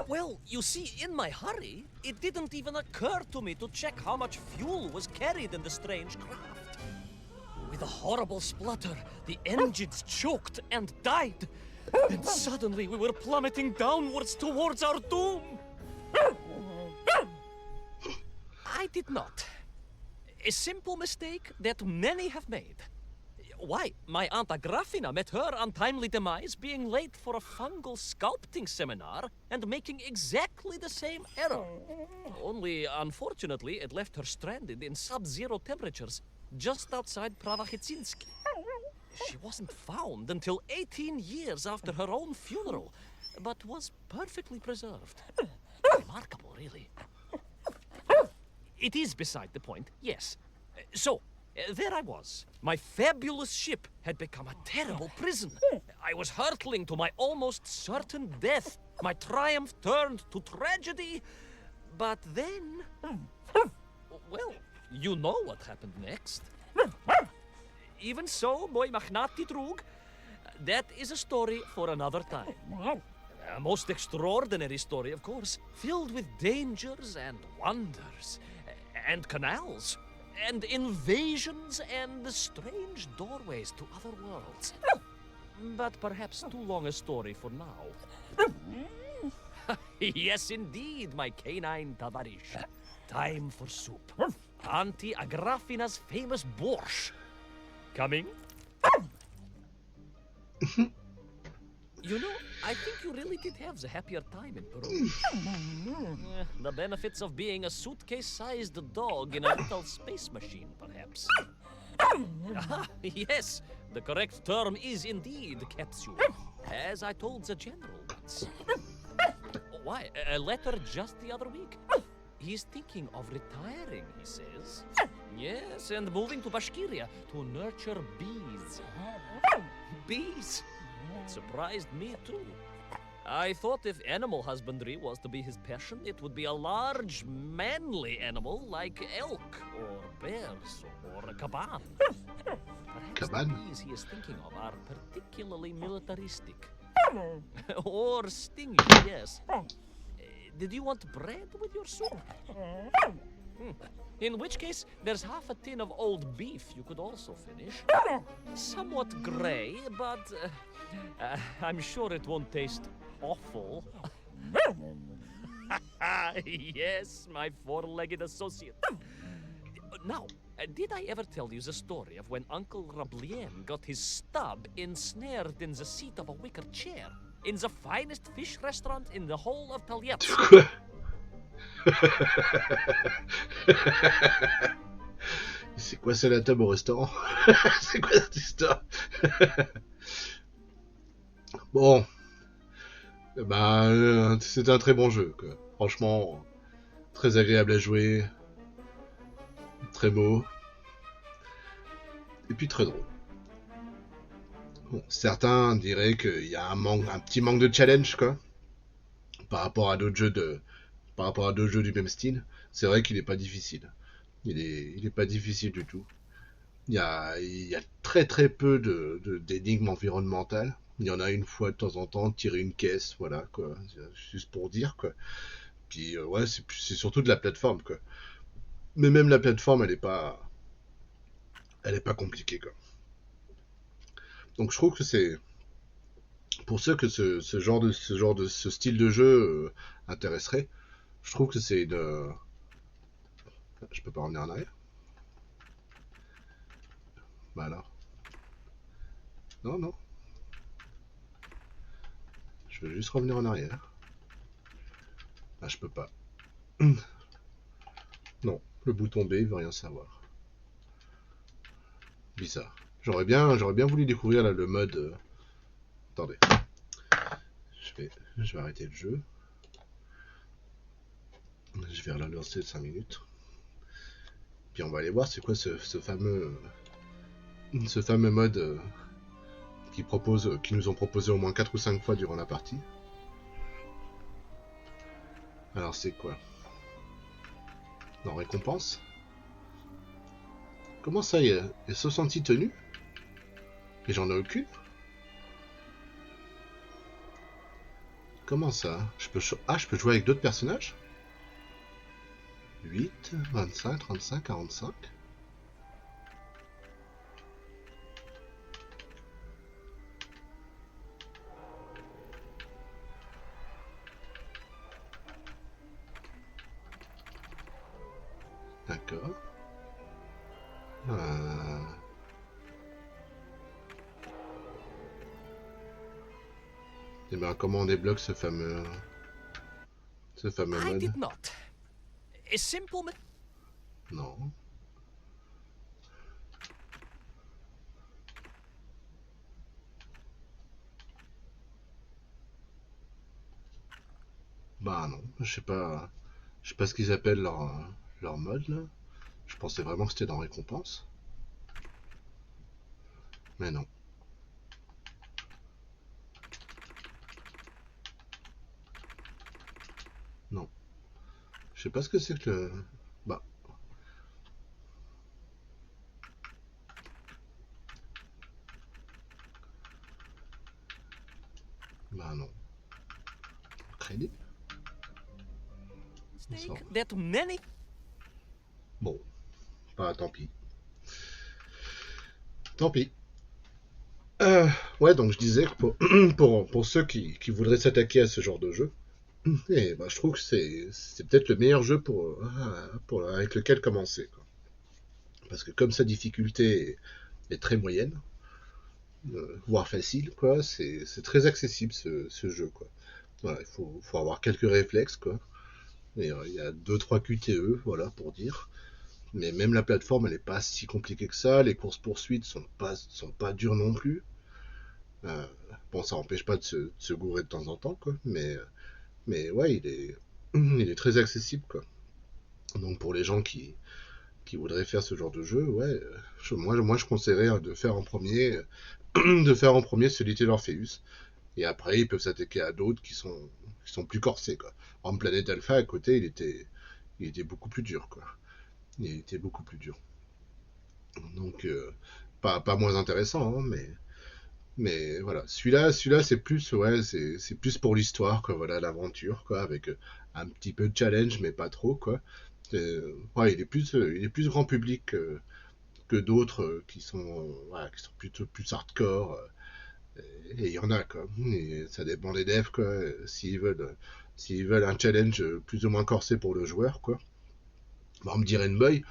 well, you see, in my hurry, it didn't even occur to me to check how much fuel was carried in the strange craft. With a horrible splutter, the engines choked and died. And suddenly we were plummeting downwards towards our doom. I did not. A simple mistake that many have made. Why, my Aunt Agrafina met her untimely demise being late for a fungal sculpting seminar and making exactly the same error. Only, unfortunately, it left her stranded in sub-zero temperatures just outside Pravachitsinsk. She wasn't found until 18 years after her own funeral, but was perfectly preserved. Remarkable, really. It is beside the point, yes. So, there I was. My fabulous ship had become a terrible prison. I was hurtling to my almost certain death. My triumph turned to tragedy. But then... well, you know what happened next. Even so, mooi magnati droog, that is a story for another time. A most extraordinary story, of course, filled with dangers and wonders, and canals, and invasions, and strange doorways to other worlds. But perhaps too long a story for now. Yes, indeed, my canine tavarish. Time for soup. Auntie Agrafina's famous borscht. Coming? You know, I think you really did have the happier time in Peru. The benefits of being a suitcase-sized dog in a little space machine, perhaps. Ah, yes, the correct term is indeed capsule, as I told the general once. Why, a letter just the other week. He's thinking of retiring, he says. Yes, and moving to Bashkiria to nurture bees. Bees? It surprised me too. I thought if animal husbandry was to be his passion, it would be a large, manly animal like elk, or bears, or a caban. Perhaps the Caban? bees he is thinking of are particularly militaristic. Or stingy, yes. Did you want bread with your soup? In which case, there's half a tin of old beef you could also finish. Somewhat gray, but I'm sure it won't taste awful. Yes, my four-legged associate. Now, did I ever tell you the story of when Uncle Rablien got his stub ensnared in the seat of a wicker chair in the finest fish restaurant in the whole of Taliep? Quoi? C'est quoi ça la table au restaurant? C'est quoi cette histoire? Bon, c'est un très bon jeu, quoi. Franchement, très agréable à jouer, très beau, et puis très drôle. Bon, certains diraient qu'il y a un petit manque de challenge, quoi, par rapport à d'autres jeux du même style. C'est vrai qu'il est pas difficile. Il est pas difficile du tout. Il y a très très peu d'énigmes environnementales. Il y en a une fois de temps en temps, tirer une caisse, voilà, quoi. Juste pour dire, quoi. Puis, ouais, c'est surtout de la plateforme, quoi. Mais même la plateforme, elle est pas compliquée, quoi. Donc je trouve que c'est, pour ceux que ce style de jeu intéresserait, je trouve que c'est une, je peux pas revenir en arrière. Bah alors. Non, non. Je veux juste revenir en arrière. Ah, je peux pas. Non, le bouton B, il veut rien savoir. Bizarre. J'aurais bien voulu découvrir là, le mode. Attendez. Je vais arrêter le jeu. Je vais relancer de 5 minutes. Puis on va aller voir c'est quoi ce fameux mode qui nous ont proposé au moins 4 ou 5 fois durant la partie. Alors c'est quoi? Non, récompense? Comment ça, il y a 66 tenues? Et j'en ai aucune? Comment ça? Je peux jouer avec d'autres personnages? 8, 25, 35, 45. D'accord. Et bien comment on débloque ce fameux I mode? did not. A simple Non. Bah non, je sais pas ce qu'ils appellent leur mode là. Je pensais vraiment que c'était dans récompense. Mais non. Non. Je sais pas ce que c'est que le... Bah. Bah non. Crédit? mistake that many. Bon. Bah tant pis. Tant pis. Euh, ouais, donc je disais que pour ceux qui voudraient s'attaquer à ce genre de jeu, et bah, je trouve que c'est peut-être le meilleur jeu avec lequel commencer, quoi. Parce que comme sa difficulté est très moyenne, voire facile, quoi, c'est très accessible ce jeu, quoi. Voilà, faut avoir quelques réflexes, quoi. Il y a deux trois QTE, voilà, pour dire. Mais même la plateforme, elle est pas si compliquée que ça. Les courses poursuites sont pas dures non plus. Euh, bon, ça n'empêche pas de se gourer de temps en temps, quoi. Mais ouais, il est très accessible, quoi. Donc pour les gens qui voudraient faire ce genre de jeu, ouais, moi je conseillerais de faire en premier, de faire en premier celui de l'Orpheus. Et après, ils peuvent s'attaquer à d'autres qui sont plus corsés, quoi. Par exemple, Planète Alpha à côté, il était beaucoup plus dur, quoi. Il était beaucoup plus dur. Donc, pas moins intéressant, hein, mais voilà. Celui-là, c'est plus, ouais, c'est plus pour l'histoire, quoi. Voilà, l'aventure, quoi, avec un petit peu de challenge, mais pas trop, quoi. Ouais, il est plus grand public que d'autres voilà, qui sont plutôt plus hardcore. Et il y en a, quoi. Et ça dépend des devs, quoi. S'ils veulent un challenge plus ou moins corsé pour le joueur, quoi. Bah, on me dirait une boy.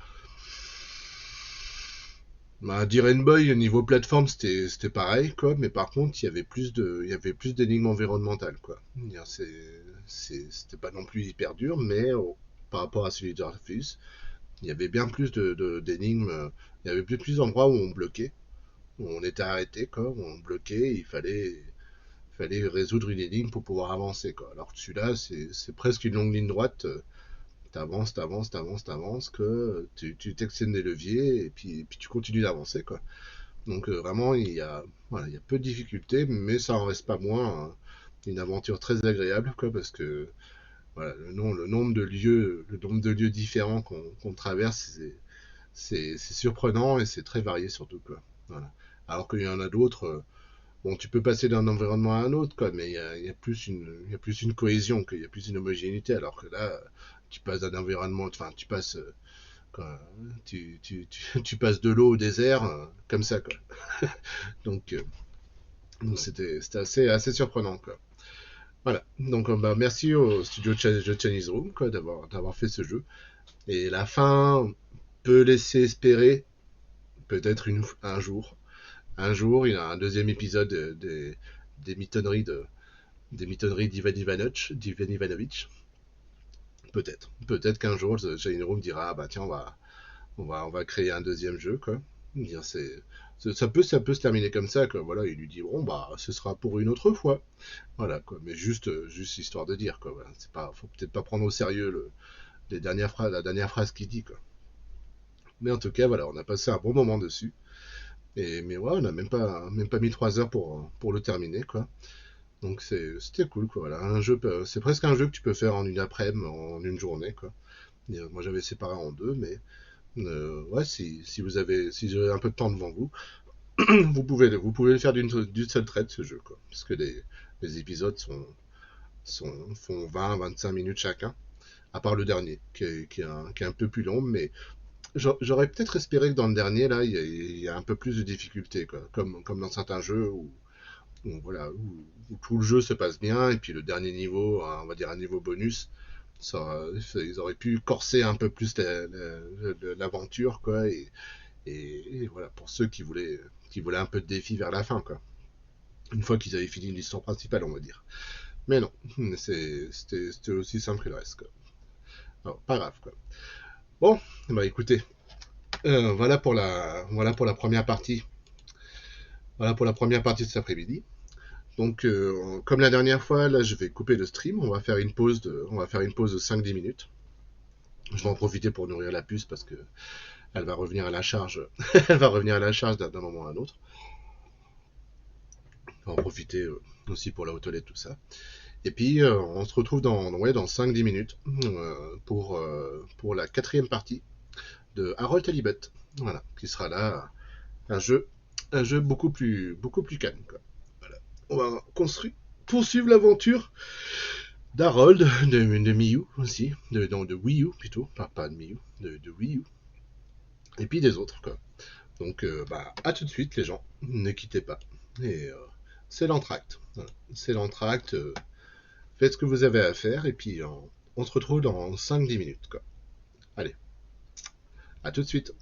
Bah, Diren Boy, au niveau plateforme, c'était pareil, quoi, mais par contre, il y avait plus d'énigmes environnementales, quoi. C'était pas non plus hyper dur, mais par rapport à celui d'Orpheus, il y avait bien plus d'énigmes, il y avait plus d'endroits où on bloquait, où on était arrêté, quoi, où on bloquait, il fallait résoudre une énigme pour pouvoir avancer, quoi. Alors que celui-là, c'est presque une longue ligne droite, t'avances, t'avances, t'avances, t'avances, que tu t'extiendes des leviers, et puis tu continues d'avancer, quoi. Donc vraiment, il y a peu de difficultés, mais ça en reste pas moins une aventure très agréable, quoi, parce que voilà, le nombre de lieux différents qu'on traverse, c'est surprenant et c'est très varié surtout, quoi. Voilà. Alors qu'il y en a d'autres, bon, tu peux passer d'un environnement à un autre, quoi, mais il y a plus une cohésion, il y a plus une homogénéité, alors que là, tu passes d'un environnement, enfin, quoi, tu passes de l'eau au désert, comme ça, quoi. Donc, c'était assez surprenant, quoi. Voilà. Donc, bah, merci au studio de Chinese Room, quoi, d'avoir fait ce jeu. Et la fin peut laisser espérer peut-être un jour. Un jour, il y a un deuxième épisode des mitonneries d'Ivan Ivanovic. Peut-être qu'un jour, Chinese Room dira, ah, bah tiens, on va créer un deuxième jeu, quoi. Ça peut se terminer comme ça, quoi. Voilà, ils lui diront, bah, ce sera pour une autre fois. Voilà, quoi. Mais juste histoire de dire, quoi. Voilà. Faut peut-être pas prendre au sérieux la dernière phrase qu'il dit, quoi. Mais en tout cas, voilà, on a passé un bon moment dessus. Mais ouais, on n'a même pas mis 3 heures pour le terminer, quoi. Donc c'était cool, quoi. Voilà, c'est presque un jeu que tu peux faire en une après-midi, en une journée, quoi. Et, moi, j'avais séparé en deux, mais ouais, si vous avez un peu de temps devant vous, vous pouvez le faire d'une seule traite, ce jeu, quoi. Parce que les épisodes font 20-25 minutes chacun, à part le dernier, qui est un peu plus long, mais j'aurais peut-être espéré que dans le dernier, là, il y a un peu plus de difficulté, quoi. Comme dans certains jeux voilà, où tout le jeu se passe bien, et puis le dernier niveau, on va dire un niveau bonus, ils auraient pu corser un peu plus l'aventure, quoi, et voilà, pour ceux qui voulaient un peu de défi vers la fin, quoi. Une fois qu'ils avaient fini l'histoire principale, on va dire. Mais non, c'était aussi simple que le reste, quoi. Alors, pas grave, quoi. Bon, bah écoutez, voilà pour la première partie. Voilà pour la première partie de cet après-midi. Donc, comme la dernière fois, là, je vais couper le stream. On va faire une pause de 5-10 minutes. Je vais en profiter pour nourrir la puce parce que elle va revenir à la charge. Elle va revenir à la charge d'un moment à un autre. On va en profiter aussi pour la haute tout ça. Et puis, on se retrouve dans 5-10 minutes pour la quatrième partie de Harold Talibet. Voilà, qui sera là un jeu, un jeu beaucoup plus calme, quoi. Voilà. On va poursuivre l'aventure d'Harold, de Miyu aussi, de Wii U plutôt, pas de Miyu, de Wii U, et puis des autres, quoi. Donc, bah, à tout de suite, les gens, ne quittez pas. Et c'est l'entracte. Voilà. C'est l'entracte. Faites ce que vous avez à faire et puis on se retrouve dans 5-10 minutes, quoi. Allez, à tout de suite.